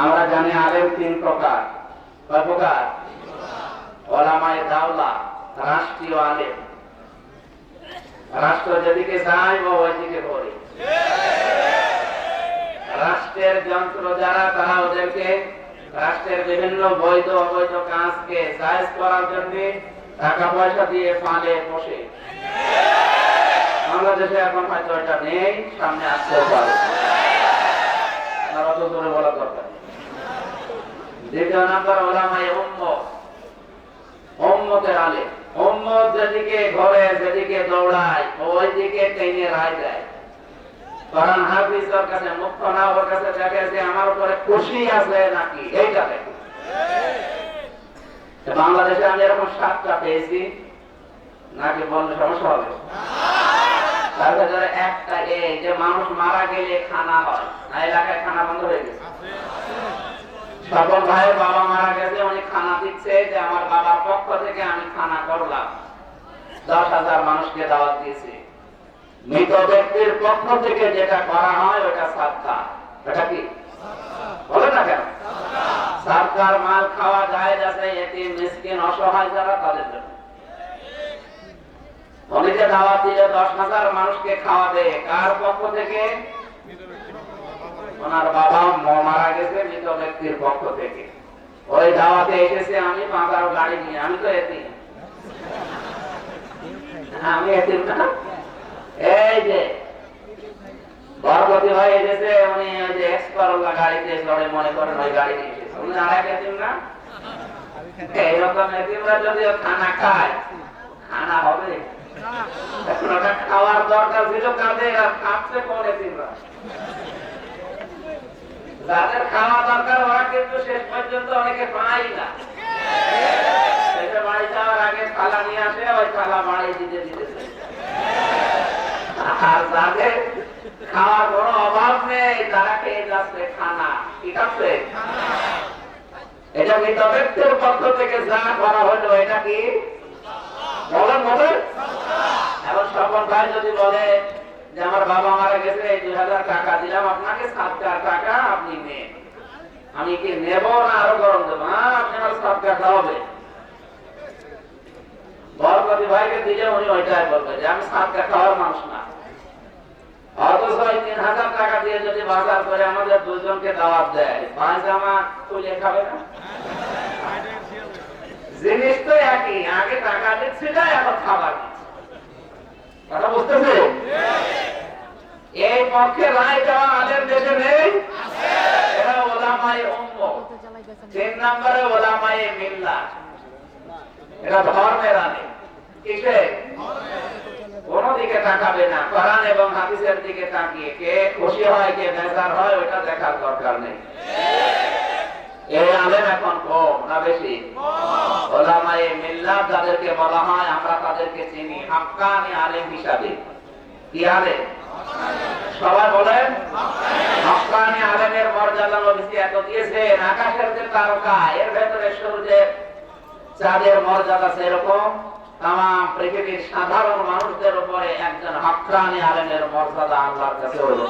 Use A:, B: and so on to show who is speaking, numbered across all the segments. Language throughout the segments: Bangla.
A: আমরা জানি আলেম তিন প্রকার। কয় প্রকার? ওলামায়ে দাওলা, রাষ্ট্রীয় আলেম। রাষ্ট্র যেদিকে যায় ও ওইদিকে ঘোরে। রাষ্ট্রের যন্ত্র যারা, তারা ওদেরকে রাষ্ট্রের বিভিন্ন বৈধ অবৈধ কাজকে জায়েজ করার জন্য টাকা পয়সা দিয়ে ফাঁদে বসে। বাংলাদেশে এখন হয়তো এটা নেই, সামনে আসতেও পারে, আর অত জোরে বলা দরকার। দ্বিতীয় নাম্বার ওলামায়ে উম্মত, উম্মতের আলেম। উম্মত যেদিকে ঘরে, যেদিকে দৌড়ায়, ওই দিকে টেনে রায় দেয়। কোরআন হাফিজ ওর কাছে মুখ্য না, ওর কাছে দেখে যে আমার উপরে খুশি আছে নাকি, এইটা দেখে। বাংলাদেশে আমি এরকম 7টা পেয়েছি, নাকি বললে সমস্যা হবে? তার ভেতরে একটা এই যে মানুষ মারা গেলে খানা হয় না, এলাকায় খানা বন্ধ হয়ে গেছে। সকল ভাইয়ের বাবা মারা গেছে, উনি খানা দিচ্ছে যে আমার বাবার পক্ষ থেকে আমি খানা করলাম, 10,000 মানুষকে দাওয়াত দিয়েছি। মৃত ব্যক্তির পক্ষ থেকে যেটা করা হয় ওটা সাদকা। এটা কি বলে না কেন? সাদকার মাল খাওয়া যায় যাতে এতিম মিসকিন অসহায় যারা, তাদের জন্য। উনি যে দাওয়াত দিলে 10,000 মানুষকে খাওয়াবে, কার পক্ষ থেকে? ওনার বাবা মারা গেছে, মৃত ব্যক্তির পক্ষ থেকে। ওই দাওয়াতে এসেছে আমি 5 গাড়ি নিয়ে। আমি তো এতিম, আমি এতিম না। এই যে বরপতি ভাই এসেছে, উনি ওই যে এক্সপারোলা গাড়িতে চড়ে, মনে করেন ওই গাড়ি নিয়ে এসেছে। উনি আরেক এতিম না? এইরকম এতিমরা যদি খানা খায়, খানা হবে? এখন ওটা খাওয়ার দরকার ছিল কাদের, আর খাচ্ছে কোন এতিমরা? যাদের খাওয়া দরকার ওরা কিন্তু শেষ পর্যন্ত অনেকে পায় না। সেটা বাড়ি যাওয়ার আগে থালা নিয়ে আসে, ওই থালা বাড়ি দিতে দিতেছে। আর যাদের খাওয়ার কোনো অভাব নেই, তারা খেয়ে যাচ্ছে খানা। ঠিক আছে, এটা মৃত ব্যক্তির পক্ষ থেকে যা করা হলো, এটা কি বলেন? বলেন। এখন সকল ভাই যদি বলে যে আমার বাবা মারা গেছে, 2,000 টাকা দিলাম আপনাকে, 7,000 টাকা আপনি নেন, আমি কি নেব না আরো গরম দেবো? আপনি আমার 7,000 খাওয়াবে। বরপতি ভাইকে দিলে উনি ওইটাই বলবে যে আমি 7,000 খাওয়ার মানুষ না। অথচ 3,000 টাকা দিয়ে যদি বাজার করে আমাদের দুজনকে দাওয়াত দেয়, পায়জামা খুলে খাবে না? জিনিস তো একই, আগে টাকা দিচ্ছিল, এখন খাবার দিচ্ছে। কথা বুঝতেছে? এই পক্ষে রায় দেওয়া আলেম দেশে নেই। এরা ওলামায়ে উম্মত। 3 নম্বরে ওলামায়ে মিল্লাত, এরা ধর্মের আলেম। কিসে? কোন দিকে তাকাবে না, কোরআন এবং হাদিসের দিকে তাকিয়ে কে খুশি হয়, কে বেজার হয়, ওটা দেখার দরকার নেই। এই আলেম এখন কম না বেশি? ওলামায়ে মিল্লাত যাদেরকে বলা হয়, আমরা তাদেরকে চিনি হাক্কানি আলেম হিসাবে। কি আলেম? সবাই বলেন হাক্কানি আলেমের মর্যাদা নবী এত দিয়েছেন। আকাশের যে তারকা, এর ভেতরে সূর্যের চাঁদের মর্যাদা সেরকম তামাম পৃথিবীর সাধারণ মানুষদের উপরে একজন হাক্কানি আলেমের মর্যাদা আল্লাহর কাছে হলো।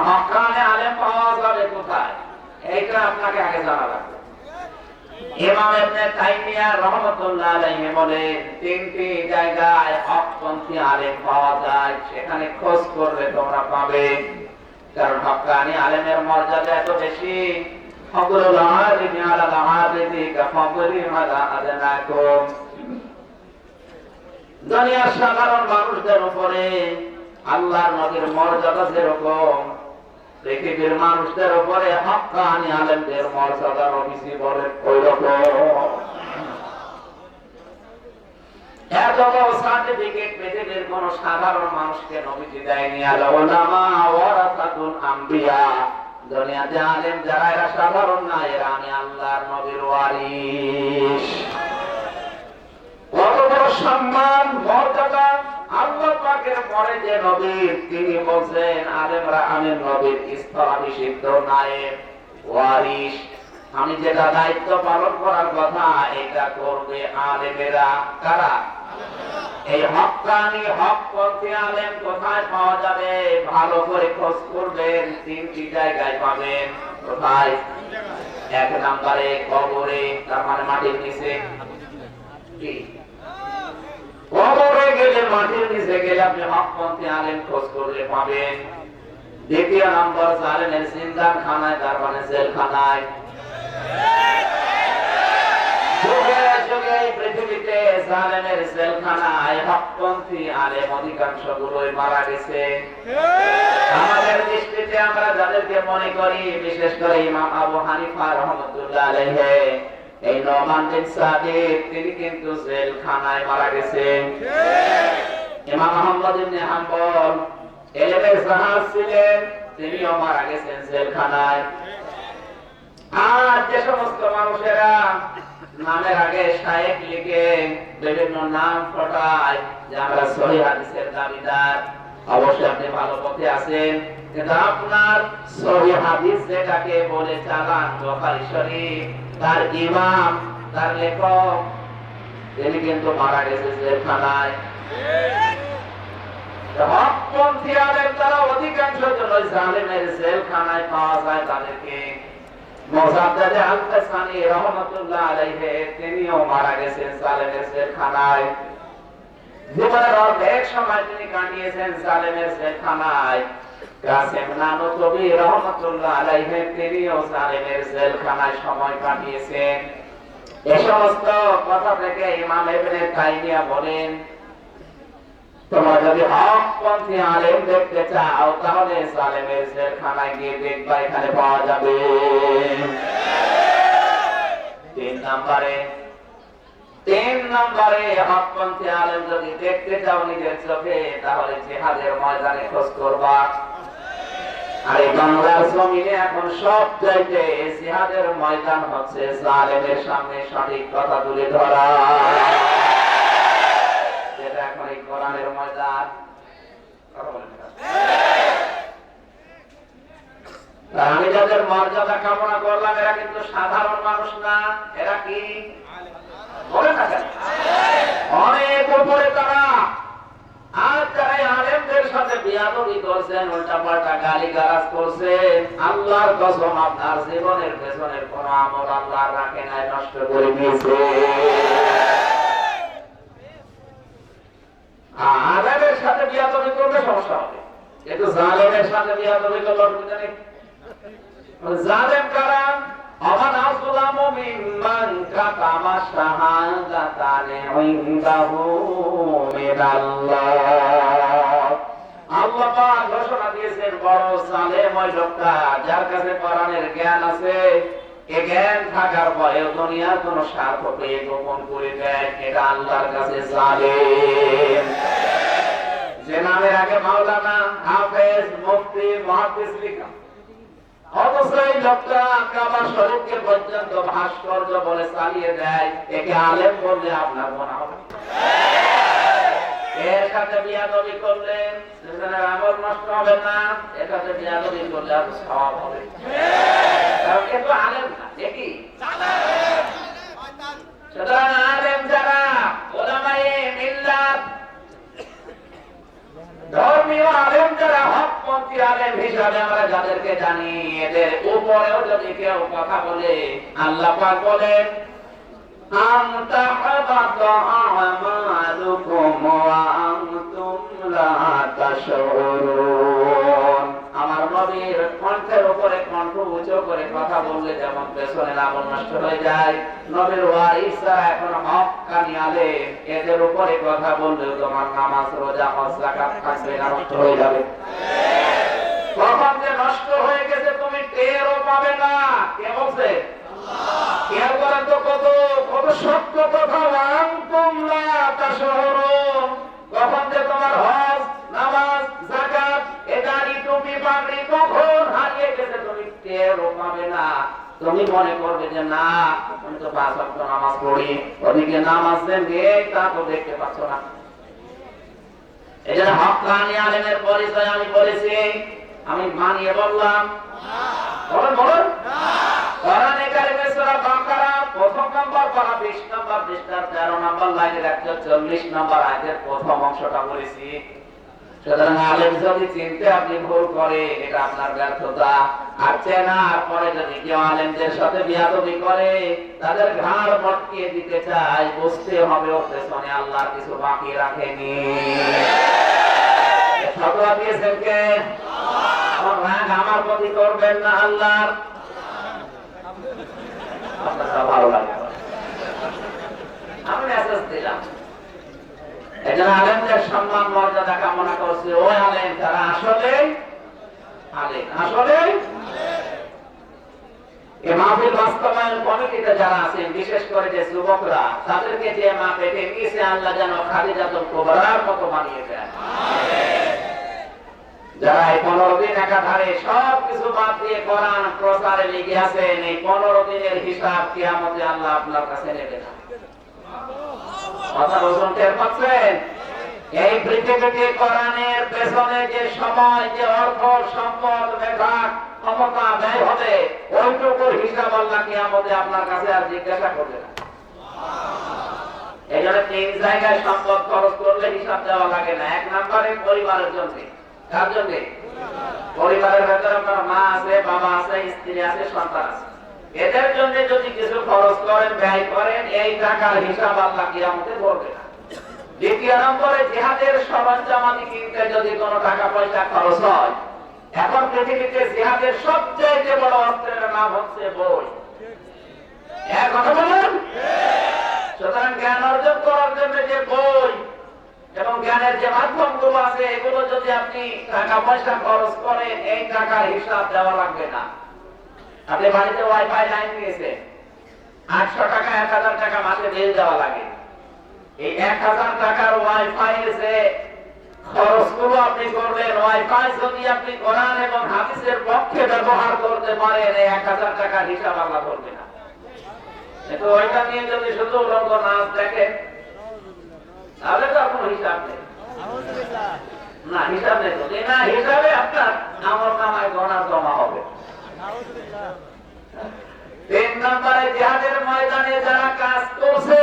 A: হাক্কানি আলেম পাওয়া যাবে কোথায়, এইটা আপনাকে আগে জানা লাগবে। ইমাম ইবনে তাইমিয়া রাহমাতুল্লাহ আলাইহি বলেন, 3টি জায়গায় হকপন্থী আলেম পাওয়া যায়, সেখানে খোঁজ করলে তোমরা পাবে। কারণ হাক্কানি আলেমের মর্যাদা এত বেশি। ফজলুল আলিমি আলাল আবিদি কাফজলি আলা আদনাকুম। দুনিয়ার সাধারণ মানুষদের উপরে আল্লাহর নবীর মর্যাদা যেরকম, পৃথিবীর মানুষদের উপরে হাক্কানি আলেমদের মর্যাদা নবীজি বলেন ওইরকম। এত বড় সার্টিফিকেট পৃথিবীর কোন সাধারণ মানুষকে নবীজি দেয়নি। আল উলামা ওয়ারাসাতুল আম্বিয়া। দুনিয়াতে আলেম যারা, এরা সাধারণ না, এরা আমি আল্লাহর নবীর ওয়ারিস। কত বড় সম্মান, মর্যাদা! আল্লাহ পাকের পরে যে নবী, তিনি বলছেন আলেমরা আমি নবীর স্থলাভিষিক্ত নায়েব, ওয়ারিস। আমি যেটা দায়িত্ব পালন করার কথা, এটা করবে আলেমেরা। কারা? এই হক্কানি হকপন্থী আলেম কোথায় পাওয়া যাবে? ভালো করে খোঁজ করবেন, তিনটি জায়গায় পাবেন। কোথায়? এক নম্বরে কবরে, তার মানে মাটির নিচে। কবরে গেলে, মাটির নিচে গেলে আপনি হকপন্থী আলেম খোঁজ করলে পাবেন। দ্বিতীয় নম্বর জালেমের জিন্দাখানায়, তার মানে জেলখানায়। যুগে যুগে পৃথিবীতে জালেমের জেলখানায় হকপন্থী আলেম অধিকাংশ গুলোই মারা গেছে। আমাদের দৃষ্টিতে আমরা যাদেরকে মনে করি, বিশেষ করে ইমাম আবু হানিফা রাহমাতুল্লাহ আলাইহি, এই নোমান বিন সাবিত, তিনি কিন্তু জেলখানায় মারা গেছেন। ইমাম আহমদ ইবনে হাম্বল ইলমের জাহাজ ছিলেন, তিনিও মারা গেছেন জেলখানায়। আর যে সমস্ত মানুষেরা নামের আগে শায়েখ লিখে বিভিন্ন নাম ফটায় যে আমরা সহিহ হাদিসের দাবিদার, অবশ্যই আপনি ভালো পথে আছেন, কিন্তু আপনার সহিহ হাদিস যেটাকে বলে চালান বুখারী শরীফ, তার ইমাম, তার লেখক, তিনি কিন্তু মারা গেছে জেলখানায়। হকপন্থী আলেম তারা অধিকাংশ জন্য জালেমের জেলখানায় পাওয়া যায়। তাদেরকে মুজাদ্দিদ আল-কাসানি রাহমাতুল্লাহ আলাইহি, তিনিও মারা গেছেন জালেমের জেলখানায়। জীবনের অর্ধেক সময় তিনি কাটিয়েছেন জালেমের জেলখানায়। কাসেম নানুতুবি রাহমাতুল্লাহ আলাইহি, তিনিও জালেমের জেলখানায় সময় কাটিয়েছেন। এই সমস্ত কথা থেকে ইমাম ইবনে তাইমিয়া বলেন, তোমরা যদি হকপন্থী আলেম দেখতে চাও, তাহলে জালেমের জেলখানায় গিয়ে দেখবা, এখানে পাওয়া যাবে। তিন নম্বরে হকপন্থী আলেম যদি দেখতে চাও নিজের চোখে, তাহলে জিহাদের ময়দানে খোঁজ করবা। আর এই বাংলার জমিনে এখন সব জায়গায় জিহাদের ময়দান হচ্ছে জালেমের সামনে সঠিক কথা তুলে ধরা। এখন এই কোরআনের ময়দান। আমি যাদের মর্যাদা কামনা করলাম, এরা কিন্তু সাধারণ মানুষ না, এরা কি বলে থাকেন অনেক উপরে তারা। আর যারা আলেমদের সাথে বিয়াদবি করছেন, উল্টা পাল্টা গালিগালাজ করছেন, আল্লাহর কসম আপনার জীবনের পেছনের কোন আমল আল্লাহ রাখে নাই, নষ্ট করে দিয়েছে। আলেমের সাথে বিয়াদবি করলে সমস্যা হবে, কিন্তু জালেমের সাথে বিয়াদবি করলে অসুবিধা নেই। জালেম কারা? আমান আযলামু মিম্মান কাতামা শাহাদাতান ইনদাহু মিনাল্লাহ। আল্লাহ পাক ঘোষণা দিয়েছেন, বড় জালেম ওই লোকটা যার কাছে কোরআনের জ্ঞান আছে, এ জ্ঞান থাকার পরেও দুনিয়ার কোন স্বার্থ পেয়ে গোপন করে দেয়, এটা আল্লাহর কাছে জালেম। যে নামের আগে মাওলানা, হাফেজ, মুফতি, মুহাদ্দিস লিখা, অথচ এই লোকটা কাবা শরীফকে পর্যন্ত ভাস্কর্য বলে চালিয়ে দেয়, একে আলেম বললে আপনার মনে হবে? এর সাথে বিয়াদবি করলে সেজনের আমল নষ্ট হবে না, এর সাথে বিয়াদবি করলে আর সওয়াব হবে। কারণ এ তো আলেম না, কি সুতরাং আলেম যারা, উলামায়ে মিল্লাত, ধর্মীয় আলেম যারা, হকপন্থী আলেম হিসাবে আমরা যাদেরকে জানি, এদের উপরেও যদি কেউ কথা বলে, আল্লাহ পাক বলেন, আম তাহাবাতু আমালুকুম ওয়া আনতুম লা তাশউরুন। আমার নবীর কণ্ঠের উপরে কণ্ঠ উঁচু করে কথা বললে যেমন পেছনের আমল নষ্ট হয়ে যায়, নবীর ওয়ারিসরা এখন হক্কানি আলেম, এদের উপরে কথা বললে তোমার নামাজ, রোজা, হজ, যাকাত থাকবে না, নষ্ট হয়ে যাবে। কখন যে নষ্ট হয়ে গেছে তুমি টেরও পাবে না। কে বলছে? খেয়াল করেন তো, কত কত সত্য কথা। আনতুম লা তাশউরুন, কখন যে তোমার হজ, নামাজ, যাকাত, এদানি, টুপি, পাগড়ি কখন হারিয়ে গেছে তুমি টেরও পাবে না। তুমি মনে করবে যে না, আমি তো 5 ওয়াক্ত নামাজ পড়ি, ওদিকে নামাজ দেন তা তো দেখতে পাচ্ছ না। এজন্য হক্কানি আলেমের পরিচয় আমি বলেছি, আমি মানিয়ে বললাম। বলুন বলুন। কোরআনে কারিমে সূরা বাকারা প্রথম নম্বর বাকারা 20 নম্বর পৃষ্ঠার 13 নম্বর লাইনের 140 নম্বর আয়াতের প্রথম অংশটা বলেছি। সুতরাং আলেম যদি চিনতে আপনি ভুল করে এটা আপনার ব্যর্থতা। আর চেনার পরে যদি কেউ আলেমদের সাথে বিয়াদবি করে, তাদের ঘাড় মটকিয়ে দিতে চায়, বুঝতে হবে ওর পেছনে আল্লাহ কিছু বাকি রাখেনি। ফতোয়া দিয়েছেন কে? আমার রাগ আমার প্রতি করবেন না, আল্লাহর। আপনার ভালো লাগে, আমি মেসেজ দিলাম। এজন্য আলেমদের সম্মান মর্যাদা কামনা করছি। ওই আলেম যারা আসলে আলেম, আসলে এই মাহফিল বাস্তবায়ন কমিটিতে যারা আছেন, বিশেষ করে যে যুবকরা, তাদেরকে যে মা পেটে নিয়েছে আল্লাহ যেন খাদিজাতুল কুবরার মতো বানিয়ে দেন। যারা এই 15 দিন একাধারে সব কিছু বাদ দিয়ে কোরআন প্রচারে লেগে আছেন, এই 15 দিনের হিসাব কিয়ামতে আল্লাহ আপনার কাছে নেবে না। কথা বলছেন, টের পাচ্ছেন? এই পৃথিবীতে কোরআনের পেছনে যে সময়, যে অর্থ, সম্পদ, মেধা, ক্ষমতা ব্যয় হবে, ওইটুকুর হিসাব আল্লাহ কিয়ামতে আপনার কাছে আর জিজ্ঞাসা করবে না। এই জন্য 3 জায়গায় সম্পদ খরচ করলে হিসাব দেওয়া লাগে না। 1 নম্বরে পরিবারের জন্য। কার জন্য? পরিবারের ভেতরে আপনার মা আছে, বাবা আছে, স্ত্রী আছে, সন্তান আছে। এদের জন্য যদি কিছু খরচ করেন, ব্যয় করেন, এই টাকার হিসাব আল্লাহ কিয়ামতে করবে না। 2 নম্বরে জিহাদের সরঞ্জামাদি কিনতে যদি কোনো টাকা পয়সা খরচ হয়, এখন পৃথিবীতে জিহাদের সবচেয়ে বড় অস্ত্রের নাম হচ্ছে বই। এক কথা বলুন। সুতরাং জ্ঞান অর্জন করার জন্য যে বই এবং জ্ঞানের যে মাধ্যমগুলো আছে, এগুলো যদি আপনি টাকা পয়সা খরচ করেন, এই টাকার হিসাব দেওয়া লাগবে না। আপনি বাড়িতে ওয়াইফাই লাইন নিয়েছেন, 800 টাকা 1000 টাকা মাসে বিল দেওয়া লাগে। এই 1000 টাকার ওয়াইফাই এর যে খরচগুলো আপনি করলেন, ওয়াইফাই যদি আপনি কোরআন এবং হাদিসের পক্ষে ব্যবহার করতে পারেন, এই 1000 টাকার হিসাব আল্লাহ করবে না। কিন্তু ওইটা নিয়ে যদি শুধু রঙ্গ নাচ দেখেন, তাহলে তো কোনো হিসাব নেই। না, হিসাব নেই তো না, হিসাবে আপনার আমল নামায় গণা জমা হবে। 3 নম্বরে জিহাদের ময়দানে যারা কাজ করছে,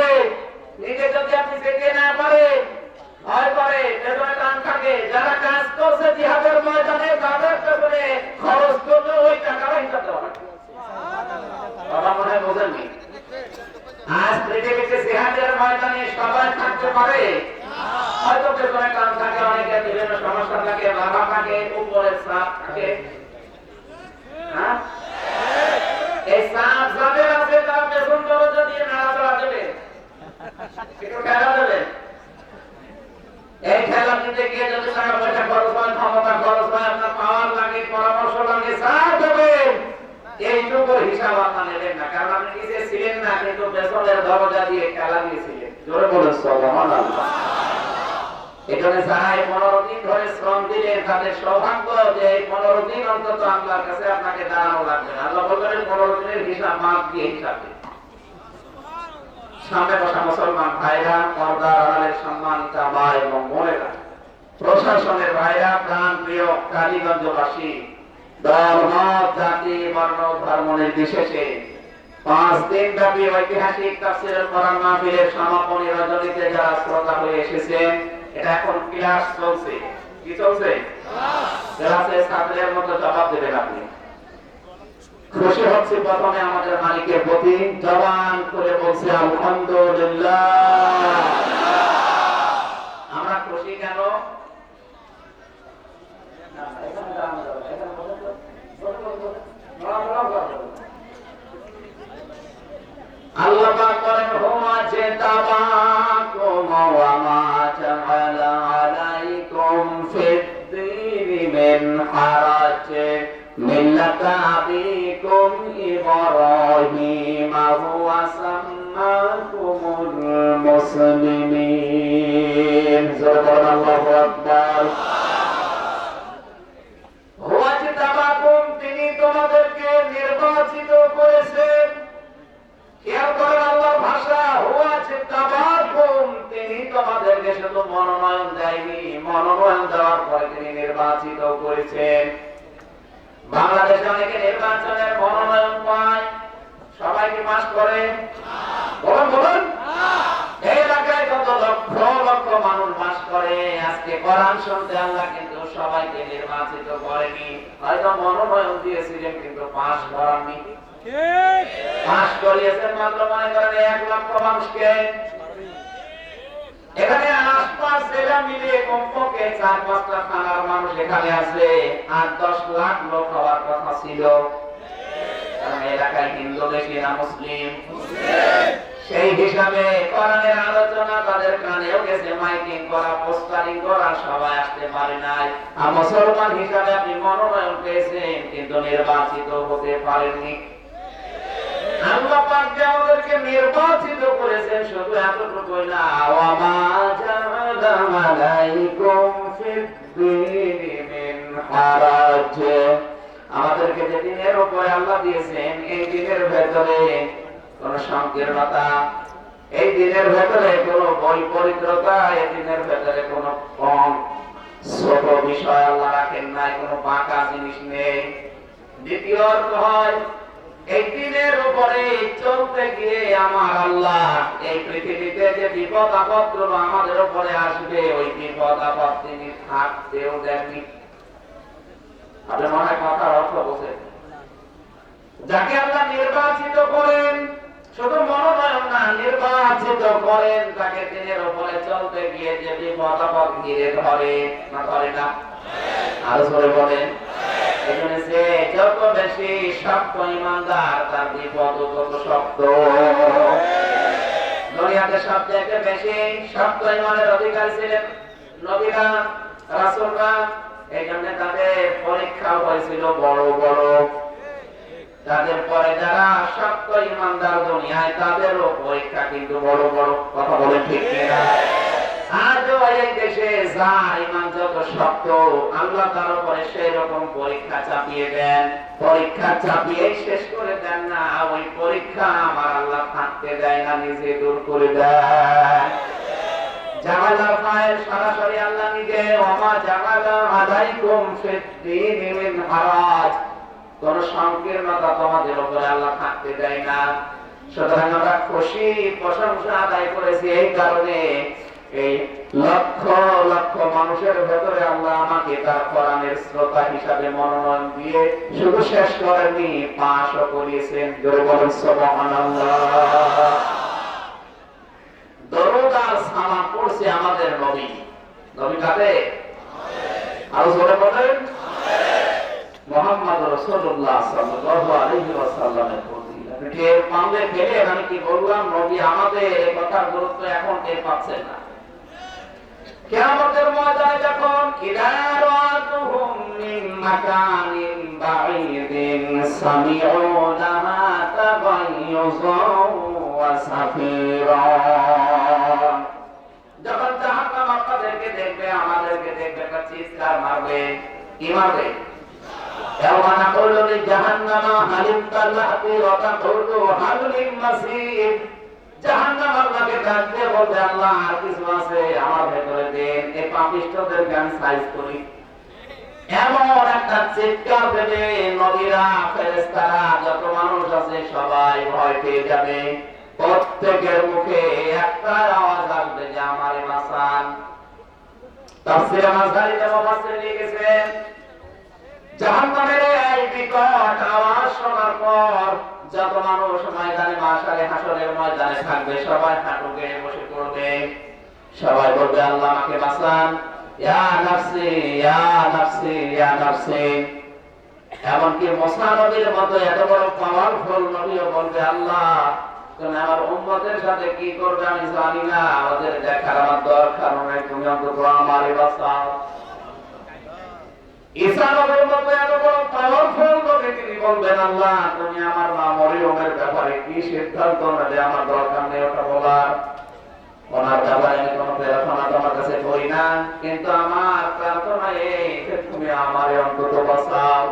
A: নিজে যদি আপনি যেতে না পারেন, ভয় করে, পেছনে টান থাকে, যারা কাজ করছে জিহাদের ময়দানে, তাদের পেছনে খরচ করলে ওই টাকার হিসাব দেওয়া লাগে। কথা মনে হয় বোঝেননি? আজ পৃথিবীতে জিহাদের ময়দানে সবাই থাকতে পারে, হয়তো পেছনে টান থাকে, অনেকে বিভিন্ন সমস্যা থাকে, বাধা থাকে, উপরে চাপ থাকে। হ্যাঁ, এই চাপ যাদের আছে তারা পেছন দরজা দিয়ে নাড়াচড়া দেবে, একটু খেলা দেবে। এই খেলা দিতে গিয়ে যদি টাকা পয়সা খরচ হয়, ক্ষমতা খরচ হয়, আপনার পাওয়ার লাগে, পরামর্শ লাগে, চাপ দেবে, এইটুকু হিসাব আপনার নেবেন না। কারণ আপনি নিজে ছিলেন না, কিন্তু পেছনের দরজা দিয়ে খেলা দিয়েছিলেন। জোরে বলেন সুবহানাল্লাহ। এজন্য যারা 15 দিন ধরে শ্রম দিলেন, তাদের সৌভাগ্য যে এই 15 দিন অন্তত আল্লাহর কাছে আপনাকে দাঁড়ানো লাগবে না। আল্লাহ বলবেন 15 দিনের হিসাব মাপ দিয়ে হিসাব দিন। সামনে বসা মুসলমান ভাইরা, পর্দার আড়ালের সম্মানিত মা এবং বোনেরা, প্রশাসনের ভাইরা, প্রাণ প্রিয় কালীগঞ্জবাসী, দল, মত, জাতি, বর্ণ, ধর্ম নির্বিশেষে 5 দিন ব্যাপী ঐতিহাসিক তাফসীরের কোরআন মাহফিলের সমাপনী রজনীতে যারা শ্রোতা হয়ে এসেছেন, এটা এখন ক্লাস চলছে। কি চলছে? ক্লাসে ছাত্রের মতো জবাব দেবেন আপনি। খুশি হচ্ছে প্রথমে আমাদের মালিকের প্রতি, জবান করে বলছি আলহামদুলিল্লাহ। আমরা খুশি কেন? আল্লাহ পাক বলেন, হুয়া জিতাবাকুম ওয়া মা জাআলা আলাইকুম ফিদ-দীনি মিন হারাজ মিল্লাতা আবিকুম ইব্রাহিম হুয়া সাম্মাকুমুল মুসলিমিন। আল্লাহু আকবার। হুয়া জিতাবাকুম, তিনি তোমাদেরকে নির্বাচিত করেছেন। খেয়াল করেন আল্লাহর ভাষা, হুয়া জিতাবাকুম, তিনি তোমাদেরকে শুধু মনোনয়ন দেয়নি, মনোনয়ন দেওয়ার পরে তিনি নির্বাচিত করেছেন। বাংলাদেশে অনেকে নির্বাচনের মনোনয়ন পায়, সবাই কি পাস করে? বলুন বলুন। এই এলাকায় কত লক্ষ লক্ষ মানুষ বাস করে। আজকে কোরআন শুনতে আল্লাহ কিন্তু সবাইকে নির্বাচিত করেনি। হয়তো মনোনয়ন দিয়েছিলেন কিন্তু পাশ করাননি। পাশ করিয়েছেন মাত্র মনে করেন 1 লক্ষ মানুষকে। এখানে আশপাশ জেলা মিলে কমপক্ষে 4-5টা থানার মানুষ এখানে আছে। 8-10 লাখ লোক হওয়ার কথা ছিল। কারণ এলাকায় হিন্দু বেশি না মুসলিম? সেই হিসাবে কোরআনের আলোচনা তাদের কানেও গেছে, মাইকিং করা, পোস্টারিং করা, সবাই আসতে পারে নাই। মুসলমান হিসাবে আপনি মনোনয়ন পেয়েছেন কিন্তু নির্বাচিত হতে পারেননি। আল্লাহ পাক যে আমাদেরকে নির্বাচিত করেছেন শুধু এতটুকুই না, ওয়া মা জাআলা আলাইকুম ফিদ-দীনি মিন হারাজ। আমাদেরকে যে দিনের উপরে আল্লাহ দিয়েছেন এই দিনের ভেতরে কোন সংকীর্ণতা, এই দিনের ভেতরে কোন বৈপরীত্যতা, এই দিনের ভেতরে কোন কম ছোট বিষয় আল্লাহ রাখেন নাই, কোন বাঁকা জিনিস নেই। দ্বিতীয় অর্থ হয় এই দিনের উপরে চলতে গিয়ে আমার আল্লাহ এই পৃথিবীতে যে বিপদ আপদ আমাদের উপরে আসবে ওই বিপদ আপদ তিনি থাকতেও দেননি। আপনি মনে হয় কথার অর্থ বোঝেন? যাকে আল্লাহ নির্বাচিত করেন, শুধু মনোনয়ন না, নির্বাচিত করেন তাকে দিনের উপরে চলতে গিয়ে যে বিপদ আপদ ঘিরে ধরে না ধরে না? আরো জোরে বলেন। এখানে যে যত বেশি শক্ত ইমানদার তার বিপদ তত শক্ত। দুনিয়াতে সবচেয়ে বেশি শক্ত ইমানের অধিকারী ছিলেন নবীরা, রাসূলরা। এই জন্য তাদের পরীক্ষা হয়েছিল বড় বড়। তাদের পরে যারা শক্ত ইমানদার দুনিয়ায় তাদেরও পরীক্ষা কিন্তু বড় বড়। কথা বলেন ঠিক কিনা? আজও এই দেশে যার ইমান যত শক্ত আল্লাহ তার উপরে সেই রকম পরীক্ষা চাপিয়ে দেন। পরীক্ষা চাপিয়ে শেষ করে দেন না, ওই পরীক্ষা আমার আল্লাহ থাকতে দেয় না, নিজে দূর করে দেয়। জামালার ফাইল সরাসরি আল্লাহ নিজে, ওমা জামালা আলাইকুম ফিদ-দীনি মিন হারাজ। কোন সংকীর্ণতা তোমাদের উপরে আল্লাহ থাকতে দেয় না। সুতরাং আমরা খুশি প্রশংসা আদায় করেছি এই কারণে এই লক্ষ লক্ষ মানুষের ভেতরে আল্লাহ আমাকে তার কোরআনের শ্রোতা হিসাবে মনোনয়ন দিয়ে শুধু শেষ করেননি, পাশও করিয়েছেন। জোরে বলেন সুবহানাল্লাহ। দরুদ আর সালাম পড়ছে আমাদের নবী। নবী কাকে? আরো জোরে বলেন মুহাম্মদ রাসূলুল্লাহ সাল্লাল্লাহু আলাইহি ওয়াসাল্লামের প্রতি। আপনি টের পারলে পেলে আমি কি বললাম? নবী আমাদের এই কথার গুরুত্ব এখন টের পাচ্ছেন না। কিয়ামতের ময়দানে যখন কিরারাতুহুম মিন মাকানিন বাঈদিন সামিউ লাহা তাগায়্যুযান ওয়া সাফীরা, যখন জাহান্নাম আপনাদেরকে দেখবে, আমাদেরকে দেখবে, একটা চিৎকার মারবে। কি মারবে? ইয়াওমা নাকুলু লিজাহান্নামা হাল ইমতালাতি ওয়া তাকুলু হাল মিন মাসিদ। জাহান্নাম আল্লাহকে ডাক দিয়ে বলবে, আল্লাহ আর কিছু আছে আমার ভেতরে দেন, এই পাপিষ্ঠদের গান সাইজ করি। এমন একটা চিৎকার দেবে, নবীরা, ফেরেশতারা, যত মানুষ আছে সবাই ভয় পেয়ে যাবে। প্রত্যেকের মুখে একটা আওয়াজ আসবে যে আমারে বাঁচান। তাফসীরে মাযহারিতে মুফাসসির লিখেছেন, জাহান্নামের এই বিকট আওয়াজ শোনার পর যত মানুষ ময়দানে মাশারে হাসরের ময়দানে থাকবে সবাই হাঁটু গেড়ে বসে পড়বে। সবাই বলবে, আল্লাহ আমাকে বাঁচান, ইয়া নাফসি ইয়া নাফসি ইয়া নাফসি। এমনকি মুসা নবীর মতো এত বড় পাওয়ারফুল নবীও বলবে, আল্লাহ তুমি আমার উম্মতের সাথে কি করবে আমি জানি না, ওদের দেখার আমার দরকার নেই, তুমি অন্তত আমারে বাঁচাও। ঈসা নবীর মতো এত বড় পাওয়ারফুল নবী, তিনি বলবেন, আল্লাহ তুমি আমার মা মরিয়মের ব্যাপারে কি সিদ্ধান্ত নেবে আমার দরকার নেই ওটা বলার। ওনার ব্যাপারে আমি কোনো প্রার্থনা তোমার কাছে করি না, কিন্তু আমার প্রার্থনা এই যে তুমি আমারে অন্তত বাঁচাও।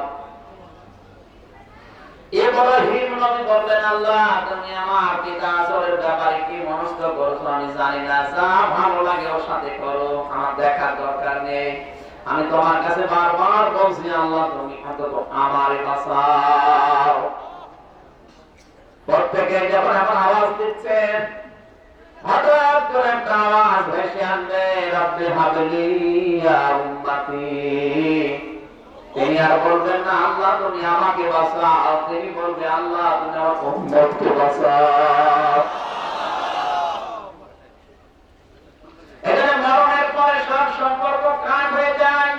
A: ইব্রাহিম নবী বললেন, আল্লাহ তুমি আমার পিতা আসরের ব্যাপারে কি মনস্থ করছো আমি জানি না, যা ভালো লাগে ওর সাথে করো, আমার দেখার দরকার নেই। আমি তোমার কাছে বারবার বলছি, আল্লাহ তুমি অন্তত আমারে বাঁচাও। প্রত্যেকে যখন এখন আওয়াজ দিচ্ছেন, করে একটা আওয়াজ ভেসে আনবে, রব্বি হাবলি ইয়া উম্মতি। তিনি আর বলবেন না আল্লাহ তুমি আমাকে বাঁচাও, তিনি বলবে আল্লাহ তুমি আমার উম্মতকে বাঁচাও। এখানে মরণের পরে সব সম্পর্ক কাট হয়ে যায়।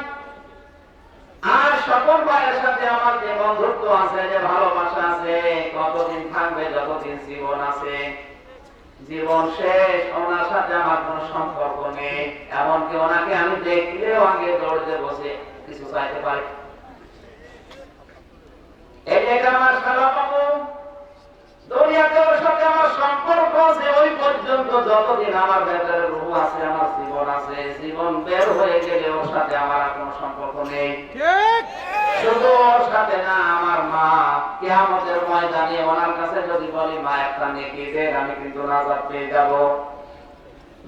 A: আর সকল ভাইয়ের সাথে আমার যে বন্ধুত্ব আছে, যে ভালোবাসা আছে, কতদিন থাকবে? যতদিন জীবন আছে। জীবন শেষ, ওনার সাথে আমার কোনো সম্পর্ক নেই। এমনকি ওনাকে আমি দেখলেও আগে দৌড়তে বসে কিছু চাইতে পারি। এই যে আমার শালা বাবু, দুনিয়াতে ওর সাথে আমার সম্পর্ক আছে ওই পর্যন্ত, যতদিন আমার ভেতরে রূহ আছে, আমার জীবন আছে। জীবন বের হয়ে গেলে ওর সাথে আমার আর কোনো সম্পর্ক নেই। শুধু ওর সাথে না, আমার মা কিয়ামতের ময়দানে ওনার কাছে যদি বলি মা একটা নেকি দেন, আমি কিন্তু নাজাত পেয়ে যাব।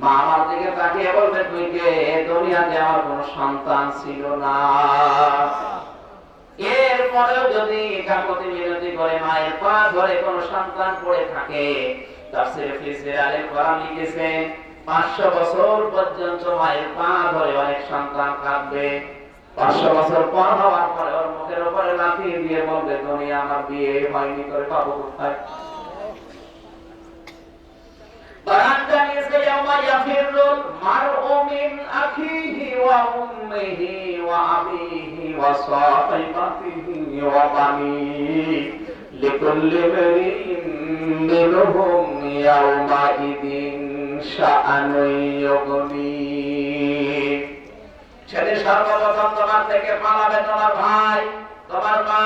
A: মা আমার দিকে তাকিয়ে বলবে তুই কে? দুনিয়াতে আমার কোনো সন্তান ছিল না। এরপরেও যদি কাকুতি মিনতি করে মায়ের পা ধরে কোন সন্তান পড়ে থাকে, তাফসীরে ফিসির আলেম কোরআন লিখেছেন 500 বছর পর্যন্ত মায়ের পা ধরে অনেক সন্তান কাঁদবে। 500 বছর পর হওয়ার পরে ওর মুখের উপরে লাথি দিয়ে বলবে দুনিয়া আমার বিয়ে হয়নি, করে পাবো কোথায়? কোরআন জানিয়েছে ইয়াউমা ইয়াফিরুল মারউ মিন আখিহি ওয়া উম্মিহি ওয়া আবিহি ওয়া সাহিবাতিহি ওয়া বানিহি লিকুল্লি ইমরিইন মিনহুম ইয়াউমা ইদিন শাআনুন ইউগনি। সেদিন সর্বপ্রথম তোমার থেকে পালাবে তোমার ভাই, তোমার মা,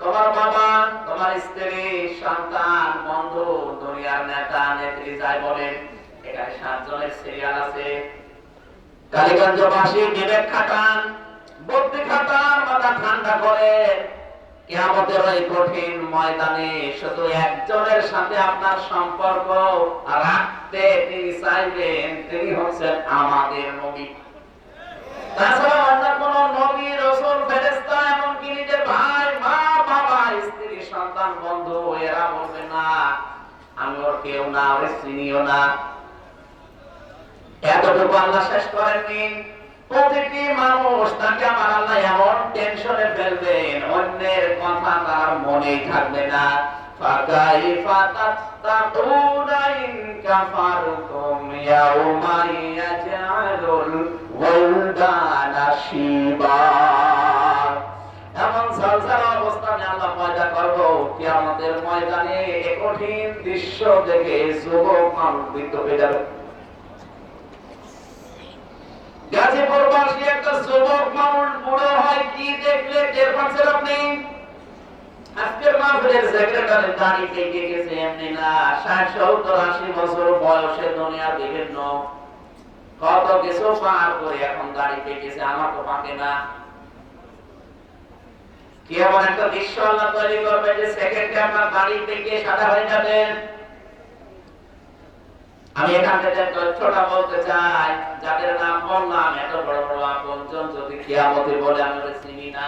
A: তোমার বাবা, তোমার স্ত্রী, সন্তান, বন্ধু, দুনিয়ার নেতা নেত্রী যাই বলেন। এখানে 7 জনের সিরিয়াল আছে। কালীগঞ্জবাসী বিবেক খাটান, বুদ্ধি খাটান, মাথা ঠান্ডা করে কিয়ামতের ওই কঠিন ময়দানে শুধু একজনের সাথে আপনার সম্পর্ক রাখতে তিনি চাইবেন, তিনি হচ্ছেন আমাদের নবী। তাছাড়া অন্য কোন নবী, রাসূল, ফেরেশতা, এমনকি নিজের ভাই, মা, বাবা, স্ত্রী, সন্তান, বন্ধু এরা বলবে না আমি ওর কেউ না, ওরে চিনিও না। এতটুকু আল্লাহ শেষ করেননি। প্রতিটি মানুষ তাকে আমার আল্লাহ এমন টেনশনে ফেলবেন, অন্যের কথা তার মনেই থাকবে না। ফাকাইফা তাত্তাকুনা ইন কাফারতুম ইয়াউমা ইয়াজআলুল ওয়ালদানা শিবা। এমন সালসালা অবস্থানে আল্লাহ পয়দা করবো কিয়ামতের ময়দানে। এই কঠিন দৃশ্য দেখে যুবক মানুষ বৃদ্ধ হয়ে যাবে। গাজীপুরবাসী একটা যুবক মানুষ বুড়ো হয় কি দেখলে টের পাচ্ছেন আপনি? আজকের মাহফিলের সেক্রেটারি দাড়ি পেকে গেছে এমনি না, 60, 70, 80 বছর বয়সে দুনিয়ার বিভিন্ন কত কিছু পার করে এখন দাড়ি পেকেছে, আমার তো পাকে না। কি এমন একটা দৃশ্য আল্লাহ তৈরি করবে যে সেকেন্ডে আপনার দাড়ি পেকে সাদা হয়ে যাবে? আমি এখান থেকে তথ্যটা বলতে চাই, যাদের নাম বললাম এত বড় বড় আপনজন যদি কিয়ামতে বলে আমি ওরে চিনি না,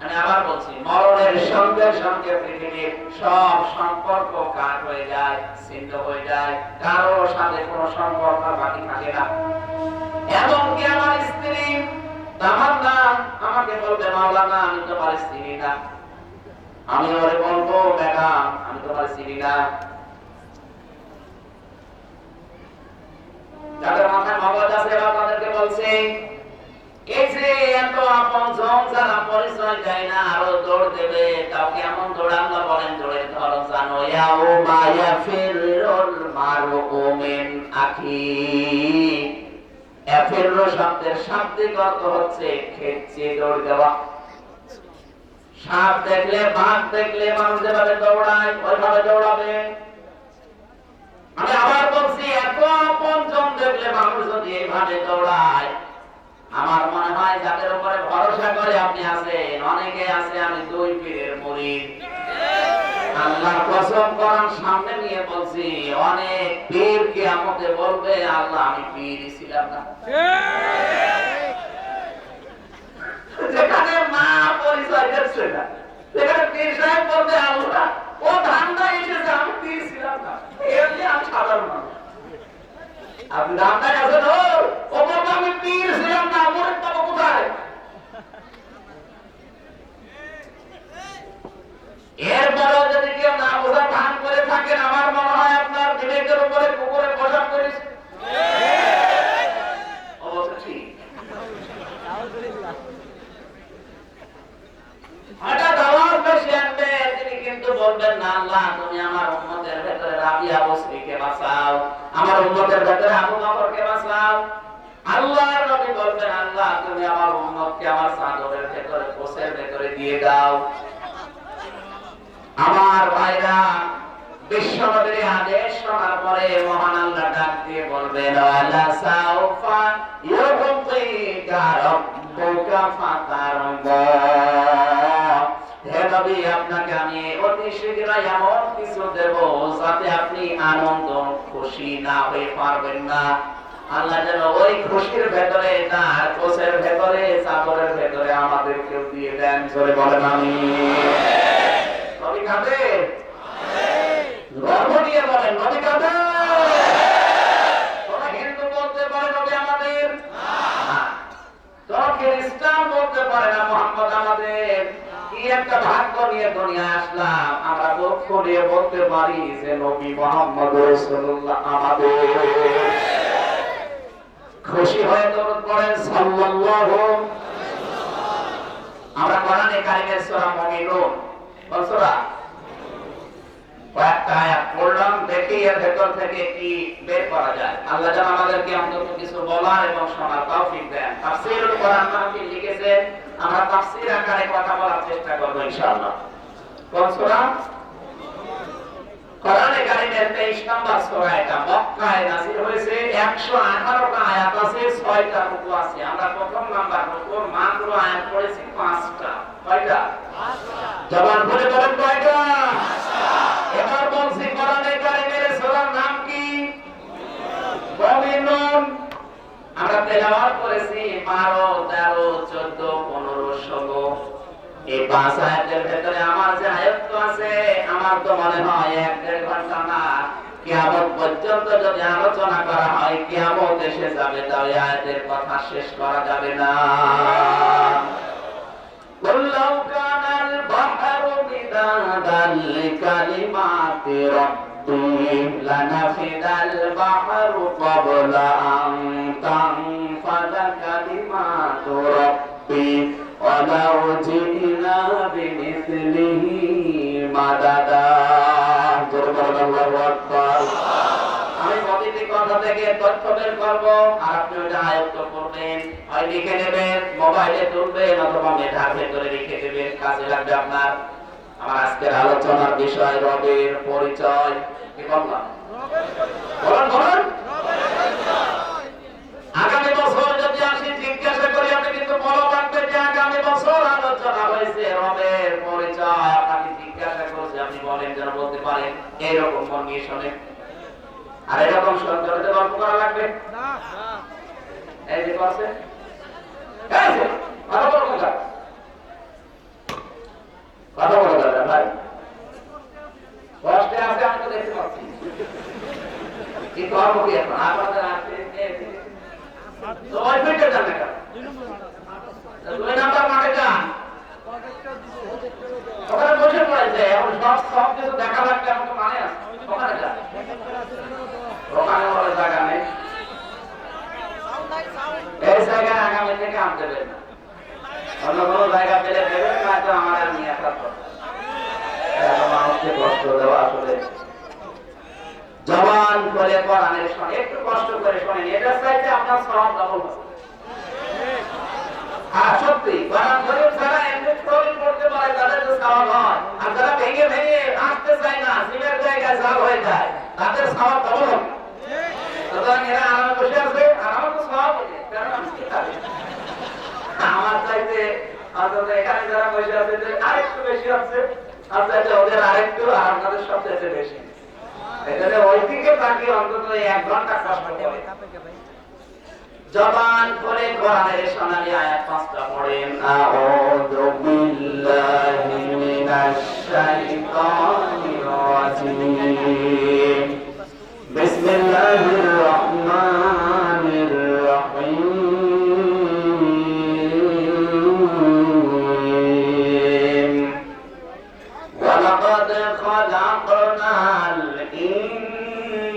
A: আমি আবার বলছি মরণের সঙ্গে সঙ্গে পৃথিবীর সব সম্পর্ক কাট হয়ে যায়, ছিন্ন হয়ে যায়, কারো সাথে কোনো সম্পর্ক বাকি থাকে না। এমনকি আমার স্ত্রী তামান্না আমাকে বলবে মাওলানা আমি তোমার চিনি না, আমি ওরে বলবো ম্যাডাম আমি তোমার চিনি না। যাদের মাথায় মগজ আছে এবার তাদেরকে বলছি, এই যে এত আপনজন যারা পরিচয় দেয় না আরো দৌড় দেবে, কাউকে এমন দৌড়ানো বলেন দৌড়ের ধরন জানো? ইয়াউমা ইয়াফিরুল মারউ মিন আখি। ইয়াফিরু শব্দের শাব্দিক অর্থ হচ্ছে খেচে দৌড় দেওয়া। সাপ দেখলে, বাঘ দেখলে মানুষ যেভাবে দৌড়ায় ওইভাবে দৌড়াবে। আমি আবার বলছি এত আপনজন দেখলে মানুষ যদি এইভাবে দৌড়ায়, আমার মনে হয় যাদের উপরে ভরসা করে আপনি আছেন, অনেকে আছে আমি 2 পীরের মুরিদ। আল্লাহর কসম কোরআন সামনে নিয়ে বলছি, অনেক পীর কিয়ামতে বলবে আল্লাহ আমি পীরই ছিলাম না। যেখানে মা পরিচয় দিচ্ছে না, সেখানে পীর সাহেব বলবে আল্লাহ ও ধান্দা এসেছে আমি পীর ছিলাম না, এমনি আমি সাধারণ মানুষ। আপনি নামটা গেছেন ও বাবা আমি পীর ছিলাম না মুরিদ পাবো কোথায়? এরপরও যদি কেউ না বোঝার ভান করে থাকেন আমার মনে হয় আপনার বিবেকের উপরে কুকুরে পোশাক করেছে। অবশ্য ঠিক হঠাৎ আওয়াজ বেশি আনবে তিনি কিন্তু বলবেন না আল্লাহ তুমি আমার উম্মতের ভেতরে রাবিয়া বসরিকে বাঁচাও, আমার উম্মতের ভেতরে আবু বকরকে বাঁচাও। আল্লাহর নবী বলবেন আল্লাহ তুমি আমার উম্মতকে আমার চাদরের ভেতরে কোষের ভেতরে দিয়ে দাও। আমার ভাইরা বিশ্ব নবীর আদেশ শোনার পরে মহান আল্লাহ ডাক দিয়ে বলবেন ওয়ালা সাউফা ইউতিকা রাব্বুকা ফাতারদা। হে নবী আপনাকে আমি অতি শীঘ্রই এমন কিছু দেব যাতে আপনি আনন্দ খুশি না হয়ে পারবেন না। আল্লাহ যেন ওই খুশির ভেতরে তার কোষের ভেতরে চাদরের ভেতরে আমাদেরকেও দিয়ে দেন। জোরে বলেন আমিন। নবী কাঁদে গর্ব নিয়ে বলেন নবী কাঁদে। তোরা হিন্দু বলতে পারে নবী আমাদের, তোরা খ্রিস্টান বলতে পারে না মুহাম্মদ আমাদের। কি একটা ভাগ্য নিয়ে দুনিয়া আসলাম আমরা দুঃখ নিয়ে বলতে পারি যে নবী মুহাম্মদ রাসূলুল্লাহ আমাদের। খুশি হয়ে দরুদ পড়েন সাল্লাল্লাহু। আমরা কোরআনে কারিমের সূরা মুমিনুন বলছরা কয়েকটা আয়াত পড়লাম, দেখি এর ভেতর থেকে কি বের করা যায়। আল্লাহ যেন আমাদেরকে অন্তত কিছু বলার এবং শোনার তৌফিক দেন। তাফসীরুল কোরআন মাহফিল লিখেছেন, আমরা তাফসীর আকারে কথা বলার চেষ্টা করব ইনশাআল্লাহ। কোন সূরা? কোরআনে কারিমের 23 নম্বর সূরা, এটা মক্কায় নাযিল হয়েছে। 118টা আয়াত আছে, 6টা রুকু আছে। আমরা প্রথম নাম্বার রুকুর মাত্র আয়াত পড়েছি 5টা। কয়টা? 5টা। জবান খুলে বলেন কয়টা? 5টা। এবার বলছি কোরআনে কারিমের সূরার নাম কি? মুমিনুন। আমরা তেলাওয়াত করেছি 12, 13, 14, 15, 16। এই 5 আয়াতের ভেতরে আমার যে আয়াত আছে আমার তো মনে হয় 1-1.5 ঘন্টা না, কিয়ামত পর্যন্ত যদি আলোচনা করা হয় কিয়ামত এসে যাবে তাও এই আয়াতের কথা শেষ করা যাবে না। কুল্লাউ কানাল বাহরু মিদাদান লিকালিমাতি রাব্বি লানাফিদাল বাহরু ক্বাবলা আন তানফাদা কালিমাতু রাব্বি ওয়ালাউ জিনা বিমিসলিহি মাদাদা। আল্লাহু আকবার। আমি প্রতিটি কথা থেকে তথ্য বের করব আর আপনি ওটা আয়ত্ত করবেন, হয় লিখে নেবেন, মোবাইলে তুলবেন অথবা মেধার ভেতরে লিখে দেবেন, কাজে লাগবে আপনার। আমার আজকের আলোচনার বিষয় রবের পরিচয়। কি বললাম? বলেন বলেন। আগামী বছর যদি আসি জিজ্ঞাসা করি আপনি কিন্তু বলা লাগবে যে আগামী বছর আলোচনা হয়েছে রবের পরিচয়। আপনাকে জিজ্ঞাসা করছে আপনি বলেন যেন বলতে পারেন এইরকম মন নিয়ে শোনেন। আর এরকম সন্তানদের গল্প করা লাগবে না। এই যে আছে এই যে ভালো বড় কথা কথা বলা যাবে ভাই। কষ্টে আছে আমি তো দেখতে পাচ্ছি কি করবো কি এখন আপনাদের আছে তো ওই ফিটে যান না 2 নাম্বার মাঠে যান ওখানে বসে পড়েছে এখন সব কিছু দেখা লাগবে আমার তো মানে আছে ওখানে যান ওখানে বলে জায়গা নেই এই জায়গায় আগামী থেকে আনতে দেবেন না অন্য কোনো জায়গা পেলে দেবেন না তো আমার আর নিয়ে আসার কথা মানুষকে কষ্ট দেওয়া আসলে জবান করে কোরআনের শোনে একটু কষ্ট করে শোনেন এটা চাইতে আপনার সওয়াব ডাবল হবে। আর সত্যি কোরআন শরীফ যারা এমনি স্ক্রলিং করতে পারে তাদের তো সওয়াব হয়, আর যারা ভেঙে ভেঙে আসতে চায় না সিমের জায়গায় জাল হয়ে যায় তাদের সওয়াব ডাবল হবে। সুতরাং এরা আরামে বসে আছে আর আমার তো সওয়াব হবে কারণ আমি কি খাবো আমার চাইতে অন্তত এখানে যারা বসে আছে আরেকটু বেশি আছে আর চাইতে ওদের আরেকটু আর আপনাদের সবচেয়ে বেশি। এখানে ওই দিকে তাকিয়ে অন্তত 1 ঘন্টা কষ্ট করে জবান করে কোরআনের সোনালী আয়াত 5টা পড়েন। আউযু বিল্লাহি মিনাশ শাইতানির রাজিম। বিসমিল্লাহির রহমানির ওয়ালাকাদ খালাকনাল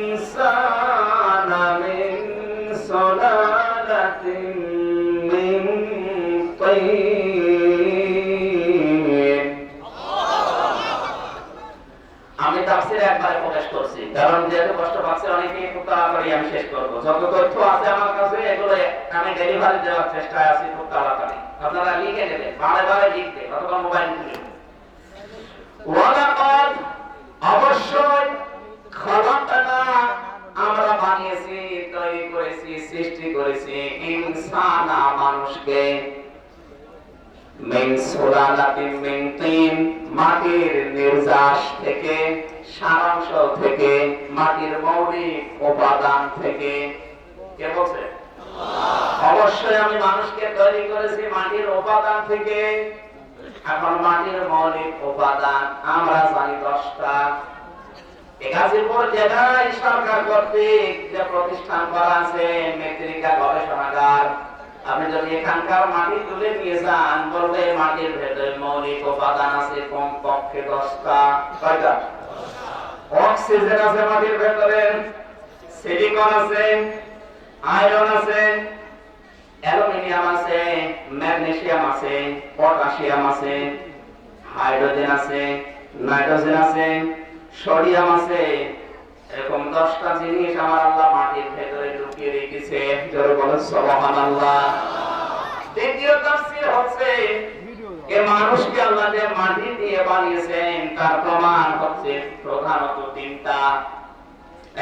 A: ইনসানা মিন সুলালাতিন মিন তিন। আমি তাফসীরে একবারে প্রকাশ করছি, কারণ যেহেতু কষ্ট পাচ্ছে অনেকেই, খুব তাড়াতাড়ি আমি শেষ করব। যত তথ্য আছে আমার কাছে এগুলো আমি ডেলিভারি দেওয়ার চেষ্টায় আছি খুব তাড়াতাড়ি। আপনারা লিখে নেবেন, বারে বারে লিখতে, অথবা মোবাইল খুলে। ওয়ালাকাদ অবশ্যই, খালাকনা আমরা বানিয়েছি, তৈরি করেছি, সৃষ্টি করেছি, ইনসানা মানুষকে, মিন সুলালাতিন মিন তিন মাটির নির্যাস থেকে, সারাংশ থেকে, মাটির মৌলিক উপাদান থেকে। কে বলছে? অবশ্যই আমি মানুষকে তৈরি করেছি মাটির উপাদান থেকে। এখন মাটির মৌলিক উপাদান আমরা জানি 10টা। গাজীপুর জেলায় সরকার কর্তৃক যে প্রতিষ্ঠান করা আছে মৃত্তিকা গবেষণাগার, আপনি যদি এখানকার মাটি তুলে নিয়ে যান, বলবে মাটির ভেতরে মৌলিক উপাদান আছে কমপক্ষে 10টা। কয়টা? অক্সিজেন আছে মাটির ভেতরে, সিলিকন আছে, আয়রন আছে, অ্যালুমিনিয়াম আছে, ম্যাগনেসিয়াম আছে, পটাশিয়াম আছে, হাইড্রোজেন আছে, নাইট্রোজেন আছে, সোডিয়াম আছে। এরকম 10টা জিনিস আমার আল্লাহ মাটির ভেতরে লুকিয়ে রেখেছে। জোরে বলেন সুবহানাল্লাহ। দ্বিতীয় তাফসীর হচ্ছে যে মানুষকে আল্লাহ যে মাটি দিয়ে বানিয়েছেন তার প্রমাণ হচ্ছে প্রধানত 3টা।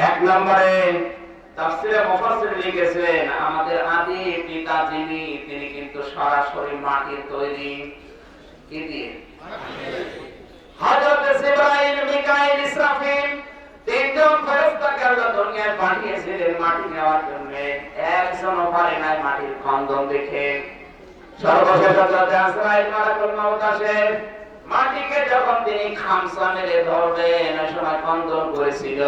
A: এক নম্বরে তাফসীরে মুফাসসির লিখেছেন আমাদের আদি পিতা যিনি, তিনি কিন্তু সরাসরি মাটির তৈরি। কি দিয়ে? হযরত জিবরাইল, মিকাইল, ইসরাফিল তিনজন ফেরেশতাকে আল্লাহ দুনিয়ায় পাঠিয়েছিলেন মাটি নেওয়ার জন্য। একজনও পারে নাই মাটির খন্দন দেখে। সর্বশেষ হযরত আজরাইল মালাকুল মউত আসেন, মাটিকে যখন তিনি খামসা মেরে ধরবেন ওই সময় খন্দন করেছিল।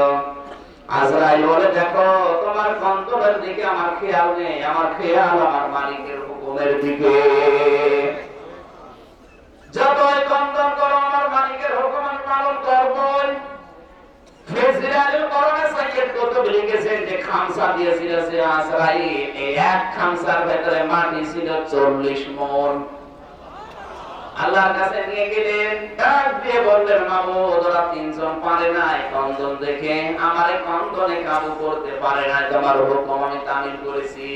A: আজরাইল বলে, দেখো তোমার খন্দনের দিকে আমার খেয়াল নেই, আমার খেয়াল আমার মালিকের হুকুমের দিকে। যতই খন্দন করো আমার মালিকের হুকুম আমি পালন করবই। ফিজিলাল কোরআনে সাইয়্যিদ কুতুব লিখেছেন যে খামসা দিয়েছিল সে আজরাইল, এই এক খামসার ভেতরে মাটি ছিল 40 মণ। আল্লাহর কাছে নিয়ে গেলেন, ডাক দিয়ে বললেন, মাবুদ ওরা 3জন পারে নাই খন্দন দেখে, আমারে খন্দনে কাবু করতে পারে নাই, তোমার হুকুম আমি তামিল করেছি।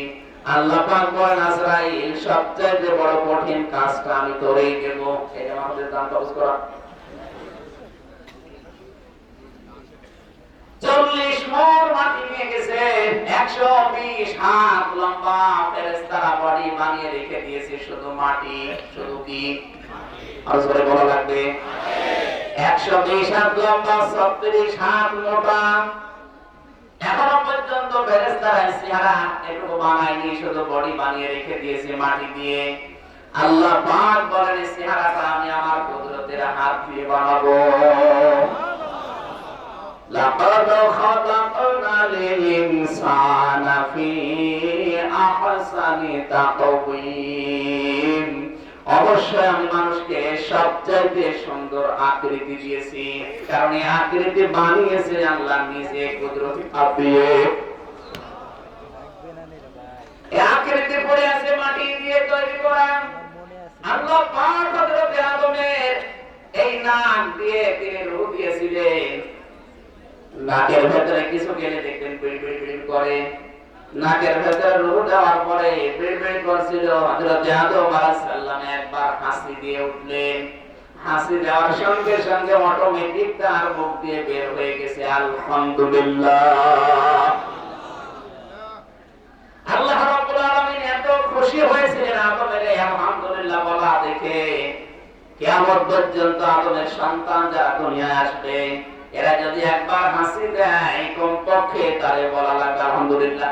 A: আল্লাহ পাক বলেন, আজরাইল সবচেয়ে বড় কঠিন কাজটা আমি তোরেই দেব। এটা আমাদের দান কবজ করা। 40 মণ মাটি নিয়ে গেছে, 120 হাত লম্বা ফেরেশতারা বডি বানিয়ে রেখে দিয়েছে, শুধু মাটি। শুধু কি? আজরে বলা লাগবে। 120 হাত লম্বা, 36 হাত মোটা। এখনো পর্যন্ত ফেরেশতারা চেহারা একটু বানায়নি, শুধু বডি বানিয়ে রেখে দিয়েছে মাটি দিয়ে। আল্লাহ পাক বলেন, চেহারাটা আমি আমার কুদরতের হাত দিয়ে বানাবো। লাকাদ খালাকনাল ইনসানা ফি আহসানি তাকওয়িম। অবশ্যই আমি মানুষকে সবচেয়ে সুন্দর আকৃতি দিয়েছি, কারণ এই আকৃতি বানিয়েছে আল্লাহ নিজে কুদরতি হাত দিয়ে। এই আকৃতি পড়ে আছে মাটি দিয়ে তৈরি করা। আল্লাহ পাক হযরত আদমের এই নাক দিয়ে তিনি রূহ দিয়েছিলেন। নাকের ভেতরে কিছু গেলে দেখবেন বিড় বিড় বিড় করে। নাকের ভেতরে রূহ দেওয়ার পরে বিড় বিড় করছিল। হযরত আদম আলাইহিস সালাম একবার হাসি দিয়ে উঠলেন। হাসি দেওয়ার সঙ্গে সঙ্গে অটোমেটিক তার মুখ দিয়ে বের হয়ে গেছে আলহামদুলিল্লাহ। আল্লাহ রাব্বুল আলামিন এত খুশি হয়েছিলেন আদমের এই আলহামদুলিল্লাহ বলা দেখে, কিয়ামত পর্যন্ত আদমের সন্তান যারা দুনিয়ায় আসবে এরা যদি একবার হাসি দেয় কমপক্ষে তারে বলা লাগবে আলহামদুলিল্লাহ।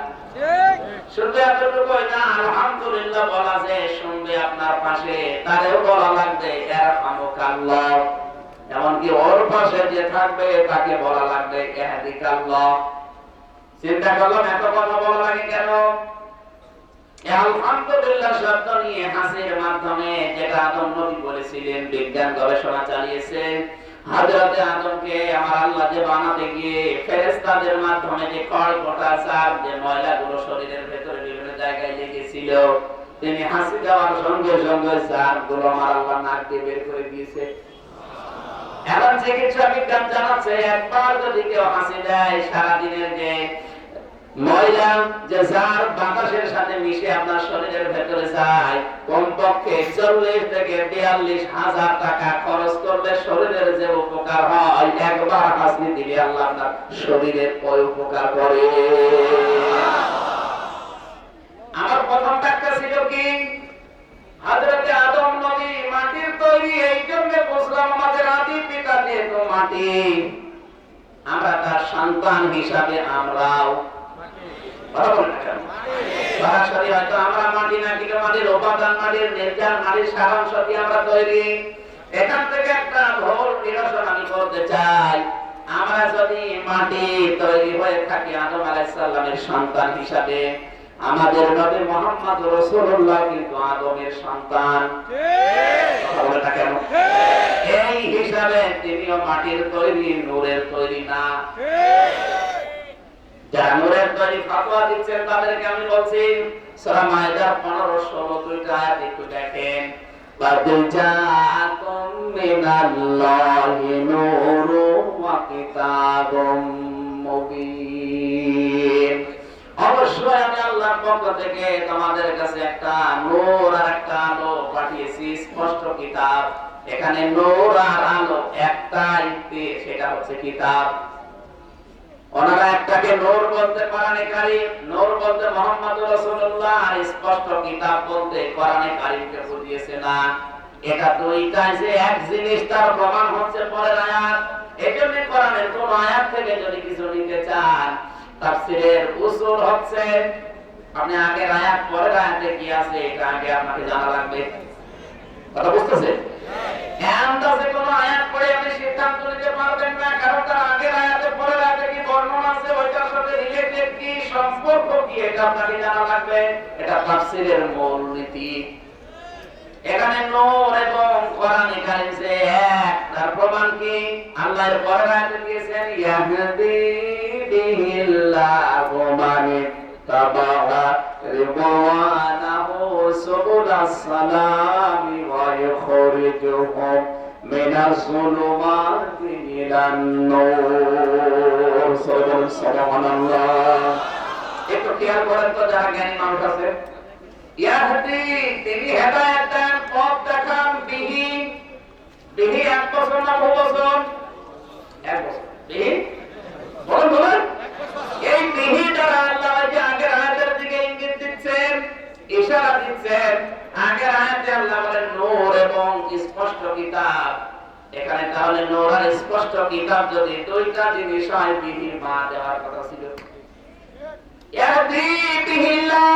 A: শুধু এতটুকু না, আলহামদুলিল্লাহ বলা যে শুনবে আপনার পাশে তারেও বলা লাগবে ইয়ারহামুকাল্লাহ। এমনকি ওর পাশে যে থাকবে তাকে বলা লাগবে ইয়াহদিকাল্লাহ। চিন্তা করলাম এত কথা বলা লাগে কেন? আলহামদুলিল্লাহ শব্দ নিয়ে হাসির মাধ্যমে যেটা আদম নবী বলেছিলেন, বিজ্ঞান গবেষণা চালিয়েছে, হযরত আদমকে আমার আল্লাহ যে বানাতে গিয়ে ফেরেশতাদের মাধ্যমে যে কড়কটা চাপ যে ময়লাগুলো শরীরের ভিতরে বিভিন্ন জায়গায় লেগেছিল, তিনি হাসি দেওয়ার সঙ্গে সঙ্গে চাপগুলো আমার আল্লাহ নাক দিয়ে বের করে দিয়েছে। এখন চিকিৎসা বিজ্ঞান জানাচ্ছে একবার যদি কেউ হাসি দেয়, সারাদিনের যে ময়লা যে যার বাতাসের সাথে মিশে আপনার শরীরের ভেতরে যায়, কমপক্ষে 40 থেকে 42 হাজার টাকা খরচ করলে শরীরের যে উপকার হয়, একবার হাসি দিলে আল্লাহ আপনার শরীরের ওই উপকার করে। আমার প্রথম ব্যাখ্যা ছিল কি, হযরত আদম নবী মাটির তৈরি, এই জন্য বুঝলাম আমাদের আদি পিতা যেহেতু মাটি, আমরা তার সন্তান হিসাবে আমরাও সরাসরি হয়তো আমরা মাটি না, কিন্তু মাটির উপাদান, মাটির নির্যাস, মাটির সারাংশ দিয়ে আমরা তৈরি। এখান থেকে একটা ভুল নিরসন আমি করতে চাই। আমরা যদি মাটি তৈরি হয়ে থাকি আদম আলাইহিস সালামের সন্তান হিসাবে, আমাদের নবী মুহাম্মদ রাসূলুল্লাহ কিন্তু আদমের সন্তান। কেন? এই হিসাবে তিনিও মাটির তৈরি, নূরের তৈরি না। যারা নূরের তৈরি ফতোয়া দিচ্ছেন তাদেরকে আমি বলছি, সূরা মায়েদার 15-16 দুইটা আয়াত একটু দেখেন। বাদজাআকুম মিনাল্লাহি নূরুন ওয়া কিতাবুম মুবিন। অবশ্যই আমি আল্লাহর পক্ষ থেকে তোমাদের কাছে একটা নূর আর একটা আলো পাঠিয়েছি, স্পষ্ট কিতাব। এখানে নূর আর আলো একটাই, সেটা হচ্ছে কিতাব। ওনারা একটাকে নূর বলতে কোরআনে কারীম, নূর বলতে মুহাম্মদুর রাসূলুল্লাহ, আর স্পষ্ট কিতাব বলতে কোরআনে কারীমকে বুঝিয়েছে না। এটা দুইটাই যে এক জিনিস তার প্রমাণ হচ্ছে পরের আয়াত। এজন্য কোরআনের কোন আয়াত থেকে যদি কিছু নিতে চান, তাফসীরের উসুল হচ্ছে আপনি আগের আয়াত পরের আয়াতে কি আছে এটা আগে আপনাকে জানা লাগবে। কথা বুঝতেছেন? আন্দাজে কোন আয়াত পড়ে আপনি সিদ্ধান্ত নিতে পারবেন না, কারণ তার আগের আয়াতে পরের আয়াতে কি বর্ণনা আছে, ওইটার সাথে রিলেটেড কি সম্পর্ক কি, এটা আপনাকে জানা লাগবে। এটা তাফসীরের মূল নীতি। এখানে নূর এবং কোরআনে কারীম যে এক, তার প্রমাণ কি? আল্লাহর পরের আয়াতে দিয়েছেন ইয়াহদি বিহিল্লাহু মান তাবাআ রিদওয়ানাহু সুবুলাস সালামি ওয়া ইখরিজুহুম মিনাজ যুলুমাতি ইলান নূর। সুবহানাল্লাহ। একটু খেয়াল করেন তো যারা জ্ঞানী মানুষ আছে, ইয়াহদি তিনি হেদায়েত দেন, পথ দেখান, বিহি বিহি এক বছর না বহু বছর? এক বছর। বিহি বলেন বলেন। এই বিহি দ্বারা আল্লাহ যে আগের আয়াতের দিকে ইঙ্গিত দিচ্ছেন, ইশারা দিচ্ছেন। আগের আয়াতে আল্লাহ বলেন নূর এবং স্পষ্ট কিতাব। এখানে তাহলে নূর আর স্পষ্ট কিতাব যদি দুইটা জিনিস হয়, বিহি মা দেওয়ার কথা ছিল। ইয়াহদি বিহিল্লাহ,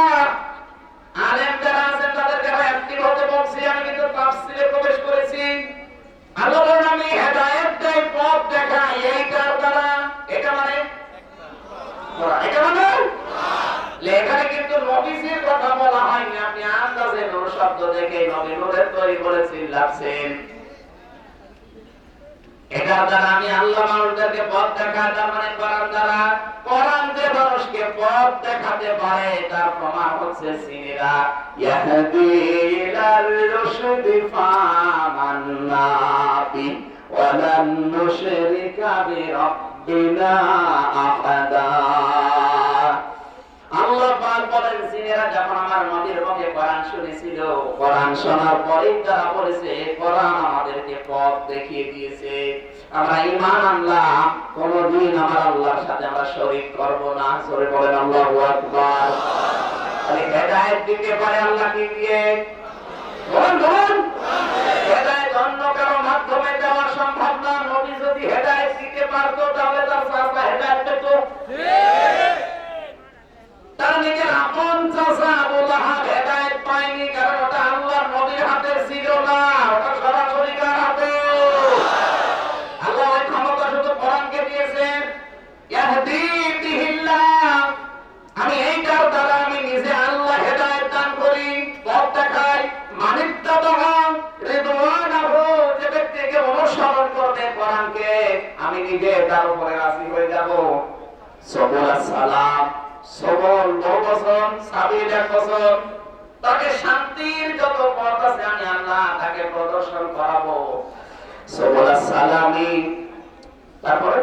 A: আলেম যারা আছেন তাদেরকে অ্যাক্টিভ হতে বলছি। আমি কিন্তু তাফসীরে প্রবেশ করেছি। আল্লাহর নামে হেদায়েত দেয়, পথ দেখায়, এইটার দ্বারা। এটা মানে এটা মানে এখানে কিন্তু নবীজির কথা বলা হয়নি। আপনি আন্দাজে নূর শব্দ দেখে নবী নূরের তৈরি করেছেন লাগছেন। এটার দ্বারা আমি আল্লাহ মানুষদেরকে পথ দেখাই, তার মানে কোরআন দ্বারা। কোরআন যে মানুষকে পথ দেখাতে পারে তার প্রমাণ হচ্ছে সিনেরা ইয়াহদি ইলার রুশদি ফামান্না বি ওয়া লান নুশরিকা বিরাব্বিনা আহাদা। আল্লাহ পাক বলেন, সিনেরা যখন আমার নবীর মুখে কোরআন শুনেছিল, কোরআন শোনার পরেই তারা বলেছে কোরআন আমাদেরকে পথ দেখিয়ে দিয়েছে। আমরা ঈমান আনলাম, কোনদিন আমার আল্লাহর সাথে আমরা শরীক করব না। সরে বলেন আল্লাহু আকবার। তাহলে হেদায়েত দিতে পারে আল্লাহ কি দিয়ে? বলেন বলেন। হেদায়েত অন্য কারো মাধ্যমে দেওয়া সম্ভব না। নবী যদি হেদায়েত দিতে পারতো তাহলে তার চাচা হেদায়েত পেত। তার নিজের আপন চাচা আবু লাহাব হেদায়েত পায়নি, কারণ ওটা আল্লাহর নবীর হাতে ছিল না, ওটা সরাসরি কার হাতে? আল্লাহ ওই ক্ষমতা শুধু কোরআনকে দিয়েছেন। ইয়াহদি বিহিল্লাহ, আমি এইটার দ্বারা আমি নিজে আল্লাহ হেদায়েত দান করি, পথ দেখাই। মানিত্তাবা সালামকে আমি নিজে তার উপরে রাজি হয়ে যাব। সবুল সালাম, সবল বহুবচন, সাবিল এক বচন। তাকে শান্তির যত পথ আছে আমি আল্লাহ তাকে প্রদর্শন করাবো। সবুল সালামি, তারপরে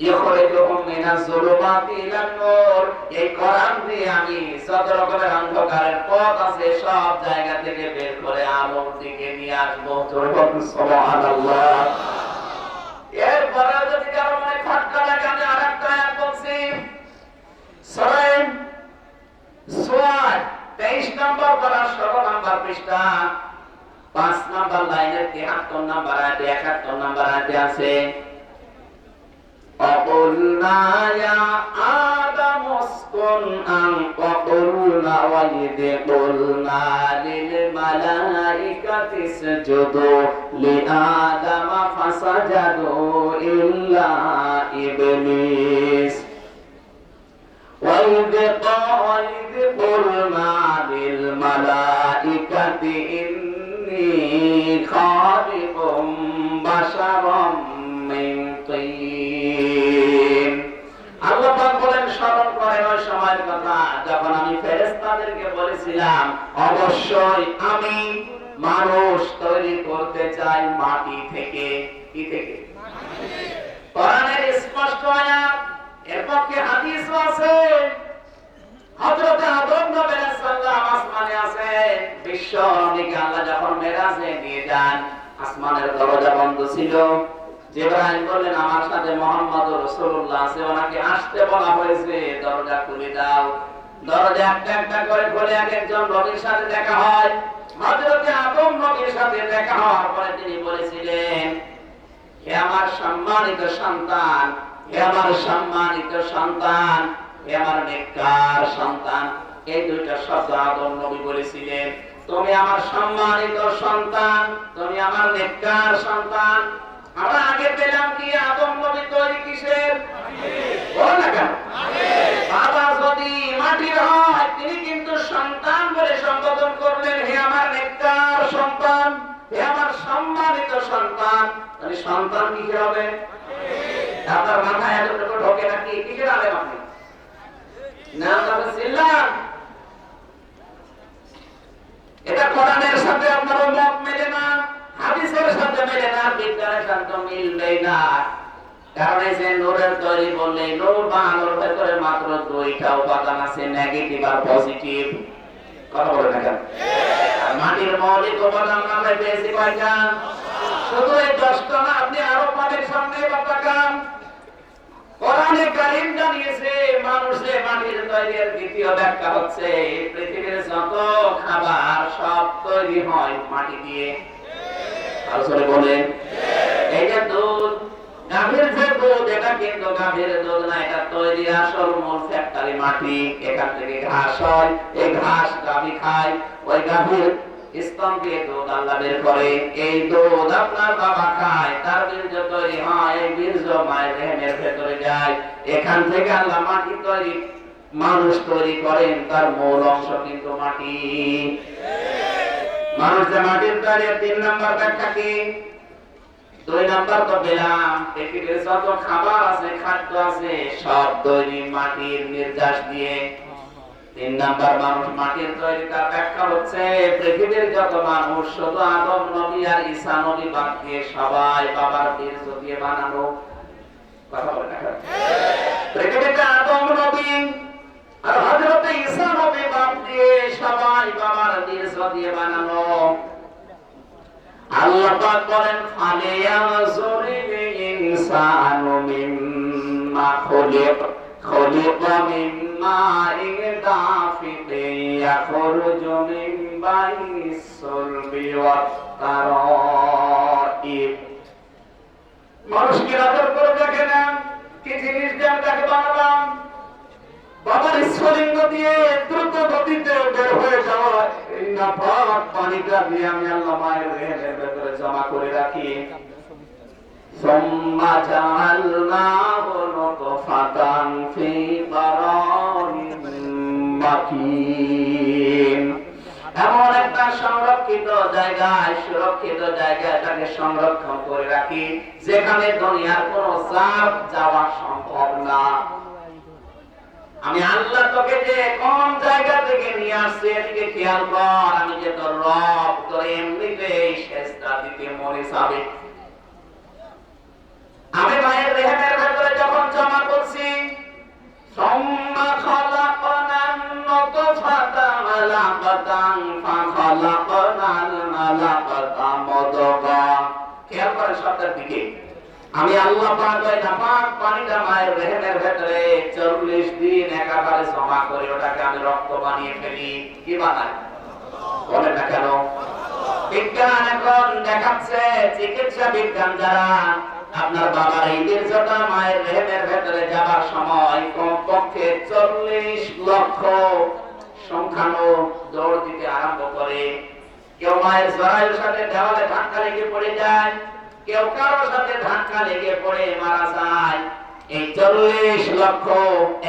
A: ইখরিজুহুম মিনাজ যুলুমাতি ইলান নূর। এই কোরআন দিয়ে আমি যত রকমের অন্ধকারের পথ আছে সব জায়গা থেকে বের করে আলোর দিকে নিয়ে আসবো। সুবহানাল্লাহ। এরপরে যদি কারো মনে খটকা লাগে আমি আরেকটা আয়াত বলছি, সূরা সুয়াদ 23 নম্বর পারা 16 নম্বর পৃষ্ঠা 5 নম্বর লাইনের 73 নম্বর আয়াতে 71 নম্বর আয়াতে আছে, وَقُلْنَا يَا آدَمُ اسْكُنْ أَنْتَ وَقُلْنَا وَإِذْ قُلْنَا لِلْمَلَائِكَةِ اسْجُدُوا لِآدَمَ فَسَجَدُوا إِلَّا إِبْلِيسَ وَإِذْ قُلْنَا لِلْمَلَائِكَةِ إِنِّي خَالِقٌ بَشَرًا মিন তিন। আল্লাহ পাক বলেন, স্মরণ করেন ওই সময়ের কথা যখন আমি ফেরেশতাদেরকে বলেছিলাম অবশ্যই আমি মানুষ তৈরি করতে চাই মাটি থেকে। কি থেকে? কোরআনের স্পষ্ট আয়াত, এর পক্ষে হাদিস আছে। হযরত আদম নবী আলাইহিস সালাম আসমানে আছেন, বিশ্ব নবীকে আল্লাহ যখন মেরাজে নিয়ে যান, আসমানের দরজা বন্ধ ছিল। জিবরাইল বললেন আমার সাথে মুহাম্মদ রাসূলুল্লাহ আছে, ওনাকে আসতে বলা হয়েছে, দরজা খুলে দাও। দরজা একটা একটা করে খুলে এক একজন নবীর সাথে দেখা হয়। হযরত আদম নবীর সাথে দেখা হওয়ার পরে তিনি বলেছিলেন, হে আমার সম্মানিত সন্তান, হে আমার সম্মানিত সন্তান, হে আমার নেককার সন্তান। এই দুইটা শব্দ আদম নবী বলেছিলেন, তুমি আমার সম্মানিত সন্তান, তুমি আমার নেককার সন্তান। আমরা আগে পেলাম কি আদম নবী তৈরি কিসের? বলো না কেন? বাবা যদি মাটির হয় তিনি কিন্তু সন্তান বলে সম্বোধন করলেন, হে আমার নেককার সন্তান, হে আমার সম্মানিত সন্তান। তাহলে সন্তান কিসের হবে? আপনার মাথায় এতটুকু ঢোকে নাকি? কিসের আলেম আপনি? না তবে ছিলাম। এটা কোরআনের সাথে আপনার মত মেলে না, হাদিসের সাথে মেলে না, বিজ্ঞানের সাথে মিলবে না। কারণ এই যে নূরের তৈরি বললে নূর বা আলোর ভেতরে মাত্র দুইটা উপাদান আছে, নেগেটিভ আর পজিটিভ। কথা বলে না কেন? আর মাটির মৌলিক উপাদান আমরা পেয়েছি কয়টা? শুধু এই 10টা না, আপনি আরো পানির সামনে বাতাকাম। কোরআনে কারীম জানিয়েছে মানুষের মাটির তৈরির দ্বিতীয় ব্যাখ্যা হচ্ছে পৃথিবীর যত খাবার সব তৈরি হয় মাটি দিয়ে। আসলে বলেন এই যে দুধ, গাভীর যে দুধ, এটা কিন্তু গাভীর দুধ না, এটা তৈরি আসল মূল ফ্যাক্টরি মাটি। এখান থেকে ঘাস হয়, এই ঘাস গাভী খায়, ওই গাভীর স্তন দিয়ে দুধ আল্লাহ বের করে। এই দুধ আপনার বাবা খায়, তার বীর্য তৈরি হয়, এই বীর্য মায়ের দেহের ভেতরে যায়। এখান থেকে আল্লাহ মাটি তৈরি, মানুষ তৈরি করেন, তার মূল অংশ কিন্তু মাটি। মানুষ যে মাটির তৈরি 3 নম্বর ব্যাখ্যা কি? 2 নম্বর তো পেলাম, পৃথিবীর যত খাবার আছে, খাদ্য আছে, সব তৈরি মাটির নির্যাস দিয়ে। 3 নম্বর মানুষ মাটির তৈরি, তার ব্যাখ্যা হচ্ছে পৃথিবীর যত মানুষ শুধু আদম নবী আর ঈসা নবী বাদ দিয়ে সবাই বাবার বীর্য দিয়ে বানানো। কথা বলে না? পৃথিবীতে আদম নবী আর হযরত ঈসা নবী বাদ দিয়ে সবাই বাবার বীর্য দিয়ে বানানো। আল্লাহ পাক বলেন, ফালিয়াযুরিল ইনসানু মিম্মা খুলিকা মিন মাইন দাফিকিন ইয়াখরুজু মিন বাইনিস সুলবি ওয়াত তারাইব। মানুষ কি আদর করে দেখে না কি জিনিস দিয়ে আমি তাকে বানালাম? বাবার স্ফুলিঙ্গ দিয়ে দ্রুত গতিতে বের হয়ে যাওয়া এই নাপাক পানিটা দিয়ে আমি আল্লাহ মায়ের দেহের ভেতরে জমা করে রাখি। সুম্মা জাআলনাহু নুতফাতান ফি কারারিন মাকিন। এমন একটা সংরক্ষিত জায়গায়, সুরক্ষিত জায়গায় তাকে সংরক্ষণ করে রাখি, যেখানে দুনিয়ার কোন চাপ যাওয়া সম্ভব না। আমি আল্লাহ তোকে যে কোন জায়গা থেকে নিয়ে আসছি এদিকে খেয়াল কর। আমি যে তোর রব, তোর এমনিতেই সেজদা দিতে মরে যাবে। আমি মায়ের রেহেমের ভেতরে যখন জমা করছি, সুম্মা খালাকনান নুতফাতা আলাকাতান ফাখালাকনাল আলাকাতা মুদগা। খেয়াল করে শব্দের দিকে। আমি আল্লাহ পাক ওই নাপাক পানিটা মায়ের রেহেমের ভেতরে 40 দিন একেবারে জমা করে ওটাকে আমি রক্ত বানিয়ে ফেলি। কি বানাই বলে না কেন? বিজ্ঞান এখন দেখাচ্ছে, চিকিৎসা বিজ্ঞান যারা, আপনার বাবার এই বীর্যটা মায়ের রেহেমের ভেতরে যাবার সময় কমপক্ষে 40 লক্ষ সংখ্যানো দৌড় দিতে আরম্ভ করে। কেউ মায়ের জরায়ুর সাথে দেওয়ালে ধাক্কা লেগে পড়ে যায়, কেউ কারোর সাথে ধাক্কা লেগে পড়ে মারা যায়। এই 40 লক্ষ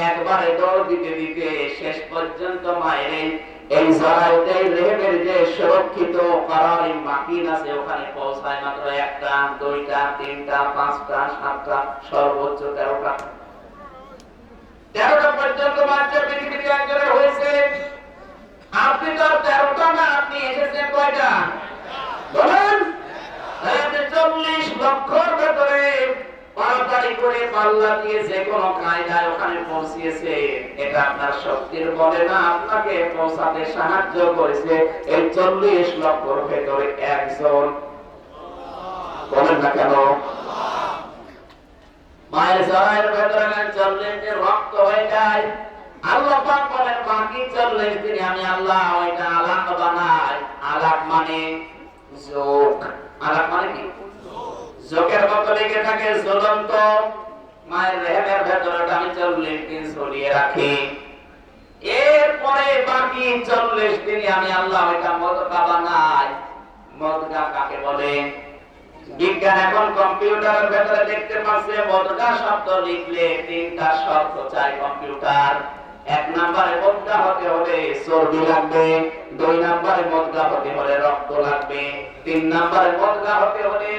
A: একবারে দৌড় দিতে দিতে শেষ পর্যন্ত মায়ের এই জরায়ুতে রেহেমের যে সুরক্ষিত করার মাকিন আছে ওখানে পৌঁছায় মাত্র 1টা, 2টা, 3টা, 5টা, 7টা, সর্বোচ্চ 13টা। 13টা পর্যন্ত বাচ্চা পৃথিবীতে একজনের হয়েছে। আপনি তো 13টা না, আপনি এসেছেন কয়টা বলেন? 40 লক্ষর ভেতরে পাড়াতাড়ি করে পাল্লা দিয়ে যে কোনো কায়দায় ওখানে পৌঁছিয়েছে। এটা আপনার শক্তির বলে না, আপনাকে পৌঁছাতে সাহায্য করেছে এই 40 লক্ষর ভেতরে একজন। বলেন না কেন? মায়ের জরায়ুর ভেতরে 40 দিন রক্ত হয়ে যায়। আল্লাহ পাক বলেন বাকি 40 দিনে আমি আল্লাহ ওইটা আলাক বানাই। আলাক মানে যোগ। আলাক মানে কি? যোগের মতো লেগে থাকে জ্বলন্ত। মায়ের রেহেমের ভেতরে আমি 40 দিন ঝুলিয়ে রাখি। এরপরে বাকি 40 দিনে আমি আল্লাহ ওইটা মদগা বানাই। মদগা কাকে বলে? বিজ্ঞান এখন কম্পিউটারের ভেতরে দেখতে পাচ্ছে মদগা শব্দ লিখলে 3টা শর্ত চাই কম্পিউটার। 1 নম্বরে মদগা হতে হলে চর্বি লাগবে, 2 নম্বরে মদগা হতে হলে রক্ত লাগবে, 3 নম্বরে মদগা হতে হলে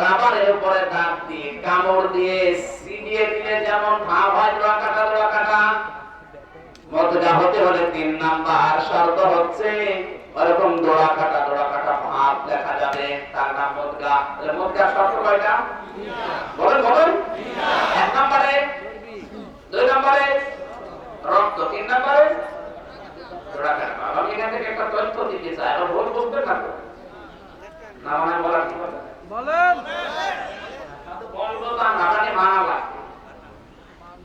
A: রাবারের উপরে দাঁত দিয়ে কামড় দিয়ে চিবিয়ে দিলে যেমন ভাব হয় ডোরা কাটা। মদগা হতে হলে 3 নাম্বার শর্ত হচ্ছে এরকম ডোরা কাটা ভাব দেখা যাবে, তার নাম মদগা। মদগা শর্ত কয়টা বলেন? 1 নম্বরে, 2 নম্বরে রক্ত, 3 নম্বরে ডোরা কাটা। আমি এখান থেকে একটা তথ্য দিতে চাই, আর ভুল বুঝতে না তো না মানে বলার কি বলেন? বলবো না, নাটানি মানা লাগবে।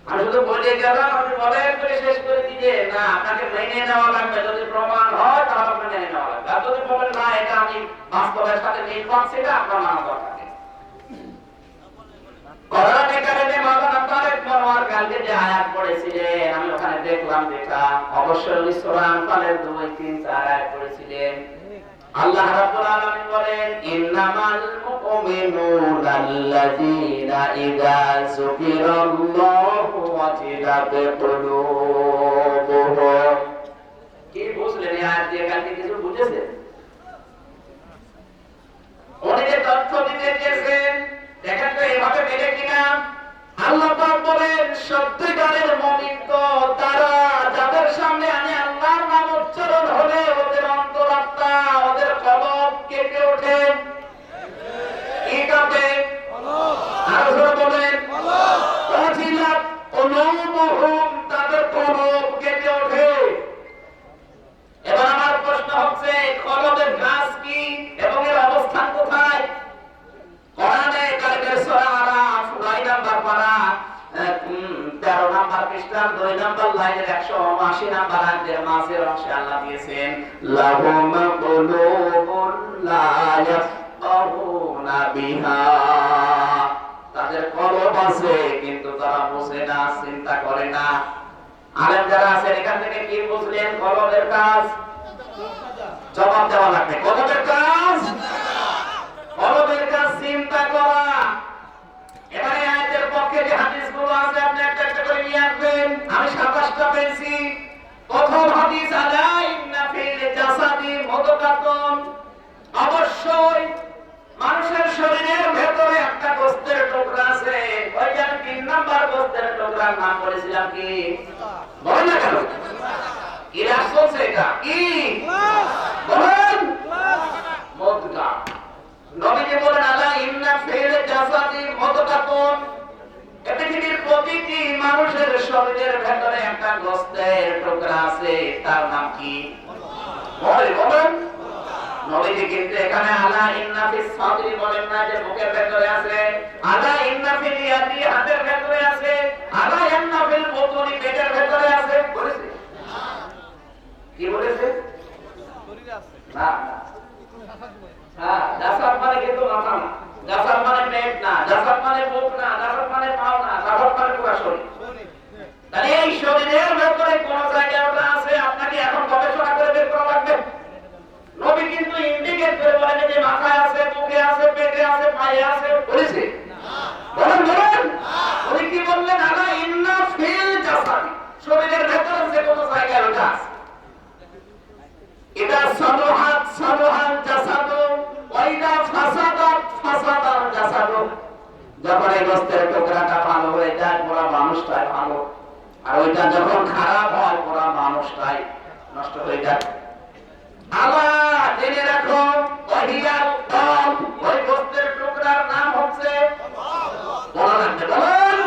A: আমি শুধু বলে গেলাম, আপনি বলেন করে শেষ করে দিলে না, আপনাকে মেনে নেওয়া লাগবে। যদি প্রমাণ হয় তাহলে আপনি মেনে নেওয়া লাগবে, আর যদি বলেন না এটা আমি বাস্তবের সাথে মিল পাচ্ছি না, আপনার মানা দরকার নেই। করোনা টেকারে মাওলানা তারেক মনোয়ার কালকে যে আয়াত পড়েছিলেন, আমি ওখানে দেখলাম যেটা অবশ্যই সূরা আনফালের 2, 3, 4 আয়াত পড়েছিলেন। আল্লাহ রাব্বুল আলামিন বলেন ইন্নামাল মুমিনুনা আল্লাযীনা ইযা যুকিরাল্লাহু ওয়াজিলাত কুলুবুহুম। কি বুঝলেন এই আয়াত দিয়ে? কালকে কিছু বুঝেছেন? উনি যে তথ্য দিতে চেয়েছেন দেখেন তো এভাবে মেলে কিনা। আল্লাহ পাক বলেন সত্যিকারের মুমিন তো তারা যাদের সামনে আমি আল্লাহর নাম উচ্চারণ হলে ওদের অন্তরাত্মা, ওদের কলব কেঁপে ওঠে। কি কাঁপে? আরো জোরে বলেন ওয়াজিলাত কুলুবুহুম, তাদের কলব কেঁপে ওঠে। এবার আমার প্রশ্ন হচ্ছে কলবের গাছ কি এবং এর অবস্থান কোথায়? কোরআনে কারিমের সূরা আরাফ 9 নাম্বার পারা 13 নাম্বার পৃষ্ঠার 2 নাম্বার লাইনের 180 নাম্বার আয়াতের মাঝের অংশে আল্লাহ দিয়েছেন লাহুম কুলুবুন লা ইয়াফকাহুনা বিহা। তাদের কলব আছে কিন্তু তারা বুঝে না, চিন্তা করে না। আলেম যারা আছেন এখান থেকে কি বুঝলেন? কলবের কাজ জবাব দেওয়া লাগবে। কলবের কাজ চিন্তা করা। এবারে আয়াতের পক্ষে যে হাদিসগুলো আছে আপনি একটা একটা করে নিয়ে আসবেন। আমি 27টা পেয়েছি। প্রথম হাদিস আলা ইন্না ফিল জাসাদি মুতকাতুন, অবশ্যই মানুষের শরীরের ভেতরে একটা গোস্তের টুকরা আছে। ওই যে আমি 3 নাম্বার গোস্তের টুকরার নাম বলেছিলাম কি? বলেন না কেন? কি রাস চলছে এটা? কি বলেন? মুতকা। নবীজি বলেন আলা ইন্না ফিল জাসাদি মুতকাতুন, পৃথিবীর প্রতিটি মানুষের শরীরের ভেতরে একটা গোস্তের টুকরা আছে, তার নাম কি? বলেন। নবীজি কিন্তু এখানে আলা ইন্না ফিস সাদরি বলেন না যে বুকের ভেতরে আছে, আলা ইন্না ফিল ইয়াদি হাতের ভেতরে আছে, আলা ইন্না ফিল বুতুনি পেটের ভেতরে আছে বলেছে? কি বলেছে? শরীরে আছে না। হ্যাঁ, জাসাদ মানে কিন্তু মাথা না, জাসাদ মানে পেট না, জাসাদ মানে বুক না, জাসাদ মানে পাও না, জাসাদ মানে পুরো শরীর। তাহলে এই শরীরের ভেতরে কোন জায়গায় ওটা আছে আপনাকে এখন গবেষণা করে বের করা লাগবে। নবী কিন্তু ইন্ডিকেট করে বলেন যে মাথায় আছে, বুকে আছে, পেটে আছে, পায়ে আছে বলেছে? বলেন বলেন। উনি কি বললেন? আলা ইন্না ফিল জাসাদি, শরীরের ভেতরে যে কোন জায়গায় ওটা আছে। এটা সালুহাত সালুহাল জাসাদু ওয়া ইদা ফাসাদাত ফাসাদাল জাসাদু, যখন এই গোস্তের টুকরাটা ভালো হয়ে যায় পুরো মানুষটাই ভালো, আর ওইটা যখন খারাপ হয় পুরো মানুষটাই নষ্ট হয়ে যায়। আল্লাহ জেনে রাখো, ওহিয়াল কলব, ওই গোস্তের টুকরার নাম হচ্ছে বলা লাগবে। বলেন।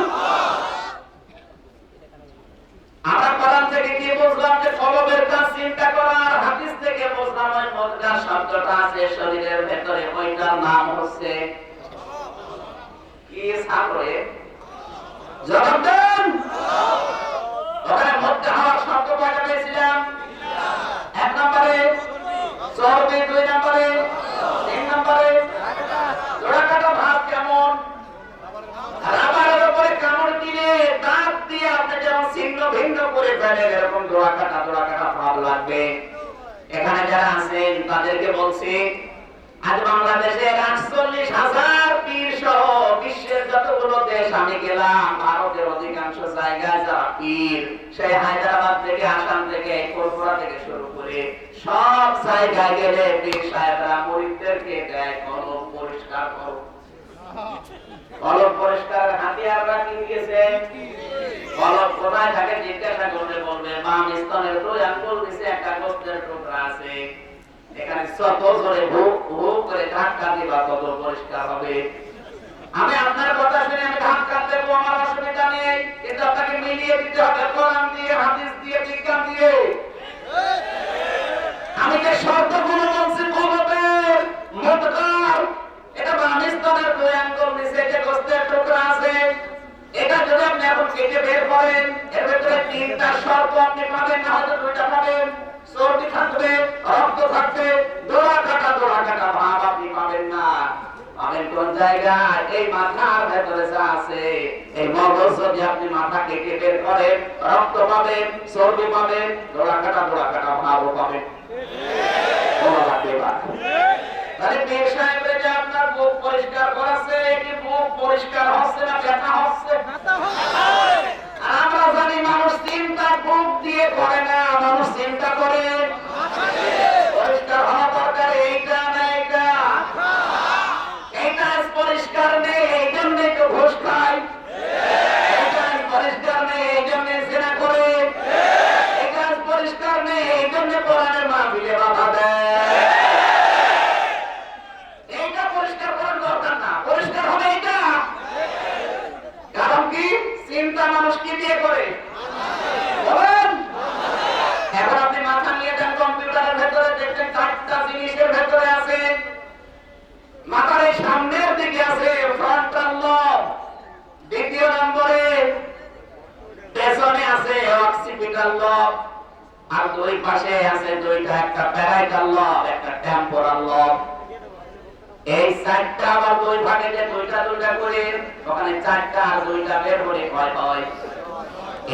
A: আমরা কোরআন থেকে কি বুঝলাম? যে কলবের কাজ চিন্তা করার, হাদিস থেকে বুঝলাম ওই মুতকা শব্দটা আছে শরীরের ভেতরে, ওইটার নাম হচ্ছে কি? সাবরে জবাব দেন। ওখানে মুতকা হওয়ার শব্দ কয়টা পেয়েছিলাম? 1 নম্বরে চর্বি, 2 নম্বরে, 3 নম্বরে জোড়া কাটা ভাব। কেমন? রাবারের উপরে কামড় দিলে দাঁত দিয়ে আপনি যেমন ছিন্ন ভিন্ন করে ফেলেন, এরকম জোড়া কাটা ভাব লাগবে। এখানে যারা আছেন তাদেরকে বলছি, আজ বাংলাদেশের 48,000 পীর সহ বিশ্বের যতগুলো দেশ আমি গেলাম, ভারতের অধিকাংশ জায়গায় যারা পীর, সেই হায়দ্রাবাদ থেকে, আসাম থেকে, কোলকাতা থেকে শুরু করে সব জায়গায় গেলে পীর সাহেবরা মুরিদদেরকে দেয় কলব পরিষ্কার করো। কলব পরিষ্কার হাতিয়াররা কি দিয়েছে? কলব কোথায় থাকে জিজ্ঞাসা করলে বলবে বাম স্তনের 2 আঙ্গুল নিচে একটা গোস্তের টুকরা আছে, এখানে যত জোরে হুক হুক করে ধাক্কা দিবা তত পরিষ্কার হবে। আমি আপনার কথা শুনে আমি ধাক্কা দেবো, আমার অসুবিধা নেই, কিন্তু আপনাকে মিলিয়ে দিতে হবে কোরআন দিয়ে, হাদিস দিয়ে, বিজ্ঞান দিয়ে। আমি যে শর্তগুলো বলছি কলবের মুতকার, এটা বাম স্তনের 2 আঙ্গুল নিচে যে গোস্তের টুকরা আছে, এটা যদি আপনি এখন কেটে বের করেন, এর ভেতরে 3টা শর্ত আপনি পাবেন, না হয়তো 2টা পাবেন। চর্বি থাকবে, রক্ত থাকবে, দোড়া কাটা ভাব আপনি পাবেন না। পাবেন কোন জায়গায়? এই মাথার ভেতরে যা আছে, এই মগজ যদি আপনি মাথা কেটে বের করেন, রক্ত পাবেন, চর্বি পাবেন, দোড়া কাটা ভাবও পাবেন। তাহলে পীর সাহেবের যে আপনার বুক পরিষ্কার করাচ্ছে, কি বুক পরিষ্কার হচ্ছে না ব্যথা হচ্ছে? আমরা জানি মানুষ চিন্তা বুক দিয়ে করে না, মানুষ চিন্তা করে পরিষ্কার হওয়া দরকার এইটা না এইটা, এইটা পরিষ্কার নেই এই জন্যই তো ঘুষ খায়, এইটা পরিষ্কার নেই এই জন্য জেনা করে, এইটা পরিষ্কার নেই এই জন্য কোরআনের মাহফিলে বাধা দেয়। এইটা পরিষ্কার করার দরকার না, পরিষ্কার হবে এইটা। কারণ কি? চিন্তা মানুষ কি দিয়ে করে? বলেন। এখন আপনি মাথা নিয়ে যান কম্পিউটারের ভেতরে, দেখবেন 4টা জিনিসের ভেতরে আছে। মাথার এই সামনের দিকে আছে ফ্রন্টাল লব, 2 নম্বরে পেছনে আছে অক্সিপিটাল লব, আর 2 পাশে আছে 2টা, একটা প্যারাইটাল লব, একটা টেম্পোরাল লব। এই 4টা আবার 2 ভাগে যে 2টা করে, ওখানে 4টা আর 2টা বের করে হয়।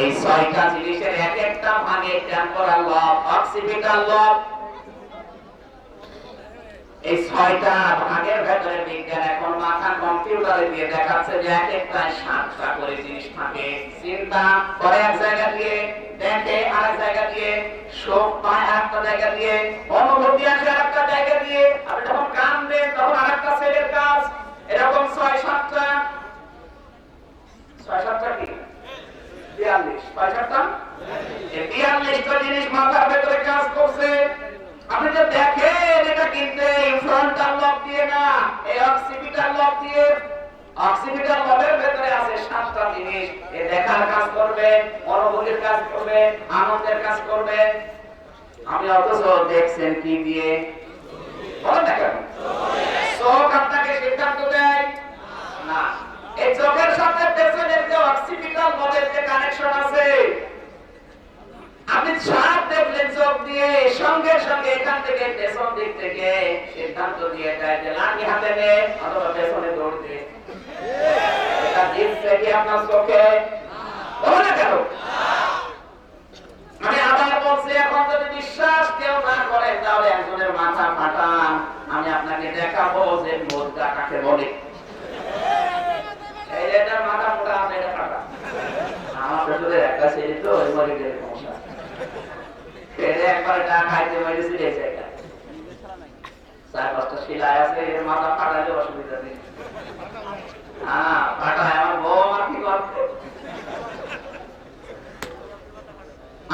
A: এই 6টা জিনিসের এক একটা ভাগে টেম্পোরাল লব, অক্সিপিটাল লব, এই 6টা ভাগের ভেতরে বিজ্ঞান এখন মাথা কম্পিউটারে দিয়ে দেখাচ্ছে যে এক একটা 7টা করে জিনিস থাকে। চিন্তা করে এক জায়গা দিয়ে, দেখে আরেক জায়গা দিয়ে, শোক পায় আরেকটা জায়গা দিয়ে, অনুভূতি আসে আরেকটা জায়গা দিয়ে, আপনি যখন কাঁদবেন তখন আরেকটা ছেলের কাজ। এরকম ৬-৭টা কি ৪২ ৬-৭টা ৪২টা জিনিস মাথার ভেতরে কাজ করছে। আপনি যে দেখেন এটা কিন্তু ফ্রন্টাল লব দিয়ে না, এই অক্সিপিটাল লব দিয়ে। অক্সিপিটাল লবের ভেতরে আছে ৭টা জিনিস। এ দেখার কাজ করবে, অনুভূতির কাজ করবে, আনন্দের কাজ করবে। আমি অথচ দেখছেন কি দিয়ে? বলেন না কেন? চোখ আপনাকে সিদ্ধান্ত দেয় না। এই চোখের সাথে পেছনের যে অক্সিপিটাল লবের যে কানেকশন আছে, আপনি ছাপ দেখলেন চোখ দিয়ে, সঙ্গে সঙ্গে এখান থেকে পেছন দিক থেকে সিদ্ধান্ত দিয়ে দেয় যে লাঠি হাতে নে অথবা পেছনে দৌড় দে। এটা দিচ্ছে কি আপনার চোখে? বলো না কেন? আমি আবার বলছি, এখন যদি বিশ্বাস কেউ না করে তাহলে একজনের মাথা ফাটান, আমি আপনাকে দেখাবো যে মোদ্দা কাকে বলে। এই যে মাথা মোটা আছে এটা ফাটা। আমার পেছনে একটা ছেলে তো ওই মরে গেলে সমস্যা। একবার এটা খাইতে মেরেছিল এই জায়গায় ৪-৫টা শিলায় আছে, এর মাথা ফাটালে অসুবিধা নেই। হ্যাঁ ফাটায়, আমার বউ আমার কি করবে?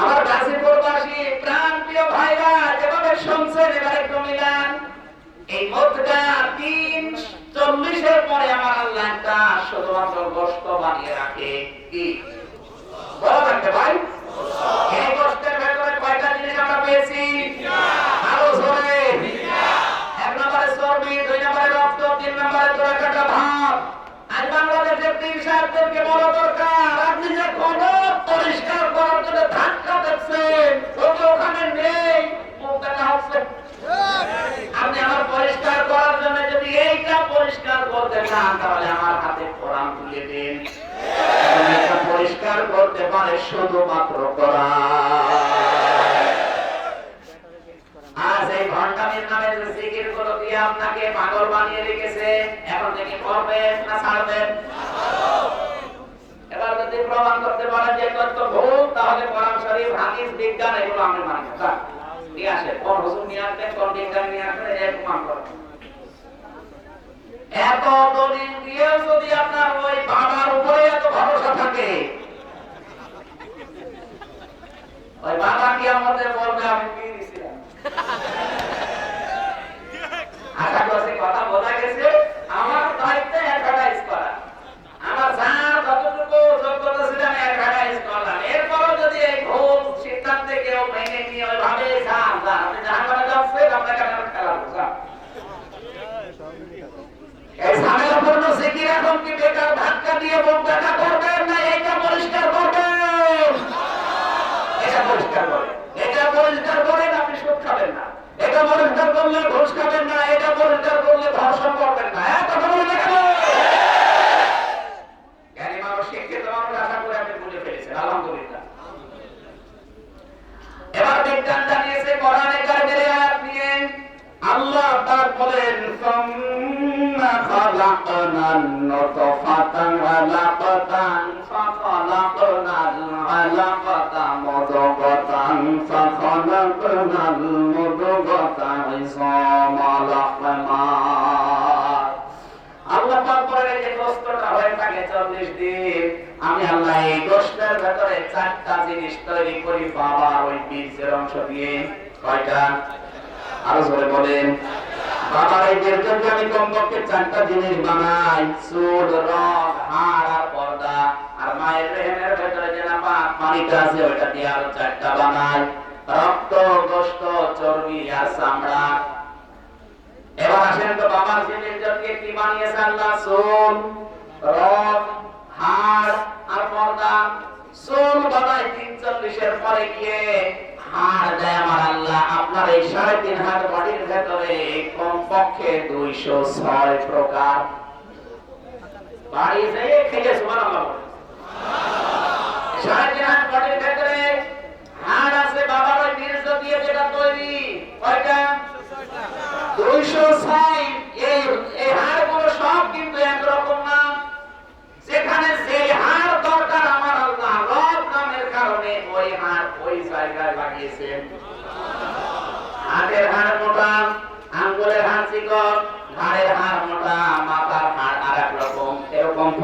A: আমার গাজীপুরবাসী প্রাণ প্রিয় ভাইরা যেভাবে শুনছেন এবার একটু মিলান। এই মতটা ৩:৪০-এর পরে আমার আল্লাহ একটা শুধুমাত্র গোশত বানিয়ে রাখে। কি বলা থাকতে ভাই? এই গোশতের ভেতরে কয়টা জিনিস আমরা পেয়েছি? আরো জোরে। ১ নম্বরে চর্বি, ২ নম্বরে রক্ত, ৩ নম্বরে তরকাটা ভাত। আজ বাংলাদেশের ৩ সাহেবদেরকে বলা দরকার, আপনি যে কোন পরিষ্কার করার জন্য ধাক্কা দেখছেন ওখানে নেই, মুখটা হচ্ছে। আপনি আমার পরিষ্কার করার জন্য যদি এইটা পরিষ্কার করতে চান তাহলে আমার হাতে কোরআন তুলে দিন। পরিষ্কার করতে পারে শুধুমাত্র কোরআন। আজ এই ঘন্টামের নামে যে জিকির গুলো দিয়ে আপনাকে পাগল বানিয়ে রেখেছে, এখন থেকে করবেন না ছাড়বেন? এবার যদি প্রমাণ করতে পারেন যে তত্ত্ব ভুল, তাহলে কোরআন শরীফ, হাদিস, বিজ্ঞান এগুলো আমি মানি না। নিয়ে আসে কোন হুজুর নিয়ে আসবেন, কোন বিজ্ঞান নিয়ে আসবেন, এই প্রমাণ করেন। এত দলিল দিয়েও যদি আপনার ওই বাবার উপরে এত ভরসা থাকে, ওই বাবা কি আমাদের বলবে আমি কি দিছিলাম? আশা করছি কথা বোঝা গেছে। আমার দায়িত্ব অ্যাডভার্টাইজ করা, আমার যা যতটুকু যোগ্যতা ছিল আমি অ্যাডভার্টাইজ করলাম। এরপরও যদি এই ভুল সিদ্ধান্তে কেউ মেনে নিয়ে ওইভাবে যান, আপনি জাহান্নামে যাচ্ছেন, আপনাকে আমি খেলাবো। এই ঝামেলাপূর্ণ জিকির এখন কি বেকার ধাক্কা দিয়ে মুখ দেখা করবেন না এইটা পরিষ্কার করবেন? এটা পরিষ্কার করেন, এটা পরিষ্কার করেন, আপনি সুদ খাবেন না। এটা পরিষ্কার করলে ঘুষ খাবেন না, এটা পরিষ্কার করলে ধর্ষণ করবেন না। কথা বলে দেখেন, জ্ঞানী মানুষ, শিক্ষিত মানুষ, আশা করে আপনি বুঝে ফেলেছেন, আলহামদুলিল্লাহ। এবার বিজ্ঞান জানিয়েছে কোরআনে কারিমের আয়াত নিয়ে আল্লাহ পাক বলেন, সুম্মা খালাকনান নুতফাতা আলাকাতান ফাখালাকনাল আলাকাতা মুদগাতান ফাখালাকনাল মুদগাতা ইযামান লাহমা। আল্লাহ পাক বলেন, যে গোশতটা হয়ে থাকে ৪০ দিন, আমি আল্লাহ এই গোশতের ভেতরে ৪টা জিনিস তৈরি করি বাবার ওই বীজের অংশ দিয়ে। কয়টা? আরো জোরে বলেন। বাবার এই বীজের আমি কমপক্ষে ৪টা জিনিস বানাই, চুল, রগ, হাড় আর পর্দা। আর মায়ের রেহেমের ভেতরে যে নাপাক পানিটা আছে ওইটা দিয়ে আরো ৪টা বানাই, রক্ত, গোশত, চর্বি আর চামড়া। এবার আসেন তো বাবার জিনিস দিয়ে কি বানিয়েছে আল্লাহ? চুল, রগ, হাড় আর পর্দা। চুল বানায় ৩:৪০-এর পরে গিয়ে, হাড় দেয় আমার আল্লাহ আপনার এই ৩.৫ হাত বডির ভেতরে কমপক্ষে ২০৬ প্রকার। বাড়ি যেয়ে খেয়ে সুবহানাল্লাহ বলেন। ৩.৫ হাত বডির ভেতরে হাড় আছে বাবার ওই বীর্য দিয়ে যেটা তৈরি। কয়টা? ২০৬। এই হাড়গুলো সব কিন্তু একরকম না। যেখানে যে হাড় দরকার আমার আল্লাহ রব নামের কারণে ওই হাড়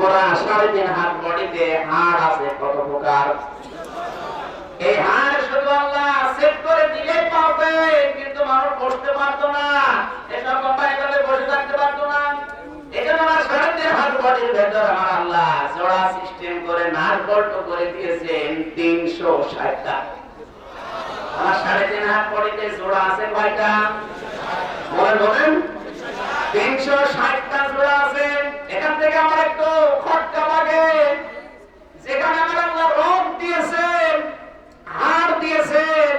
A: পুরা 3.5 হাত বডিতে হাড় আছে কত প্রকার। এই হাড় শুধু আল্লাহ সেট করে দিলে পাবে, কিন্তু মানুষ বসতে পারতো না, এসব কোম্পানি করে বসে থাকতে পারতো না। এজন্য আমার 3.5 হাত বডির ভেতর আমার আল্লাহ জোড়া সিস্টেম করে নাট বল্ট করে দিয়েছেন 360টা। আমার 3.5 হাত বডিতে জোড়া আছে কয়টা? বলেন বলেন। 360টা জোড়া আছে। এখান থেকে আমার একটু খটকা লাগে, যেখানে আমার আল্লাহ রোগ দিয়েছেন, হাড় দিয়েছেন,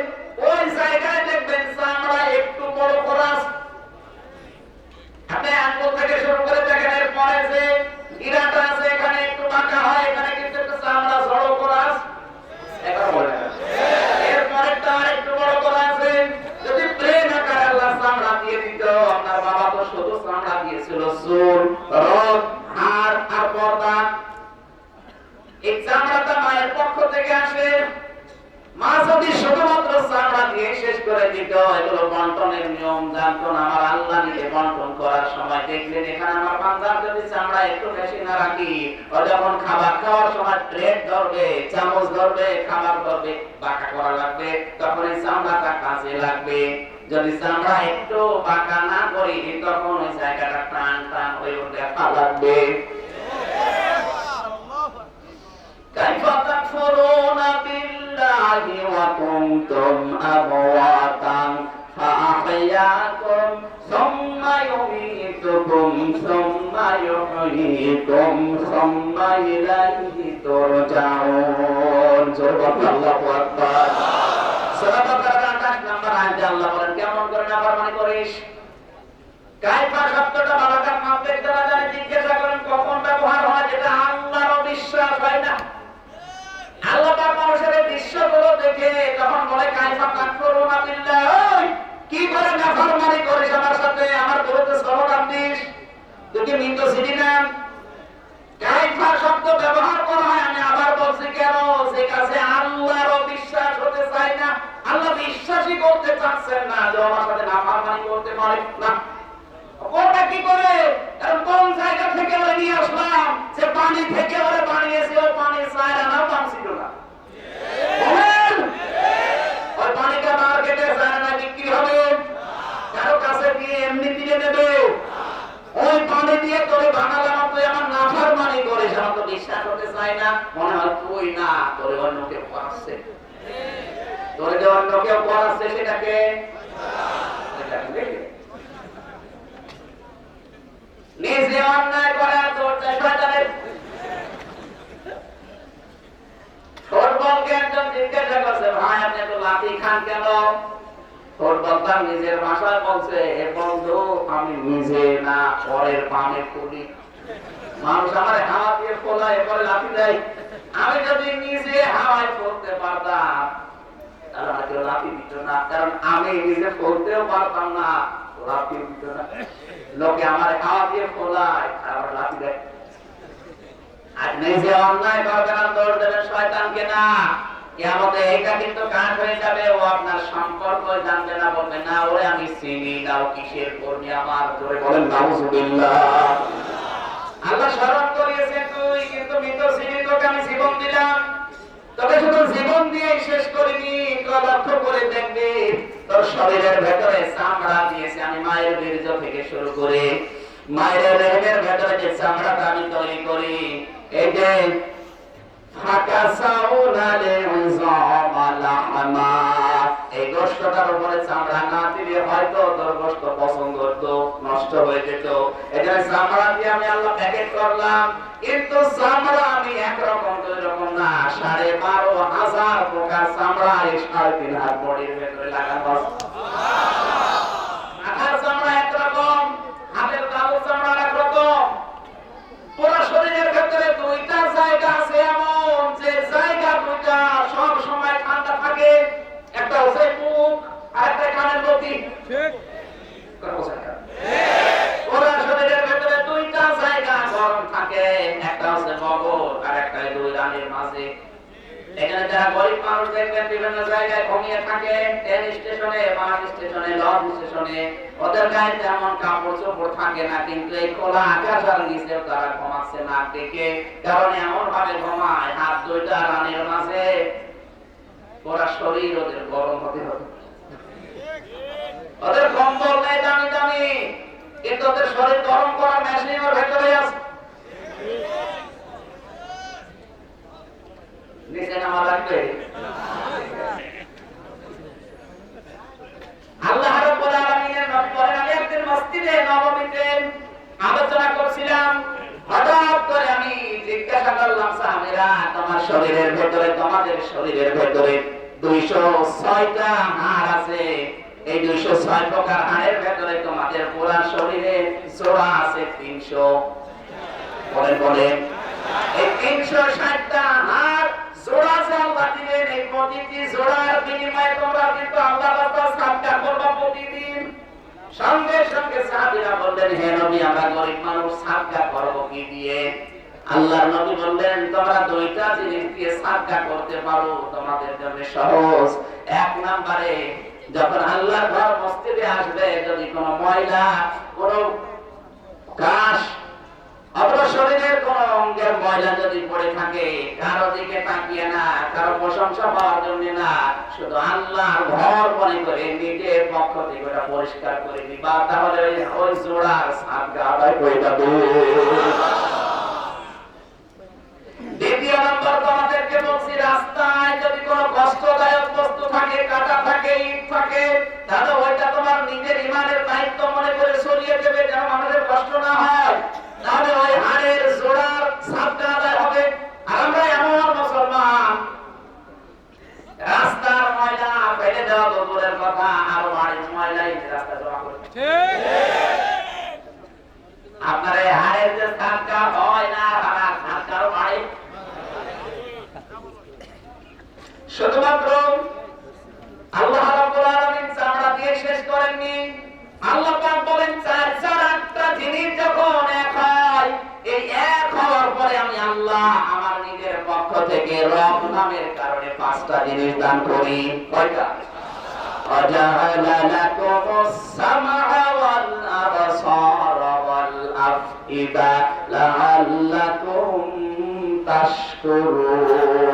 A: ওই জায়গায় দেখবেন চামড়া একটু বড় করা। আপনি আঙ্গুল থেকে শুরু করে দেখেন, এর পরে যে গিরাটা আছে এখানে একটু বাঁকা হয়, এখানে কিন্তু একটু চামড়া জড়ো করা আছে। একবার বলেন, এর পরেরটা আর একটু বড় করা আছে। যদি প্লেন আকারে আল্লাহ চামড়া দিয়ে দিত, আপনার বাবা তো শুধু চামড়া দিয়েছিল, চুল, রগ, হাড় আর পর্দা। এই চামড়াটা মায়ের পক্ষ থেকে আসে। মা যদি শুধুমাত্র চামড়া দিয়ে শেষ করে দিত, এগুলো বন্টনের নিয়ম জানতো না। আমার আল্লাহ নিজে বন্টন করার সময় দেখলেন এখানে আমার বান্দার যদি চামড়া একটু বেশি না রাখি, ও যখন খাবার খাওয়ার সময় প্লেট ধরবে, চামচ ধরবে, খাবার ধরবে, বাঁকা করা লাগবে, তখন এই চামড়াটা কাজে লাগবে। যদি চামড়া একটু বাঁকা না করি, তখন ওই জায়গাটা টান টান হয়ে দেখা লাগবে। কাইফা তাকফুরুনা বিল্লাহি ওয়া কুনতুম আমওয়াতান ফাআহইয়াকুম সুম্মা ইউমীতুকুম সুম্মা ইউহয়ীকুম সুম্মা ইলাইহি তুরজাউন। আল্লাহু আকবার। সূরা বাকারার 28 নম্বর আয়াতে আল্লাহ বলেন, কেমন করে নাফরমানি করিস? কাইফা শব্দটা বালাকাত মাদ্রিক দ্বারা জানি, জিজ্ঞাসা করেন কখন ব্যবহার হয়, যেটা আল্লাহর অবিশ্বাস হয় না। আল্লাহ পাক মানুষের দৃশ্যগুলো দেখে তখন বলে, কাইফা তাকফুরুনা বিল্লাহ, ওই কি করে নাফরমানি করিস আমার সাথে, আমার বিরুদ্ধে স্লোগান দিস, তুই কি মৃত ছিলি না? কাইফা শব্দ ব্যবহার করা হয়, আমি আবার বলছি কেন, যে কাছে আল্লাহর অবিশ্বাস হতে চাই না, আল্লাহ বিশ্বাসই করতে চাচ্ছেন না যে আমার সাথে নাফরমানি করতে পারে না। ওটা কি করে? কারণ কোন জায়গা থেকে ওরে নিয়ে আসলাম, যে পানি থেকে ওরে বানিয়েছে, ওই পানি চায় না, দাম ছিল না। ওই পানিটা মার্কেটে যায় না, বিক্রি হবে, কারো কাছে গিয়ে এমনি দিয়ে দেবে। ওই পানি দিয়ে তোরে বানালাম, তুই আমার নাফরমানি করিস, আমার তো বিশ্বাস হতে চায় না, মনে হয় তুই না, তোরে অন্য কেউ করাচ্ছে, তোরে যে অন্য কেউ করাচ্ছে সেটাকে নিজে অন্যায় করার দরজা শয়তানের। ফুটবলকে একজন জিজ্ঞাসা করছে, ভাই আপনি তো লাঠি খান কেন? ফুটবল তার নিজের ভাষায় বলছে, এ বন্ধু আমি নিজে না পরের পামে করি। মানুষ আমার হাওয়া দিয়ে ফোলায়, এরপরে লাঠি দেয়। আমি যদি নিজে হাওয়ায় ফলতে পারতাম, তাহলে আমাকে লাঠি দিত না, কারণ আমি নিজে ফলতেও পারতাম না, লাঠি দিত না। লোকে আমার হাওয়া দিয়ে ফোলায়, আর আমার লাঠি দেয়। আর নিজে অন্যায় করবে না, দোষ দেবে শয়তানকে না। কিয়ামতে এটা কিন্তু কাজ হয়ে যাবে, ও আপনার সম্পর্ক জানবে না, বলবে না ওরে আমি চিনি না, ও কিসের কর্মী আমার। জোরে বলেন নাউজুবিল্লাহ। আল্লাহ স্মরণ করিয়েছে, তুই কিন্তু মৃত ছিলি, তোকে আমি জীবন দিলাম, তবে শুধু জীবন দিয়ে শেষ করিনি, লক্ষ্য করে দেখবি তোর শরীরের ভেতরে চামড়া দিয়েছে আমি, মায়ের বীর্য থেকে শুরু করে মায়ের রেহেমের ভেতরে যে চামড়াটা আমি তৈরি করি, এই যে এই গোশতটার উপরে চামড়া না দিলে হয়তো তোর গোশত পছন্দ হতো, নষ্ট হয়ে যেত। এখানে চামড়া দিয়ে আমি আল্লাহ প্যাকেট করলাম, কিন্তু চামড়া আমি একরকম দুই রকম না, 12,500 প্রকার চামড়া এই 3.5 হাত বডির ভেতরে লাগানো। মাথার চামড়া একরকম, হাতের তালুর চামড়া একরকম। পুরো শরীরের ভেতরে দুইটা জায়গা আছে এমন, যে জায়গা দুইটা সব সময় ঠান্ডা থাকে। একটা হচ্ছে মুখ, আর একটা কানের লতি। ঠিক পুরো শরীরের ভেতরে দুইটা জায়গা গরম থাকে, একটা হচ্ছে মগজ আর একটা দুই রানের মাঝে। এখানে যারা গরিব মানুষ দেখবেন বিভিন্ন জায়গায় ঘুমিয়ে থাকে, ট্রেন স্টেশনে, বাস স্টেশনে, লঞ্চ স্টেশনে, ওদের গায়ে তেমন কাপড় চোপড় থাকে না, কিন্তু এই খোলা আকাশ আর নিচেও তারা ঘুমাচ্ছে না দেখে, কারণ এমন ভাবে ঘুমায় হাত দুইটা রানের মাঝে, ওরা শরীর ওদের গরম হতে হবে। ওদের কম্বল নেই দামি দামি, কিন্তু ওদের শরীর গরম করা মেশিন ওর ভেতরে আছে। নিচে নামা লাগবে। আল্লাহ রাব্বুল আলামিনের নবী বলেন, আমি একদিন মসজিদে নববীতে আলোচনা করছিলাম, হঠাৎ করে আমি জিজ্ঞাসা করলাম, সাহাবীরা তোমার শরীরের ভেতরে, তোমাদের শরীরের ভেতরে 206টা হাড় আছে, এই 206 প্রকার হাড়ের ভেতরে তোমাদের পুরা শরীরে জোড়া আছে 300। বলেন বলেন, এই 360টা হাড় জোড়া যে আল্লাহ দিলেন, এই প্রতিটি জোড়ার বিনিময়ে তোমরা কিন্তু আল্লাহ রাস্তায় সাদকা করবা প্রতিদিন। সঙ্গে সঙ্গে সাহাবীরা বললেন, হে নবী, আমরা গরিব মানুষ, সাদকা করব কি দিয়ে? আল্লাহর নবী বললেন, তোমরা দুইটা জিনিস দিয়ে সাদকা করতে পারো, তোমাদের জন্য সহজ। এক নম্বরে, যখন আল্লাহর ঘর মসজিদে আসবে, যদি কোনো ময়লা, কোনো কাশ অথবা শরীরের কোন অঙ্গের ময়লা যদি পড়ে থাকে, কারো দিকে তাকিয়ে না, কারো প্রশংসা পাওয়ার জন্য না, শুধু আল্লাহর ঘর মনে করে নিজের পক্ষ থেকে ওটা পরিষ্কার করে দিবা, তাহলে ওই জোড়ার সাদকা আদায় হয়ে যাবে। দ্বিতীয় নম্বর, তোমাদেরকে বলছি, রাস্তায় যদি কোনো কষ্টদায়ক বস্তু থাকে, কাটা থাকে, ইট থাকে, তাহলে ওইটা তোমার নিজের ইমানের দায়িত্ব মনে করে সরিয়ে দেবে, যেন আমাদের কষ্ট না হয়, তাহলে ওই হাড়ের জোড়ার সাদকা আদায় হবে। আর আমরা এমন মুসলমান, রাস্তার ময়লা ফেলে দেওয়া তো দূরের কথা, আরো বাড়ির ময়লাই রাস্তা জমা করে। আপনার এই হাড়ের যে সাদকা হয় না, সাদকারও বাড়ি শুধুমাত্র আল্লাহ রাব্বুল আলামিন চামড়া দিয়ে শেষ করেননি। আল্লাহ পাক বলেন, চার আটটা জিনিস যখন এক হয়, এই এক হওয়ার পরে আমি আল্লাহ আমার নিজের পক্ষ থেকে রব নামের কারণে 5টা জিনিস দান করি। কয়টা? ওয়াজআলা লাকুমুস সামআ ওয়াল আবসারা ওয়াল আফইদা লাআল্লাকুম তাশকুরুন।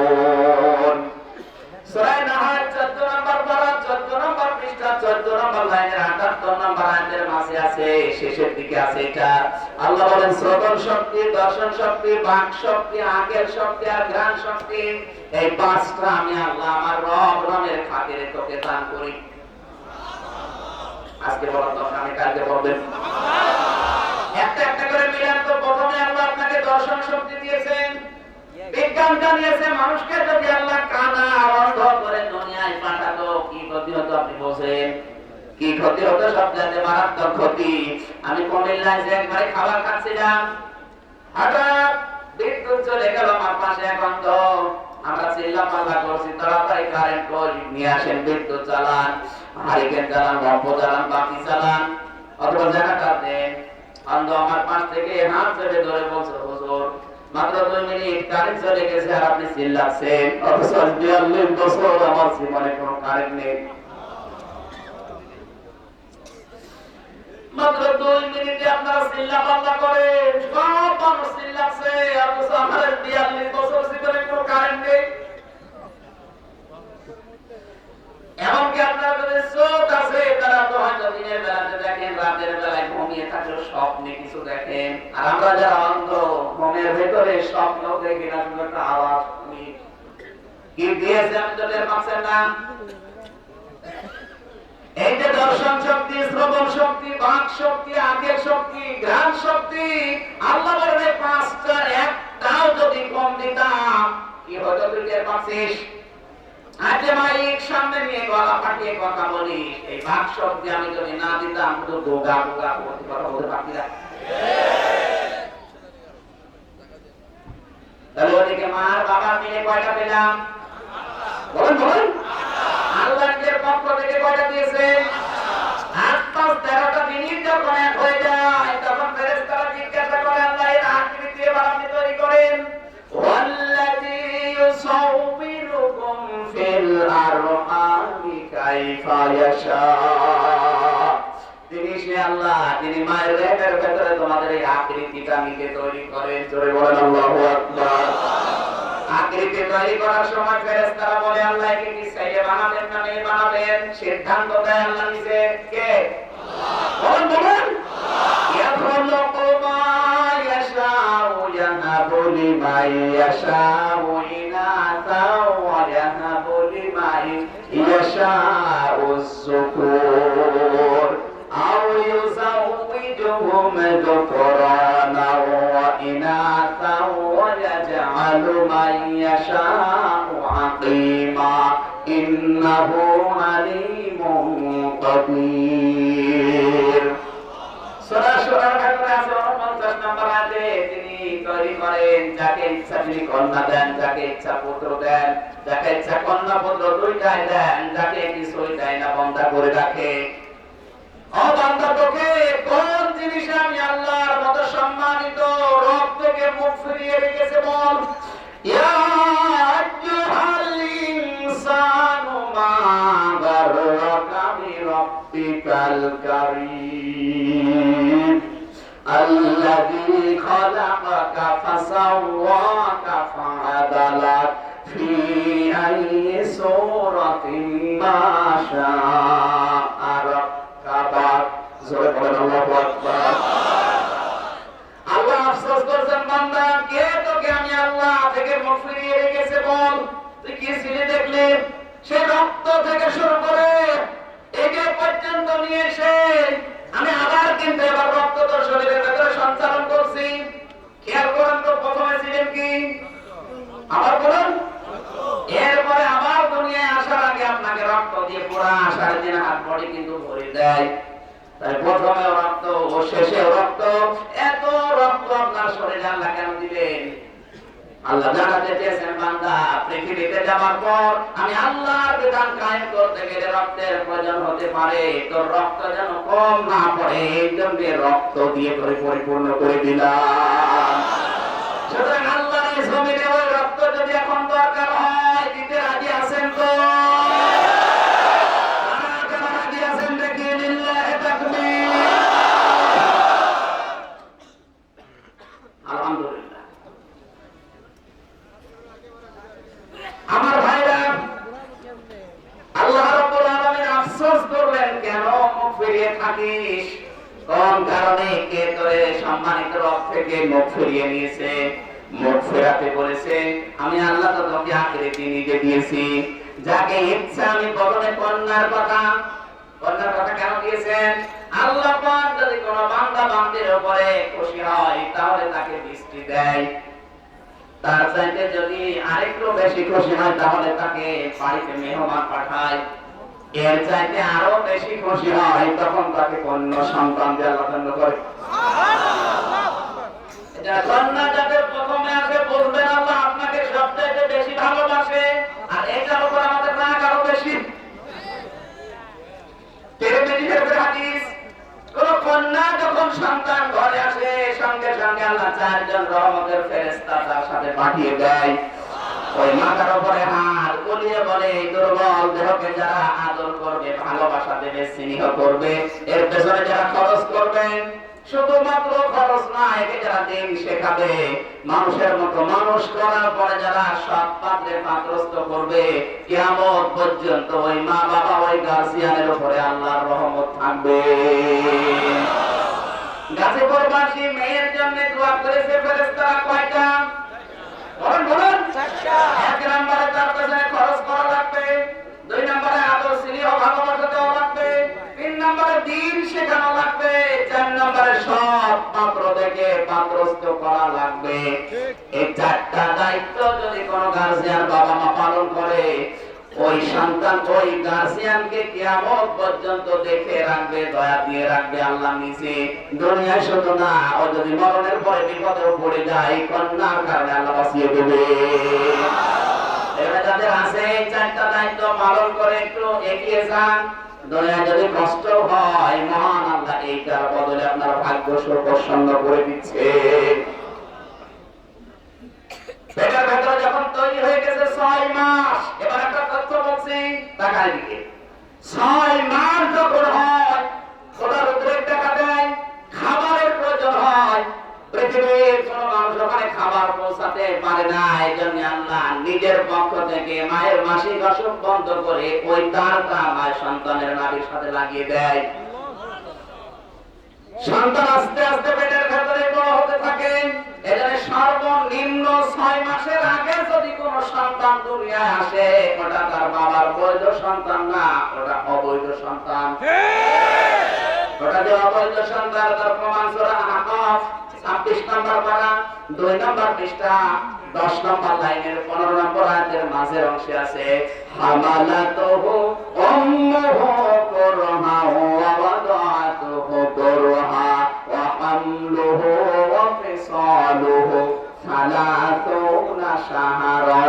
A: সূরা নাহল 14 নম্বর পারা, 14 নম্বর পৃষ্ঠা, 14 নম্বর লাইনের 78 নম্বর আয়াতের মাঝে আছে, শেষের দিকে আছে এটা। আল্লাহ বলেন, শ্রবণ শক্তি, দর্শন শক্তি, বাক শক্তি, আঁখের শক্তি আর ঘ্রাণ শক্তি, এই 5টা আমি আল্লাহ আমার রব নামের খাতিরে তোকে দান করি। আজকে বলার দরকার আমি কালকে বলবেন, একটা একটা করে মিলান। তো প্রথমে আল্লাহ আপনাকে দর্শন শক্তি দিয়েছেন, বিজ্ঞান জানিয়েছে মানুষকে যদি আল্লাহ কানা অন্ধ করে দুনিয়ায় পাঠাতো, কি ক্ষতি হতো আপনি বোঝেন? কি ক্ষতি হতো? সবচেয়ে মারাত্মক ক্ষতি। আমি কুমিল্লায় যে একবারে খাবার খাচ্ছিলাম, হঠাৎ বিদ্যুৎ চলে গেল আমার পাশে, এখন তো আমরা চিল্লা পাল্লা করছি, তাড়াতাড়ি কারেন্ট কই নিয়ে আসেন, বিদ্যুৎ চালান, হারিকেন চালান, লম্ব চালান, বাতি চালান, অথবা জায়গাটা দেন। অন্ধ আমার পাশ থেকে হাত ছেড়ে ধরে বলছে, হুজুর মাত্র 2 মিনিট কারেন্ট চলে গেছে আর আপনি চিল্লাচ্ছেন, অথচ 42 বছর আমার জীবনে কোনো কারেন্ট নেই। মাত্র 2 মিনিটে আপনারা চিল্লা পাল্লা করেন, সব মানুষ চিল্লাচ্ছে, অথচ আমার 42 বছর জীবনে কোনো কারেন্ট নেই। এমনকি আপনার যাদের চোখ আছে, তারা তো হয়তো দিনের বেলাতে দেখেন, রাতের বেলায় ঘুমিয়ে থাকলে স্বপ্নে কিছু দেখেন। আর আমরা যারা অন্ধ, ঘুমের ভেতরে স্বপ্ন দেখি না, শুধু একটা আওয়াজ শুনি। কি দিয়েছে আমি তো টের পাচ্ছেন না? এই যে দর্শন শক্তি, শ্রবণ শক্তি, বাক শক্তি, আঁখের শক্তি, ঘ্রাণ শক্তি, আল্লাহ বলেন 5টার একটাও যদি কম দিতাম, কি হতো তুই টের পাচ্ছিস? আজ মাইক সামনে নিয়ে গলা ফাটিয়ে কথা বলি, এই বাক শক্তি আমি যদি না দিতাম, শুধু গোগা গোগা করতে কথা বলতে পারতি না। তাহলে ওদিকে মার বাবা মিলে কয়টা পেলাম? বলেন বলেন, আল্লাহর পক্ষ থেকে কয়টা দিয়েছে? 8 5 13টা জিনিস যখন এক হয়ে যায়, তখন ফেরেশতারা জিজ্ঞাসা করে, আল্লাহ এর আকৃতি দিয়ে বানাতে তৈরি করেন। ওয়াল্লাযী ইউসাউবিরু কাইফা ইয়াশা। তিনি সে আল্লাহ, তিনি মায়ের রেহেমের ভেতরে তোমাদের এই আকৃতিটা নিজে তৈরি করেন। জোরে বলেন আল্লাহু আকবার। আকৃতি তৈরি করার সময় ফেরেশতারা বলে আল্লাহ একে কি চাইলে বানাবেন না মেয়ে বানাবেন? সিদ্ধান্ত দেয় আল্লাহ নিজে। কে? বলেন বলেন। ইয়াখলুকু মা ইয়াশাউ ইয়াহাবু লিমান ইয়াশাউ ইনাসা ওয়া ইয়াহাবু লিমান ইয়াশাউ যুকুর আও ইউযাউযুহুম যুকরানা ওয়া ইনাসা ওয়া ইয়াজআলু মান ইয়াশাউ আকীমা ইন্নাহু আলীমুন কাদির। সূরা শুরার ভেতরে আছে 49 নম্বর আয়াতে তিনি তৈরি করেন যাকে ইচ্ছা তিনি কন্যা দেন, যাকে ইচ্ছা পুত্র দেন, যাকে ইচ্ছা কন্যা পুত্র দুইটাই দেন, যাকে কিছুই দেয় না বন্ধা করে রাখে। ও বান্দা তোকে কোন জিনিস আমি আল্লাহর মতো সম্মানিত রব থেকে মুখ ফিরিয়ে রেখেছে বল। ইয়া আইয়ুহাল ইনসানু মা গাররাকা বিরাব্বিকাল কারীম আল্লাযী খালাকাকা ফাসাওয়াকা ফাআদালাক ফি আইয়ি সূরাতিন মা শাআ রাক্কাবাক। জোরে বলেন আল্লাহু আকবার। আল্লাহ আফসোস করছেন বান্দা কে তোকে আমি আল্লাহ থেকে মুখ ফিরিয়ে রেখেছে বল। তুই কি ছিলে দেখলি? সে রক্ত থেকে শুরু করে একে পর্যন্ত নিয়ে এসে আমি আবার কিন্তু এবার রক্ত তোর শরীরের ভেতরে সঞ্চালন করছি। খেয়াল করেন তো প্রথমে ছিলেন কি? আবার বলুন। এরপরে আবার দুনিয়ায় আসার আগে আপনাকে রক্ত দিয়ে পুরা 3.5 হাত বডি কিন্তু ভরে দেয়। তাই প্রথমে রক্ত ও শেষে রক্ত। এত রক্ত আপনার শরীরে আল্লাহ কেন দিলেন? আল্লাহ জানাতে চেয়েছেন বান্দা পৃথিবীতে যাওয়ার পর আমি আল্লাহর বিধান কায়েম করতে গেলে রক্তের প্রয়োজন হতে পারে, তোর রক্ত যেন কম না পড়ে এই জন্য রক্ত দিয়ে করে পরিপূর্ণ করে দিলাম। সুতরাং আল্লাহর এই জমিনে ওই রক্ত যদি এখন দরকার হয় দিতে রাজি আছেন তো? রাজি আছেন দেখি লিল্লাহি তাকবীর। আলহামদুলিল্লাহ। আমার ভাইরা আল্লাহ রাব্বুল আলামিন আফসোস করলেন কেন মুখ ফিরিয়ে থাকিস? কোন কারণে কে তোরে সম্মানিত রব থেকে মুখ ফিরিয়ে নিয়েছে? মুখ ফেরাতে বলেছে আমি আল্লাহ তো তোকে আকৃতি নিজে দিয়েছি, যাকে ইচ্ছা আমি প্রথমে কন্যার কথা কেন দিয়েছেন? আল্লাহ পাক যদি কোন বান্দা বান্দির উপরে খুশি হয় তাহলে তাকে বৃষ্টি দেয়, তার চাইতে যদি আরেকটু বেশি খুশি হয় তাহলে তাকে বাড়িতে মেহমান পাঠায়, এর চাইতে আরো বেশি খুশি হয় তখন তাকে কন্যা সন্তান দিয়ে আল্লাহ দান করে। এটা কন্যা যাদের প্রথমে আসে বলবেন আল্লাহ আপনাকে সবচাইতে বেশি ভালোবাসে, আর এটার উপর আমাদের রাগ আরো বেশি। হাদিস কোন কন্যা যখন সন্তান ঘরে আসে সঙ্গে সঙ্গে আল্লাহ 4 জন রহমতের ফেরেশতা তার সাথে পাঠিয়ে দেয়। ওই মাথার উপরে হাত বলিয়ে বলে এই দুর্বল দেহকে যারা আদর করবে, ভালোবাসা দেবে, স্নেহ করবে, এর পেছনে যারা খরচ করবেন, শুধুমাত্র খরচ না, একে যারা দিন শেখাবে, মানুষের মতো মানুষ করার পরে যারা সৎ পাত্রে পাত্রস্থ করবে, কিয়ামত পর্যন্ত ওই মা বাবা ওই গার্জিয়ানের উপরে আল্লাহর রহমত থাকবে। গাজীপুরবাসী মেয়ের জন্য দোয়া করেছে ফেরেশতারা কয়টা? বলেন বলেন। 1 নম্বরে তার পেছনে খরচ করা লাগবে, 2 নম্বরে আদর স্নেহ ভালোবাসা দেওয়া লাগবে, 3 নম্বরে দ্বীন শেখানো লাগবে, 4 নম্বরে সৎ পাত্র দেখে পাত্রস্থ করা লাগবে। এই 4টা দায়িত্ব যদি কোনো গার্জিয়ান বাবা মা পালন করে, ওই সন্তান ওই গার্জিয়ানকে কিয়ামত পর্যন্ত দেখে রাখবে, দয়া দিয়ে রাখবে আল্লাহ নিজে। দুনিয়ায় শুধু না, ও যদি মরণের পরে বিপদে পড়ে যায় কন্যার কারণে আল্লাহ বাঁচিয়ে দেবে। এবারে যাদের আছে এই 4টা দায়িত্ব পালন করে একটু এগিয়ে যান। দুনিয়ায় যদি কষ্ট হয় মহান আল্লাহ এইটার বদলে আপনার ভাগ্য প্রসন্ন করে দিচ্ছে। পেটের ভেতরে যখন তৈরি হয়ে গেছে 6 মাস, এবার একটা তথ্য বলছি তাকায় দিকে, 6 মাস যখন হয় খোদার উদ্রেক দেখা দেয়, খাবারের প্রয়োজন হয়, পৃথিবীর কোন মানুষ ওখানে খাবার পৌঁছাতে পারে না। এই জন্য আল্লাহ নিজের পক্ষ থেকে মায়ের মাসিক অসুখ বন্ধ করে ওই তারটা মায়ের সন্তানের নাভির সাথে লাগিয়ে দেয়। সন্তান আস্তে আস্তে পেটের ভেতরে বড় হতে থাকে। এজন্য সর্বনিম্ন 6 মাসের আগে যদি কোনো সন্তান দুনিয়ায় আসে, ওটা তার বাবার বৈধ সন্তান না, ওটা অবৈধ সন্তান। ওটা যে অবৈধ সন্তান তার প্রমাণ সূরা আহকাফ 26 নম্বর পারা 2 নম্বর পৃষ্ঠা 10 নম্বর লাইনের 15 নম্বর আয়াতের মাঝের অংশে আছে, হামালাতুহু উম্মুহু কুরহা ওয়া ওয়াদাতুহু কুরহা ওয়া হামলুহু ওয়া ফিসালুহু 30 শাহরা।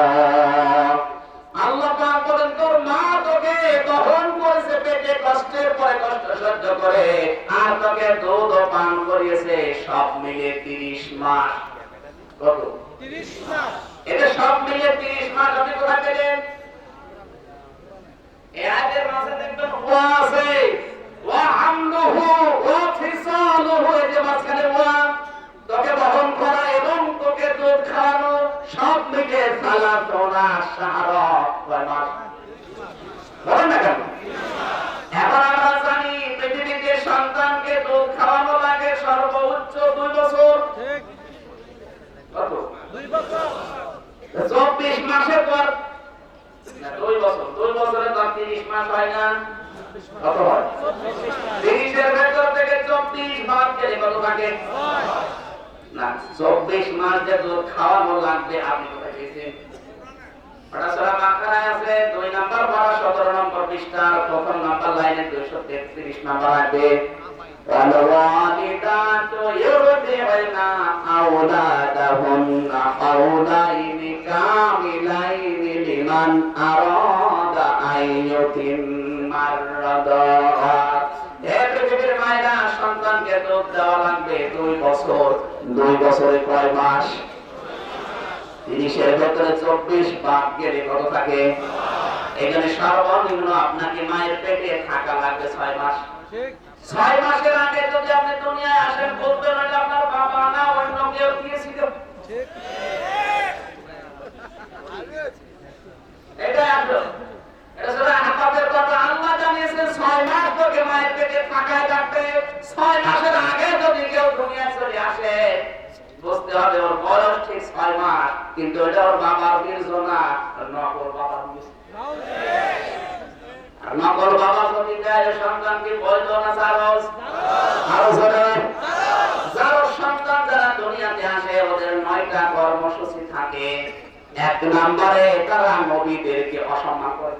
A: আল্লাহ পাক বলেন, তোর মা তোকে দহন করেছে পেটে, কষ্টের পরে কষ্ট সহ্য করে, আর তোকে দুধ পান করিয়েছে, সব মিলে 30 মাস। কত? 30 মাস। এটা সব মিলে 30 মাস। আপনি কোথায় পেলেন? এই আয়াতের মাঝে দেখবেন ওয়া আছে, ওয়া হামলুহু ওয়া ফিসালুহু, এই যে মাঝখানে ওয়া, তোকে বহন করা এবং তোকে দুধ খাওয়ানো, সব মিলে 30 শাহরা। কয় মাস? বলেন না কেন? এখন আমরা জানি পৃথিবীতে সন্তানকে দুধ খাওয়ানো লাগে সর্বোচ্চ 2 বছর। ঠিক। কত? 2 বছর। 24 মাসের পর না 2 বছর, 2 বছরে তো 30 মাস হয় না। কত হয়? 30 এর ভেতর থেকে 24 বাদ গেলে কত থাকে? না, 24 মাস যে দুধ খাওয়ানো লাগবে। আপনি কোথায় পেয়েছেন? ওটা সূরা বাকারায় আছে 2 নম্বর পারা 17 নম্বর পৃষ্ঠার 1 নম্বর লাইনে 233 নম্বর আয়াতে, ওয়াল ওয়ালিদাতু ইউরদি'না আওলাদাহুন্না হাওলাইনি কামিলাইনি লিমান আরাদা আইয়ুতিম্মার রাদাআ। এই পৃথিবীর মায়েরা সন্তানকে দুধ দেওয়া লাগবে 2 বছর। 2 বছরে কয় মাস? 30 এর ভেতরে 24 বাদ গেলে কত থাকে? এখানে সর্বনিম্ন আপনাকে মায়ের পেটে থাকা লাগবে 6 মাস। ঠিক। 6 মাসের আগে যদি আপনি দুনিয়ায় আসেন, বলবেন এটা আপনার বাবা না অন্য কেউ দিয়েছিল। ঠিক। এটা আসলে এটা সূরা আহকাফের কথা। আল্লাহ জানিয়েছেন 6 মাস তোকে মায়ের পেটে থাকায় লাগবে। 6 মাসের আগে যদি কেউ দুনিয়ায় চলে আসে, বুঝতে হবে ওর বয়স ঠিক 6 মাস, কিন্তু এটা ওর বাবার বীর্য না, নকল বাবার বীর্য। আর নকল বাবা যদি দেয় সন্তান কি বৈধ না জারজ? আরো জোরে। জারজ সন্তান যারা দুনিয়াতে আসে ওদের 9টা কর্মসূচি থাকে। 1 নম্বরে তারা নবীদেরকে অসম্মান করে।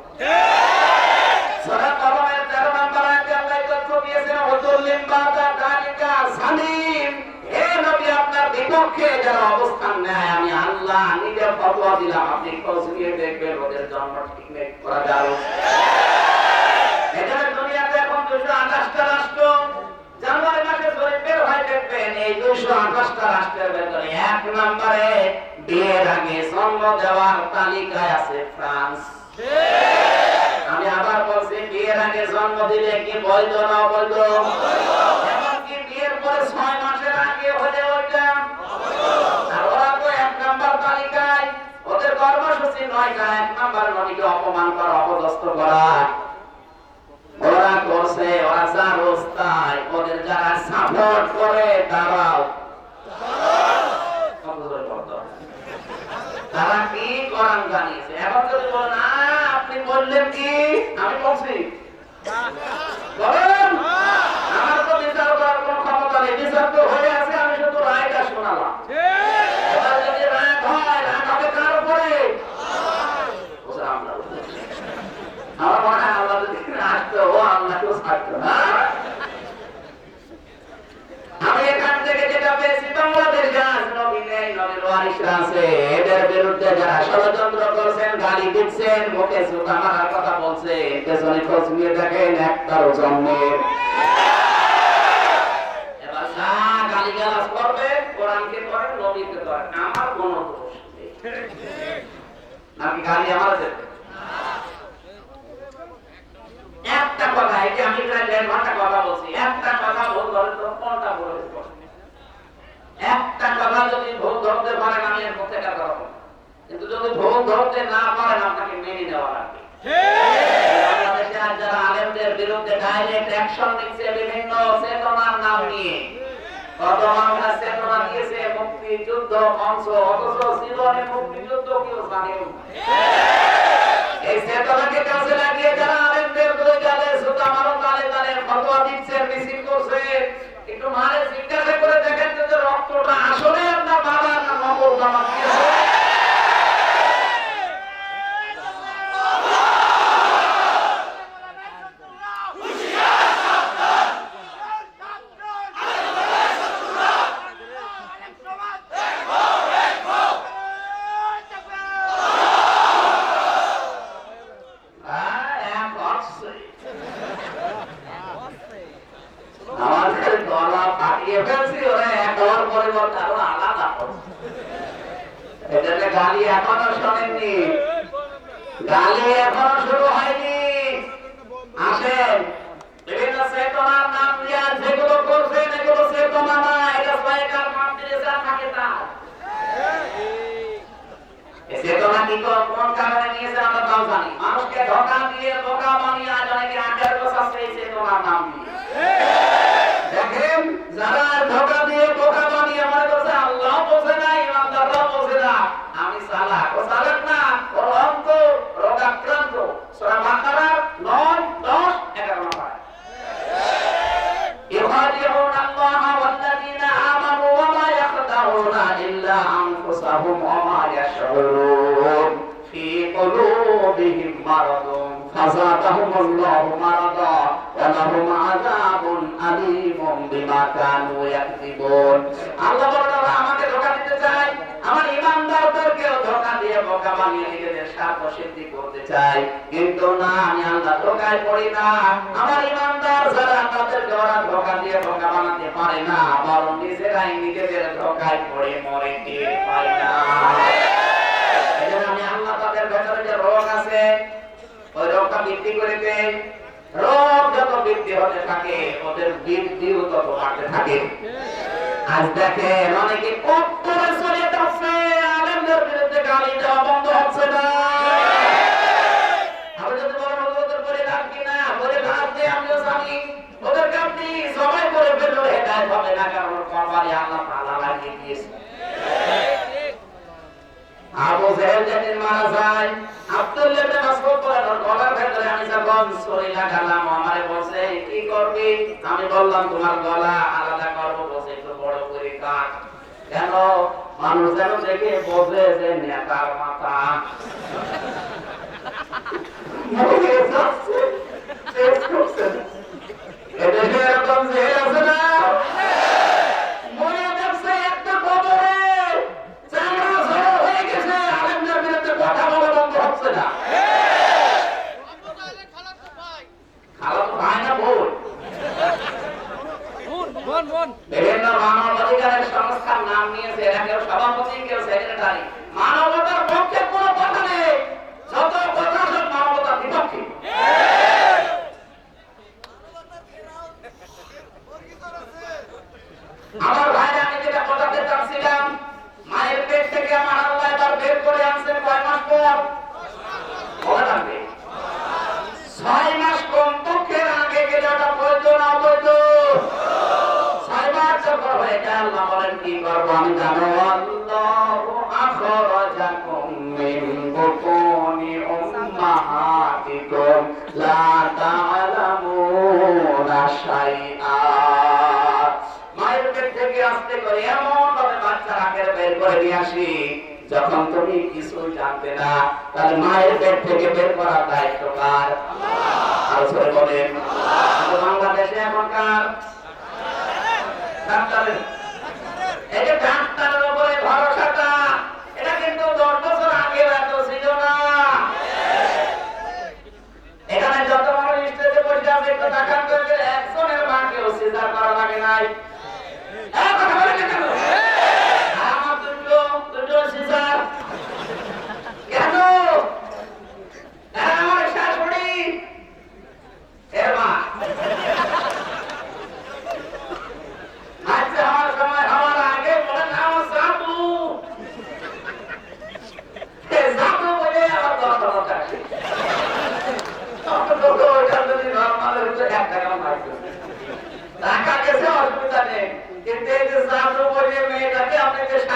A: সূরা কলমের 13 নম্বর আয়াতে আল্লাহ তথ্য দিয়েছেন, ওয়াতুল্লিম বাদা যালিকা সালিম। হে নবী, আপনার বিপক্ষে যারা অবস্থান নেয় আমি আল্লাহ নিজে ফতোয়া দিলাম, আপনি খোঁজ নিয়ে দেখবেন ওদের জন্ম ঠিক নেই, করা যাবে। এখানে দুনিয়াতে এখন 228টা রাষ্ট্র, জানুয়ারি মাসে জরিপ বের হয় দেখবেন এই 228টা রাষ্ট্রের ভেতরে 1 নম্বরে বিয়ের আগে জন্ম দেওয়ার তালিকায় আছে ফ্রান্স। আমি আবার বলছি, বিয়ের আগে জন্ম দিলে কি বৈধ না অবৈধ? এমনকি বিয়ের পরে 6 মাসের আগে হলে ওইটা আর ওরা তো 1 নম্বর তালিকায়। ওদের কর্মসূচি 9টা। 1 নম্বর নবীকে অপমান করা, অপদস্থ করা। ওরা করছে, ওরা যা রাস্তায় ওদের যারা সাপোর্ট করে তারাও তারা কি কোরআন জানিয়েছে। এখন যদি বলেন আপনি বললেন কি, আমি বলছি বলেন, আমার তো বিচার করার কোন ক্ষমতা নেই। বিচার তো হয়ে আছে, আমি শুধু রায়টা শোনালাম। এবার যদি রায় হয়, রায় হবে কার উপরে? আমার মনে হয় আল্লাহ যদি আসতো, ও আল্লাহকেও ছাড়তো না। আমি এখান থেকে যেটা পেয়েছি, বাংলাদেশ গাছ নবী নেই, নবীর ওয়ারিসরা আছে। এদের বিরুদ্ধে যারা ষড়যন্ত্র করছেন, গালি দিচ্ছেন, মুখে সুতা মারার কথা বলছেন, পেছনে খোঁজ নিয়ে দেখেন একটারও জন্মের। এবার যা গালিগালাজ করবে, কোরআনকে করেন, নবীকে করেন, আমার কোনো দোষ নেই। নাকি গালি আমার একটা কথা, এই যে আমি প্রায় 1.5 ঘন্টা কথা বলছি, একটা কথা ভুল ধরে তো কোনটা ভুল হয়েছে? একটা কথা যদি ভুল ধরতে পারেন আমি এর পক্ষে কথা বলবো, কিন্তু যদি ভুল ধরতে না পারেন আপনাকে মেনে নেওয়া লাগবে। বাংলাদেশে আজ যারা আলেমদের বিরুদ্ধে ডাইরেক্ট অ্যাকশন নিচ্ছে বিভিন্ন চেতনার নাম নিয়ে, কত মানুষ চেতনা দিয়েছে মুক্তিযুদ্ধ মঞ্চ, অথচ জীবনে মুক্তিযুদ্ধ কেউ জানে না। এই চেতনাকে কাজে লাগিয়ে যারা আলেমদের দুই গালে সুতা মারো তালে তালে ফতোয়া দিচ্ছে, মিছিল করছে, একটু মানে জিজ্ঞাসা করে দেখেন যে রক্তটা আসলে আপনার বাবা না নকল জামা দিয়েছে। আমাদের গলা ফাটিয়ে ফেলছি, ওরা এক হওয়ার পরিবর্তে আরো আলাদা করছে। এটাকে গালি এখনো শোনেননি, গালি এখনো শুরু হয়নি। আসেন, বিভিন্ন চেতনার নাম দিয়ে যেগুলো করছেন এগুলো চেতনা না, এটা সরকার নাম দিয়ে যা থাকে তা। চেতনা কি কোন কারণে নিয়েছে আমরা তাও জানি। মানুষকে ধোঁকা দিয়ে বোকা বানিয়ে আজ অনেকে আখের বসাচ্ছে এই চেতনার নাম দিয়ে। দেখেন যারা ধোঁকা দিয়ে বোকা বানিয়ে মনে করছে আল্লাহ বোঝে না, ইমানদাররাও বোঝে না, আমি চালাক। ও চালাক না, ওর অন্তর রোগাক্রান্ত। সূরা বাকারার 9, 10, 11 নম্বর। ইউখাদিউনা আল্লাহ ওয়াল্লাযীনা আমানু ওয়া মা ইয়াখদাউনা ইল্লা আনফুসাহুম ওয়া মা ইয়াশউরুন ফি কুলুবিহিম মারাদুন ফাযাদাহুমুল্লাহু মারাদা ওয়া লাহুম আযাবুন আলীমুম বিমা কানু ইয়াকযিবুন। আল্লাহ বলেন আমাকে ধোঁকা দিতে চায়, আমার ঈমানদারদেরকেও ধোঁকা দিয়ে বোকা বানিয়ে নিজেদের স্বার্থ সিদ্ধি করতে চায়, কিন্তু না, আমি আল্লাহ ধোঁকায় পড়ি না। আমার ঈমানদার যারা তাদেরকে ওরা ধোঁকা দিয়ে বোকা বানাতে পারে না, বরং নিজেরাই নিজেদের ধোঁকায় পড়ে মরে টের পায় না। এজন্য আমি আল্লাহ তাদের ভেতরে যে রোগ আছে ওই রোগটা বৃদ্ধি করে দেয়। রোগ যত বৃদ্ধি হতে থাকে ওদের বৃদ্ধিও তত বাড়তে থাকে। আজ দেখেন অনেকে কত্তরে চলে যাচ্ছে, আলেমদের বিরুদ্ধে গালি দেওয়া বন্ধ হচ্ছে না। আপনি যদি বলেন ওদের করে লাভ কিনা, বলে লাভ দিয়ে আমিও জানি, ওদেরকে আপনি সবাই করে ফেললো হেদায়েত হবে না, কারণ কপালে আল্লাহ তাআলা লাগিয়ে দিয়েছে। আবু জাহেল যেদিন মারা যায়, আব্দুল্লাহ ইবনে মাসউদ বলেন ওর গলার ভেতরে আমি যখন ছুরি লাগালাম, আমারে বলছে কি করবি? আমি বললাম তোমার গলা আলাদা করব। বলছে একটু বড় করে কাট, কেন? মানুষ যেন দেখে বোঝে যে নেতার মাথা। এদেশে এরকম জেল আছে না? মনে দেখছে একটা কবরে চামড়া ঝড় হয়ে গেছে, আলেমদের বিরুদ্ধে কথা বলা বন্ধ হচ্ছে না। খালা তো ভাই না বোন। বিভিন্ন মানবাধিকারের সংস্থার নাম নিয়েছে, এরা কেউ সভাপতি, কেউ সেক্রেটারি। মানবতার পক্ষে কোনো কথা নেই, যত কথা সব মানবতার বিপক্ষে। আমার ভাইরা, আমি যেটা বোঝাতে চাচ্ছিলাম, মায়ের পেট থেকে আমার আল্লাহ এবার বের করে আনছেন কয় মাস পর? বলে থাকবে 6 মাস কমপক্ষে আগে গেলে ওটা বৈধ না অবৈধ? 6 মাস যখন হয়ে যায় আল্লাহ বলেন কি করবো আমি জানো? আল্লাহু আখরাজাকুম মিন বুতুনি উম্মাহাতিকুম লা তা'লামুনা শাইআ। মায়ের পেট থেকে আস্তে করে এমন ভাবে বাচ্চার আগে বের করে নিয়ে আসি যখন তুমি কিছু জানতে না। তাহলে মায়ের পেট থেকে বের করার দায়িত্ব কার? আর সবাই বলেন বাংলাদেশে এখনকার ডাক্তারের, এই যে ডাক্তারের উপরে ভরসাটা, এটা কিন্তু 10 বছর আগে এত ছিল না। এখানে যত মানুষ স্টেজে বসে আছে একটু দেখান তো, একজনের মাকেও সিজার করা লাগে নাই। কথা বলে কেন? আমার দুটো সিজার কেন? আমার শাশুড়ি, এর মা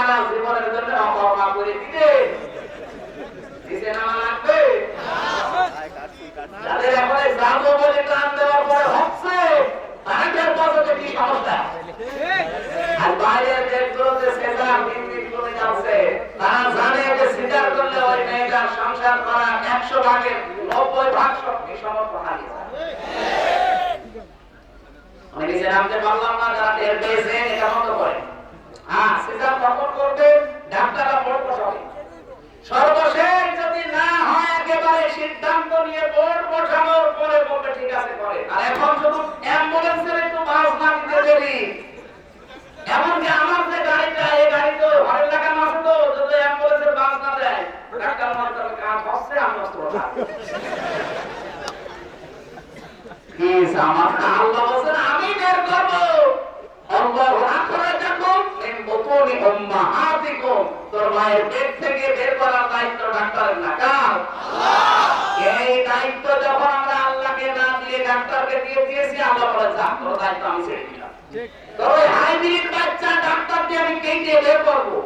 A: সারা জীবনের জন্য অপরমা করে দিতে দিতে না লাগবে। যাদের এখন যাবো বলে টান দেওয়ার পরে হচ্ছে তাদের পথে কি সমস্যা? আর বাইরের দেশগুলোতে সেজার দিন করে যাচ্ছে, তারা জানে যে সিজার করলে ওই মেয়েটার সংসার করা 100 ভাগের 90 ভাগ শক্তি সমর্থ হারিয়ে যায়। আমি নিজে নামতে পারলাম না, যারা টের পেয়েছেন এটা বন্ধ করে। হ্যাঁ, সিজার তখন করবে ডাক্তাররা বোর্ড বসাবে। সর্বশেষ যদি না হয় একেবারে সিদ্ধান্ত নিয়ে বোর্ড বসানোর পরে বলবে ঠিক আছে করে। আর এখন শুধু অ্যাম্বুলেন্সের একটু বাস না দিতে দেরি। এমনকি আমার যে গাড়িটা, এই গাড়ি তো ঘরের লাগানো আছে, তো যদি অ্যাম্বুলেন্সের বাস না দেয় ডাক্তার মনে করবে কাজ হচ্ছে, আমি অস্ত্র আমার আল্লাহ বলছেন আমি বের করবো। তোর মায়ের পেট থেকে বের করার দায়িত্ব ডাক্তারের না, কার? এই দায়িত্ব যখন আমরা আল্লাহকে না দিয়ে ডাক্তারকে দিয়ে দিয়েছি, আল্লাহ বলে যা তোর দায়িত্ব আমি ছেড়ে দিলাম। তোর ওই হাইব্রিড বাচ্চা ডাক্তার দিয়ে আমি কেটে বের করবো।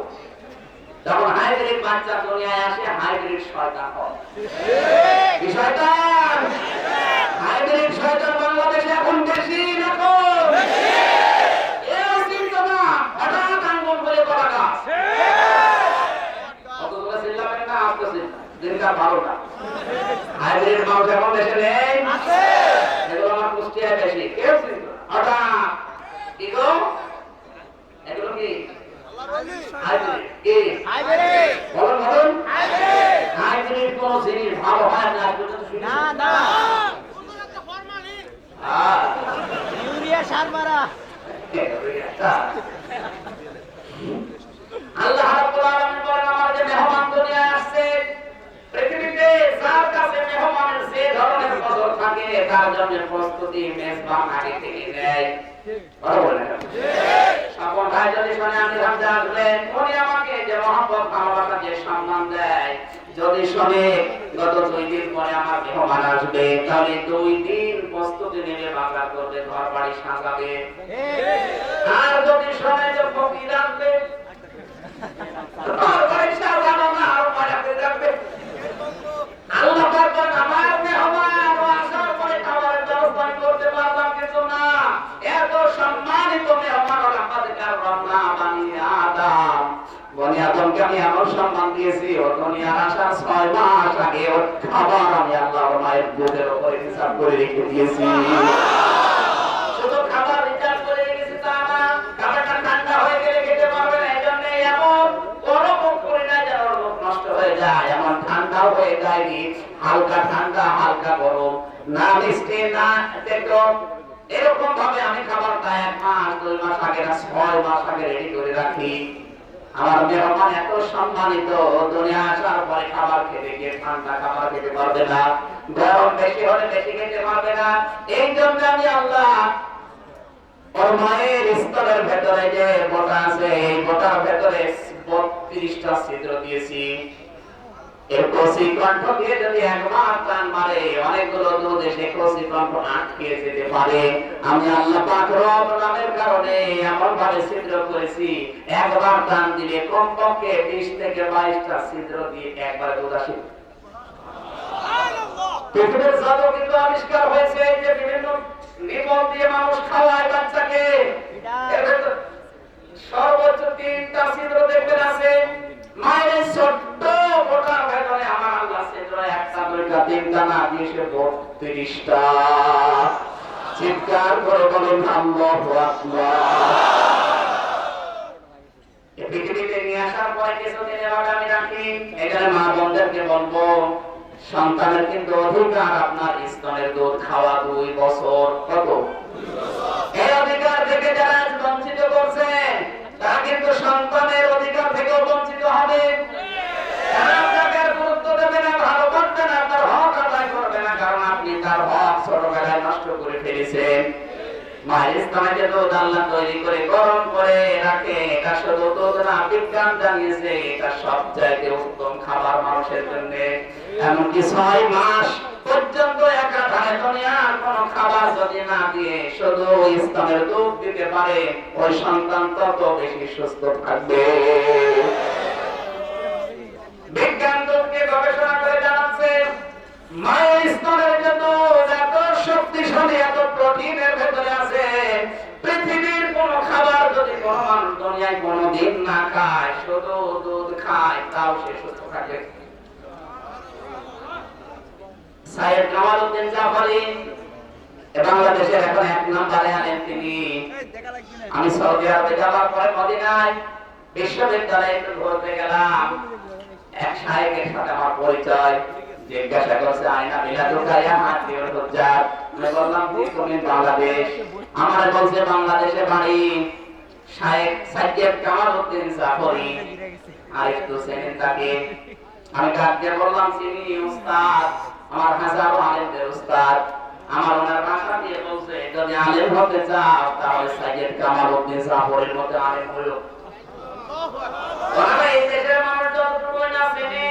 A: যখন হাইব্রিড বাচ্চা দুনিয়ায় আসে, হাইব্রিড শয়তান হয়। কি শয়তান? হাইব্রিড শয়তান বাংলাদেশে এখন বেশি না কম? এও চিন্তা না, হঠাৎ আঙ্গুল করে করা গাছ। কতগুলো চিল্লাবেন না, আসতেছে দিনটা 12টা। হাইব্রিড মানুষ এখন দেশে নেই, এগুলো আমার কুষ্টিয়ায় বেশি। কেউ চিন্তা হঠাৎ কি গো, এগুলো কি হাইব্রিড? কি হাইব্রিড? বলুন বলুন, হাইব্রিড কোন জিনিস ভালো হয় না না না। ইউরিয়া সার মারা। আল্লাহ রাব্বুল আলামিন বলেন আমার যে মেহমান দুনিয়ায় আসছে, পৃথিবীতে যার কাছে মেহমানের যে ধরনের কদর থাকে তার জন্য প্রস্তুতি মেজবান আগে থেকে নেয়। বরাবর না আপন ভাই যদি শুনে আমি হামজা আসবেন, উনি আমাকে যে মহব্বত ভালোবাসা যে সম্মান দেয়, যদি শুনে গত 2 দিন পরে আমার মেহমান আসবে, তাহলে 2 দিন প্রস্তুতি নেবে, বাজার করবে, ঘর বাড়ি সাজাবে। আর যদি শুনে যে ফকির আসবে, ঘর বাড়ি সাজানো না, আরো বাড়াতে যাবে। আল্লাহ পাক আমার মেহমান আসার পরে খাবারের ব্যবস্থা করতে পারলাম কিছু না। এত সম্মানিত মেহমান আমাদের রমনা বানি আদম, বনি আদমকে আমি এমন সম্মান দিয়েছি, ও দুনিয়ার আসার 6 মাস আগে ওর খাবার আমি আল্লাহর মায়ের বুকের উপরে হিসাব করে রেখে দিয়েছি। শুধু খাবার রিজার্ভ করে রেখেছি তা না, খাবারটা ঠান্ডা হয়ে গেলে খেতে পারবে না। এই জন্য এমন গরম করে না যেন মুখ নষ্ট হয়ে যায়, এমন ঠান্ডাও হয়ে যায়নি, হালকা ঠান্ডা হালকা গরম, না মিষ্টি না একদম। এরকম ভাবে আমি খাবারটা 1 মাস 2 মাস আগে না 6 মাস আগে রেডি করে রাখি। আমার মেহমান এত সম্মানিত, দুনিয়া আসার পরে খাবার খেতে গিয়ে ঠান্ডা খাবার খেতে পারবে না, গরম বেশি হলে বেশি খেতে পারবে না। এই জন্য আমি আল্লাহ ওর মায়ের স্তনের ভেতরে যে বোটা আছে, এই বোটার ভেতরে 32টা ছিদ্র দিয়েছি। এই কষি কণ্ঠ দিয়ে যদি একবার টান মারে, অনেকগুলো দুধ এসে কষি কণ্ঠ আটকে যেতে পারে। আমি আল্লাহ পাক রব নামের কারণে এমন ভাবে ছিদ্র করেছি, একবার টান দিলে কমপক্ষে 20 থেকে 22টা ছিদ্র দিয়ে একবার দুধ আসে। পৃথিবীর যত কিন্তু আবিষ্কার হয়েছে, এই যে বিভিন্ন নিমল দিয়ে মানুষ খাওয়ায় বাচ্চাকে, এর ভেতর সর্বোচ্চ 3টা ছিদ্র দেখবেন আছে। মায়ের ছোট্ট বোটার ভেতরে আমার আল্লাহ ছিদ্র 1টা 2টা 3টা না দিয়ে 32টা। চিৎকার করে বলেন আল্লাহু আকবার। এই পৃথিবীতে নিয়ে আসার পরে কিছুদিনের আগে আমি রাখি, এখানে মা বোনদেরকে বলবো, সন্তানের কিন্তু অধিকার আপনার স্তনের দুধ খাওয়া 2 বছর। কত? এই অধিকার থেকে যারা বঞ্চিত করছেন, তারা কিন্তু সন্তানের অধিকার থেকে বঞ্চিত হবে। তারা আপনাকে গুরুত্ব দেবে না, ভালোবাসবে না, আপনার হক আদায় করবে না, কারণ আপনি তার হক ছোটবেলায় নষ্ট করে ফেলেছেন। মায়ের স্তনে যে দুধ আল্লাহ তৈরি করে গরম করে রাখে, এটা শুধু দুধ না, বিজ্ঞান জানিয়েছে এটা সবচাইতে উত্তম খাবার মানুষের জন্য। এমনকি 6 মাস পর্যন্ত একাধারে দুনিয়ার কোন খাবার যদি না দিয়ে শুধু স্তনের দুধ দিতে পারে, ওই সন্তান তত বেশি সুস্থ থাকবে। বিজ্ঞান দুধকে গবেষণা করে জানাচ্ছে মায়ের স্তনের যে দুধ এত শক্তিশালী, এত প্রোটিনের ভেতরে আছে, পৃথিবীর কোন খাবার যদি কোন মানুষ দুনিয়ায় কোনদিন না খায়, শুধু দুধ খায়, তাও সে সুস্থ থাকে। সাইয়েদ কামালউদ্দিন জাফরি বাংলাদেশের এখন 1 নম্বরে আলেম তিনি। আমি সৌদি আরবে যাওয়ার পরে মদিনায় বিশ্ববিদ্যালয়ে ঘুরতে গেলাম, এক শায়েখের সাথে আমার পরিচয়। জিজ্ঞাসা করছে আয়না মিলাদুকা ইয়া হাতিউল হুজ্জাত। আমি বললাম জি, তুমি বাংলাদেশ? আমার বলছে বাংলাদেশে বাড়ি। শায়েখ সাইয়েদ কামালউদ্দিন জাফরি, আর একটু চেনেন তাকে? আমি ডাক দিয়ে বললাম চিনি, উস্তাদ, আমার হাজারো আলেমদের উস্তাদ। আমার ওনার ভাষা দিয়ে বলছে যদি আলেম হতে চাও তাহলে সাইয়েদ কামালউদ্দিন জাফরির মতো আলেম হইও। ওনারা এই দেশের মানুষ যতটুকু না চেনে,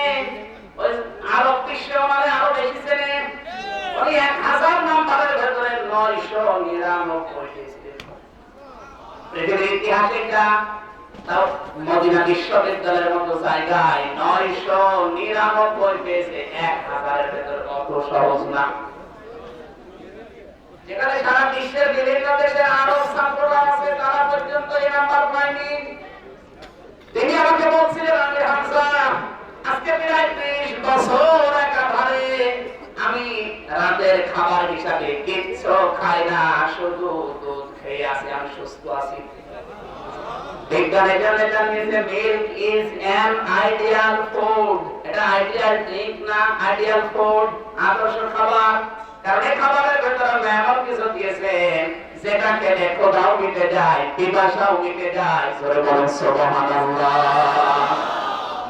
A: ওই আরব বিশ্ব মানে আরো বেশি চেনে। উনি 1000 নাম্বারের ভেতরে 999 ছিলেন। পৃথিবীর ইতিহাসে এটা তাও মদিনা বিশ্ববিদ্যালয়ের মতো জায়গায় 999 পেয়েছে 1000-এর ভেতরে, কত সহজ না। যেখানে সারা বিশ্বের বিভিন্ন দেশের আরব ছাত্ররা আছে, তারা পর্যন্ত এই নাম্বার পায়নি। তিনি আমাকে বলছিলেন আমি হামজা, আজকে প্রায় 30 বছর একাধারে আমি রাতের খাবার হিসাবে কিচ্ছু খাই না, শুধু দুধ খেয়ে আছি, আমি সুস্থ আছি। বিজ্ঞানে জানিয়েছে milk is an ideal food. এটা আইডিয়াল ড্রিঙ্ক না, আইডিয়াল ফুড, আদর্শ খাবার। কারণ এই খাবারের ভেতরে এমন কিছু দিয়েছেন যেটা খেলে ক্ষুধাও মিটে যায়, পিপাসাও মিটে যায়। জোরে বলেন সুবহানাল্লাহ।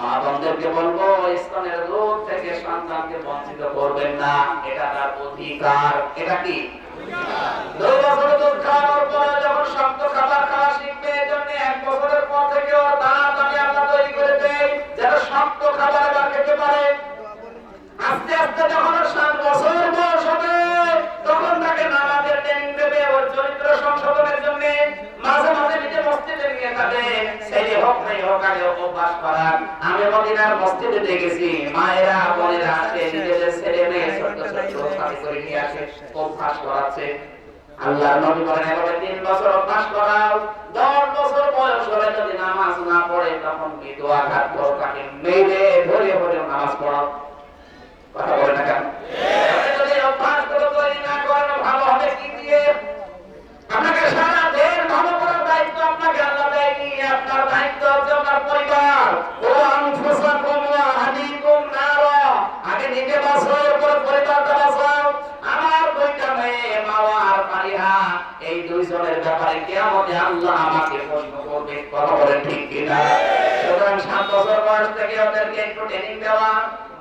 A: মা বোনদেরকে বলবো স্তনের দুধ থেকে সন্তানকে বঞ্চিত করবেন না, এটা তার অধিকার। এটা কি? 2 বছর দুধ খাওয়ার পরে যখন শক্ত খাবার খাওয়া শিখবে, এজন্য 1 বছরের পর থেকে ওর দাঁত আমি আল্লাহ তৈরি করে দেই যেন শক্ত খাবার আবার খেতে পারে। আস্তে আস্তে যখন 7 বছর বয়স হবে তখন তাকে নামাজের ট্রেনিং দেবে, ওর চরিত্র সংশোধনের জন্য। মাঝে মাঝে নিজে মসজিদে নিয়ে যাবে, ছেলে হোক মেয়ে হোক, আগে অভ্যাস করার। আমি মদিনার মসজিদে দেখেছি মায়েরা বোনেরা আসে নিজেদের ছেলে মেয়ে ছোট ছোট সাথে করে নিয়ে আসে, অভ্যাস করাচ্ছে। আল্লাহর নবী বলেন এভাবে 3 বছর অভ্যাস করাও, 10 বছর বয়স হলে যদি নামাজ না পড়ে তখন মৃদু আঘাত করো, তাকে মেরে ধরে ধরে নামাজ পড়াও। কথা বলে না কেন? যদি অভ্যাস করে তৈরি না করেন ভালো হবে কি দিয়ে? আপনাকে সারা দেশ ভালো করার দায়িত্ব আপনাকে আল্লাহ দেয়নি। আপনার দায়িত্ব হচ্ছে আপনার পরিবার। ও আনফুসাকুম ওয়া আহলিকুম নারা। আগে নিজে বাঁচো, এরপর পরিবারটা বাঁচাও। আমার 2টা মেয়ে মাওয়া আর ফারিহা, এই 2 জনের ব্যাপারে কিয়ামতে আল্লাহ আমাকে প্রশ্ন করবে। কথা বলেন ঠিক কিনা? সুতরাং 7 বছর বয়স থেকে ওদেরকে একটু ট্রেনিং দেওয়া।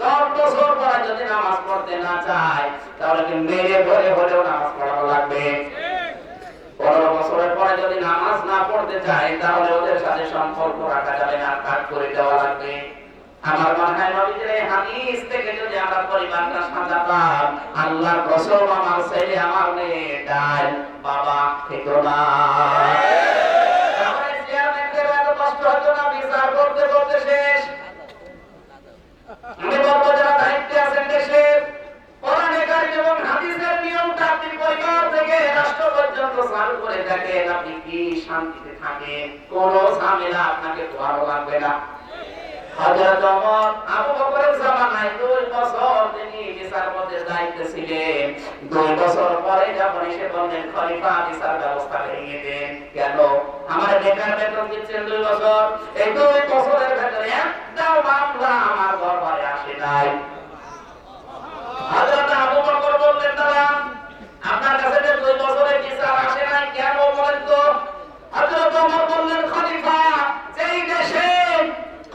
A: 10 বছর পরে যদি নামাজ পড়তে না চায় তাহলে কি মেরে ধরে হলেও নামাজ পড়ানো লাগবে। 15 বছরের পরে যদি নামাজ না পড়তে চায় তাহলে ওদের সাথে সম্পর্ক রাখা যাবে না, কাট করে দেওয়া লাগবে। আমার মনে হয় নবীজির এই হাদিস থেকে যদি আমরা পরিবারটা সাজাতাম, আল্লাহর কসম আমার ছেলে আমার মেয়ে ডাল বাবা থেকো না। তাহলে চেয়ারম্যানদের এত কষ্ট হতো না, বিচার করতে করতে শেষ। আমি বলবো যারা দায়িত্বে আছেন দেশে, কোরআনে কারীম এবং হাদিসের নিয়মটা আপনি পরিবার থেকে রাষ্ট্র পর্যন্ত চালু করে দেখেন, আপনি কি শান্তিতে থাকেন, কোনো ঝামেলা আপনাকে পোহানো লাগবে না। হযরত ওমর আবু বকরের জামানায় 2 বছর তিনি বিচারপতির দায়িত্বে ছিলেন। 2 বছর পরে যখন এসে বললেন খলিফা বিচার ব্যবস্থা ভেঙে দেন। কেন? আমার বেকার বেতন দিচ্ছেন 2 বছর, এই 2 বছরের ভেতরে একটাও মামলা আমার দরবারে আসে নাই। হযরত আবু বকর বললেন দাদা আপনার কাছে যে 2 বছরের বিচার আসে নাই কেন বলেন তো? হযরত ওমর বললেন খলিফা, যেই দেশে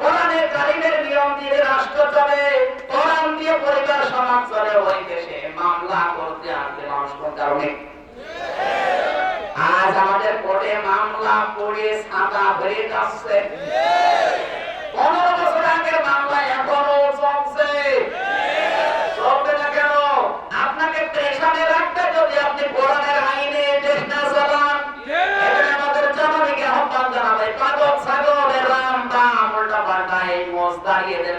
A: কোরআনের কারীমের নিয়ম দিয়ে রাষ্ট্র চলে, কোরআন দিয়ে পরিবার সমাজ চলে, ওই দেশে মামলা করতে আসবে মানুষ কোন কারণে? আজ আমাদের কোর্টে মামলা পড়ে সাদা হয়ে যাচ্ছে। 15 বছর আগের মামলা এখনো চলছে। চলবে না কেন? আপনাকে প্রেশারে রাখতে যদি আপনি কোরআনের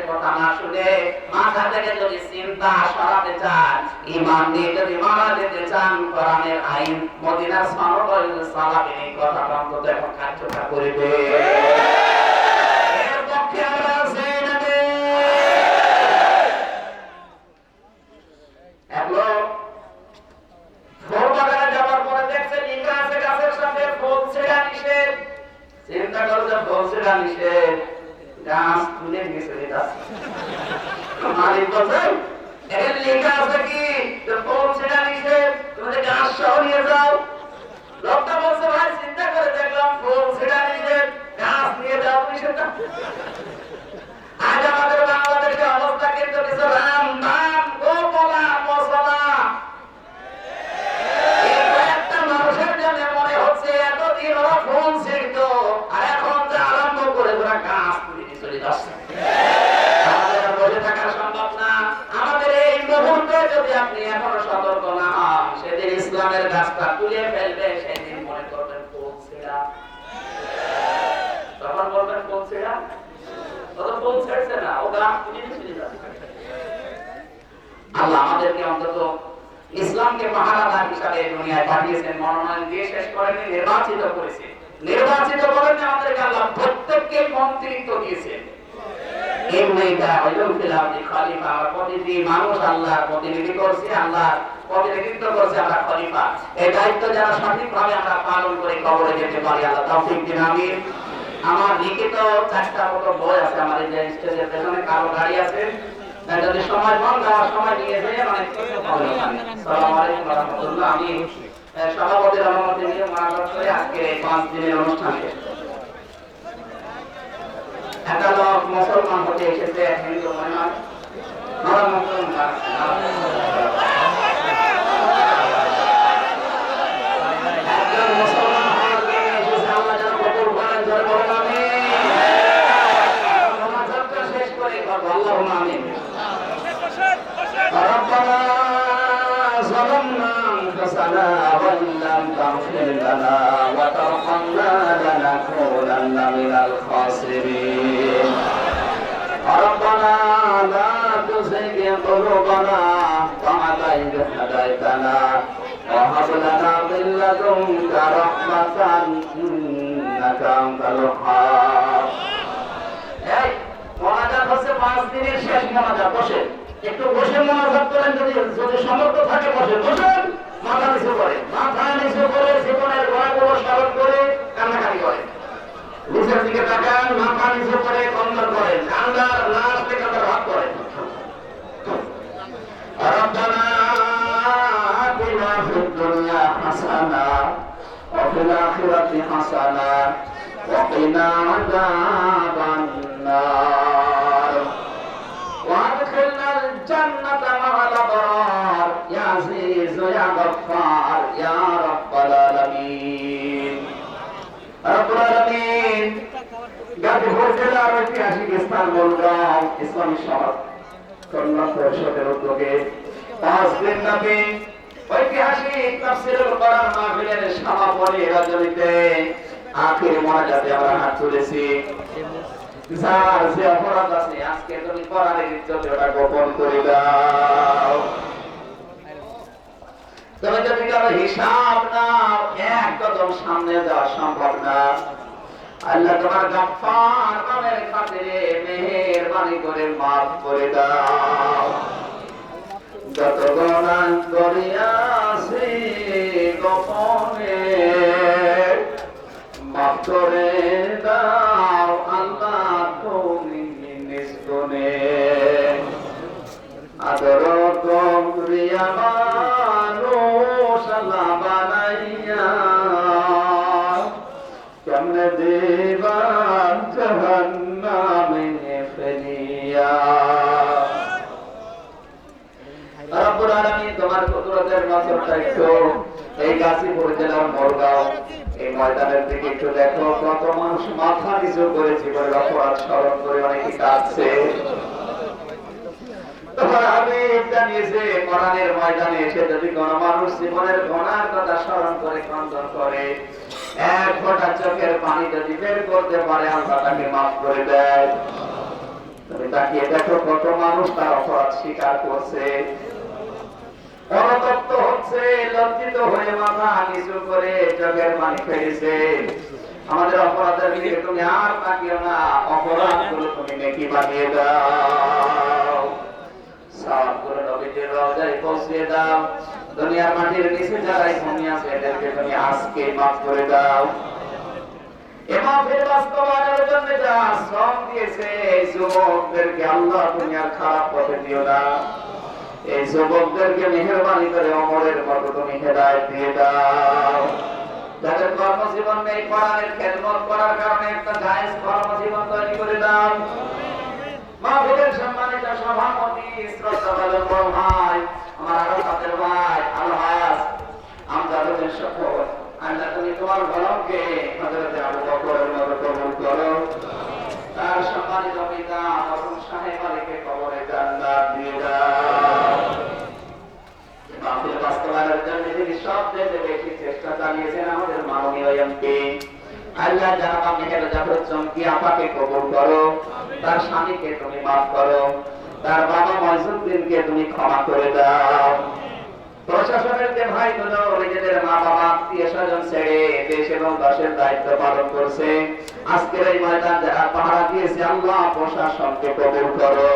A: কথা না শুনে মাথা থেকে যদি চিন্তা সরাতে চান, ঈমান নিয়ে যদি মারা যেতে চান, কোরআনের আইন মদিনার সনদ সালাবেন এই কথা অন্তত এখন কার্যকর করিবে। এর পক্ষে আমরা আছি না রে? এগুলো ফুল বাগানে যাওয়ার পরে দেখছে লেখা আছে গাছের সাথে ফুল ছেঁড়া নিষেধ। চিন্তা করো যে ফুল ছেঁড়া নিষেধ, গাছ তুলে নিয়ে চলে যাচ্ছে। মালিক বলছেন এখানে লেখা আছে কি ফুল ছেঁড়া নিষেধ, তুমি গাছ সহ নিয়ে যাও। লোকটা বলছে ভাই চিন্তা করে দেখলাম ফুল ছেঁড়া নিষেধ, গাছ নিয়ে যাও নিষেধ। আজ আমাদের বাংলাদেশের অবস্থা কিন্তু কিছু রাম নাম গোপলা মশলা একটা মানুষের জন্য মনে হচ্ছে এতদিন ওরা ফুল ছিঁড়ত, আর এখন যে আরম্ভ করে ওরা গাছ তুলে চলে যাচ্ছে। আমাদের বসে থাকা সম্ভব না। আমাদের এই মুহূর্তে যদি আপনি এখনো সতর্ক না হন, সেদিন ইসলামের গাছটা তুলে ফেলবে, সেদিন মনে করবেন ফুল ছিঁড়া। তখন বলবেন ফুল ছিঁড়া, ফুল ছেড়ছে না, ও গাছ তুলে চলে যাচ্ছে। আল্লাহ আমাদেরকে অন্তত ইসলামকে পাহারাদার হিসাবে দুনিয়ায় পাঠিয়েছেন, মনোনয়ন দিয়ে শেষ করেন, নির্বাচিত করেছেন। নির্বাচিত করেন আমাদেরকে আল্লাহ প্রত্যেককে মন্ত্রিত্ব দিয়েছেন। এমনিটা হইল ফিলাউদি খলিফা, আমরা প্রতিটি মানুষ আল্লাহর প্রতিনিধি করছি, আল্লাহর প্রতিনিধিত্ব করছে, আমরা খলিফা। এই দায়িত্ব যারা সঠিকভাবে আমরা পালন করে কবরে যেতে পারি, আল্লাহ তৌফিক দিন। আমিন। আমার লিখিত 4টা মতো বই আছে, আমার এই যে স্টেজের পেছনে কালো গাড়ি আছে, যদি সময় পান যাওয়ার সময় নিয়ে যেয়ে অনেক কিছু পাবেন। আসসালামু আলাইকুম ওয়া রাহমাতুল্লাহ। আমি সভাপতির অনুমতি নিয়ে মনোনয়ন করে আজকে এই 5 দিনের অনুষ্ঠানে একটা লোক মুসলমান হতে এসেছে, হিন্দু মনে হয় একজন মুসলমান হতে এসেছে। আল্লাহ যেন কবুল করেন, জোরে বলেন আমিন। মোনাজাতটা শেষ করে করব, আল্লাহুম্মা আমিন। ربنا ظلمنا أنفسنا وإن لم تغفر لنا وترحمنا لنكونن من الخاسرين ربنا لا تزغ قلوبنا بعد إذ هديتنا وهب لنا من لدنك رحمة إنك أنت الوهاب। এই মোনাজাত হচ্ছে 5 দিনের শেষ মোনাজাত। বসে একটু বসে মোনাজাত করেন, যদি সমর্থ থাকে বসে বসেন, মাথা নিচু করে জীবনের গোড়াগুলো স্মরণ করে কান্নাকাটি করে, নিচের দিকে তাকান, মাথা নিচু করে কন্দন করেন, কান্দার না আসলে কান্দার ভাব করেন। রব্বানা আতিনা ফিদ দুনিয়া হাসানা ওয়া ফিল আখিরাতি হাসানা ওয়া কিনা আযাবান নার وادخلنا الجنة مع الأبرار يا عزيز يا غفار يا رب العالمين رب العالمين গাজীপুর জেলার ঐতিহাসিক স্থান বলগাঁও ইসলামী সমাজ কল্যাণ পরিষদের উদ্যোগে 5 দিন ব্যাপী ঐতিহাসিক তাফসীরুল কোরআন মাহফিলের সমাপনী রজনীতে আখির মোনাজাতে আমরা হাত তুলেছি। যার যে অপরাধ আছে আজকে তুমি কোরআনের ইজ্জতে ওটা গোপন করে দাও। তবে যদি কারো হিসাব নাও, এক কদম সামনে যাওয়া সম্ভব না। আল্লাহ তোমার গফফার নামের খাতিরে মেহেরবানি করে মাফ করে দাও। যত গুনাহ করিয়াছি গোপনে মাফ করে দাও আল্লাহ তুমি নিজ গুণে। আদর করিয়া মানুষ আল্লাহ বানাইয়া কেমনে দেবা জাহান্নামে ফেলিয়া। রব্বুল আলামিন তোমার কুদরতের নজরটা একটু এই গাজীপুর জেলার মোরগাঁও এই ময়দানের দিকে একটু দেখো, কত মানুষ মাথা নিচু করে জীবনের অপরাধ স্মরণ করে অনেকে কাঁদছে। তোমার আমি জানিয়েছে কোরআনের ময়দানে এসে যদি কোন মানুষ জীবনের গুনার কথা স্মরণ করে ক্রন্দন করে, এক ফোঁটা চোখের পানি যদি বের করতে পারে আল্লাহ তাকে মাফ করে দেয়। তুমি তাকিয়ে দেখো কত মানুষ তার অপরাধ স্বীকার করছে, অনুতপ্ত হচ্ছে, লজ্জিত হয়ে মাথা নিচু করে চোখের পানি ফেলেছে। আমাদের অপরাধের দিকে তুমি আর তাকিও না, অপরাধগুলো তুমি নেকি বানিয়ে দাও, সওয়াবগুলো নবীজির রওজায় পৌঁছে দাও। দুনিয়ার মাটির নিচে যারা ঘুমিয়ে আছে এদেরকে তুমি আজকে মাফ করে দাও। বাস্তবায়নের জন্য যা শ্রম দিয়েছে এই যুবকদেরকে আল্লাহ তুমি আর খারাপ পথে দিও না। এই যুবকদেরকে মেহেরবানি করে ওমরের মতো তুমি হেদায়েত দিয়ে দাও। যাদের কর্মজীবন নেই, কোরআনের খেদমত করার কারণে একটা জায়েজ কর্মজীবন তৈরি করে দাও। মাহফিলের সম্মানিত সভাপতি শ্রদ্ধাভাজন বড় ভাই, আমার আরাফাতের ভাই আলহাজ আমজাদুদ্দিন শফর, আল্লাহ তুমি তোমার গোলামকে হযরত আবু বকরের মতো কবুল করো। তার সম্মানিত পিতা মরহুম সাহেব আলীকে কবরে জান্নাত দিয়ে দাও। মাহফিল বাস্তবায়নের জন্য যিনি সবচেয়ে বেশি চেষ্টা চালিয়েছেন আমাদের মাননীয় এমপি, আল্লাহ জানাবা মেহের জাফর চমকি আপাকে কবুল করো। তার স্বামীকে তুমি মাফ করো, তার বাবা মইজুদ্দিনকে তুমি ক্ষমা করে দাও। প্রশাসনের যে ভাইগুলো নিজেদের মা বাবা আত্মীয় স্বজন ছেড়ে দেশ এবং দেশের দায়িত্ব পালন করছে, আজকের এই ময়দান যারা পাহারা দিয়েছে আল্লাহ প্রশাসনকে কবুল করো।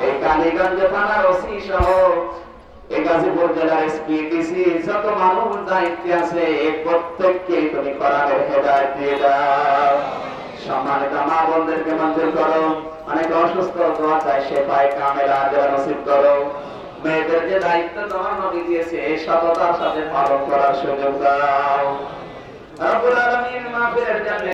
A: এই কালীগঞ্জ থানার ওসি সহ এই গাজীপুর জেলার এসপি ডিসি যত মানুষ দায়িত্বে আছে প্রত্যেককে তুমি কোরআনের হেদায়েত দিয়ে দাও। সম্মানিত মা বোনদেরকে মঞ্জুর করো, অনেক অসুস্থ দোয়া চাই শেফায়ে কামেলা আজরা নসিব করো। মেয়েদের যে দায়িত্ব তোমার নবী দিয়েছে এই সততার সাথে পালন করার সুযোগ দাও। রব্বুল আলামিন মাহফিলের জন্য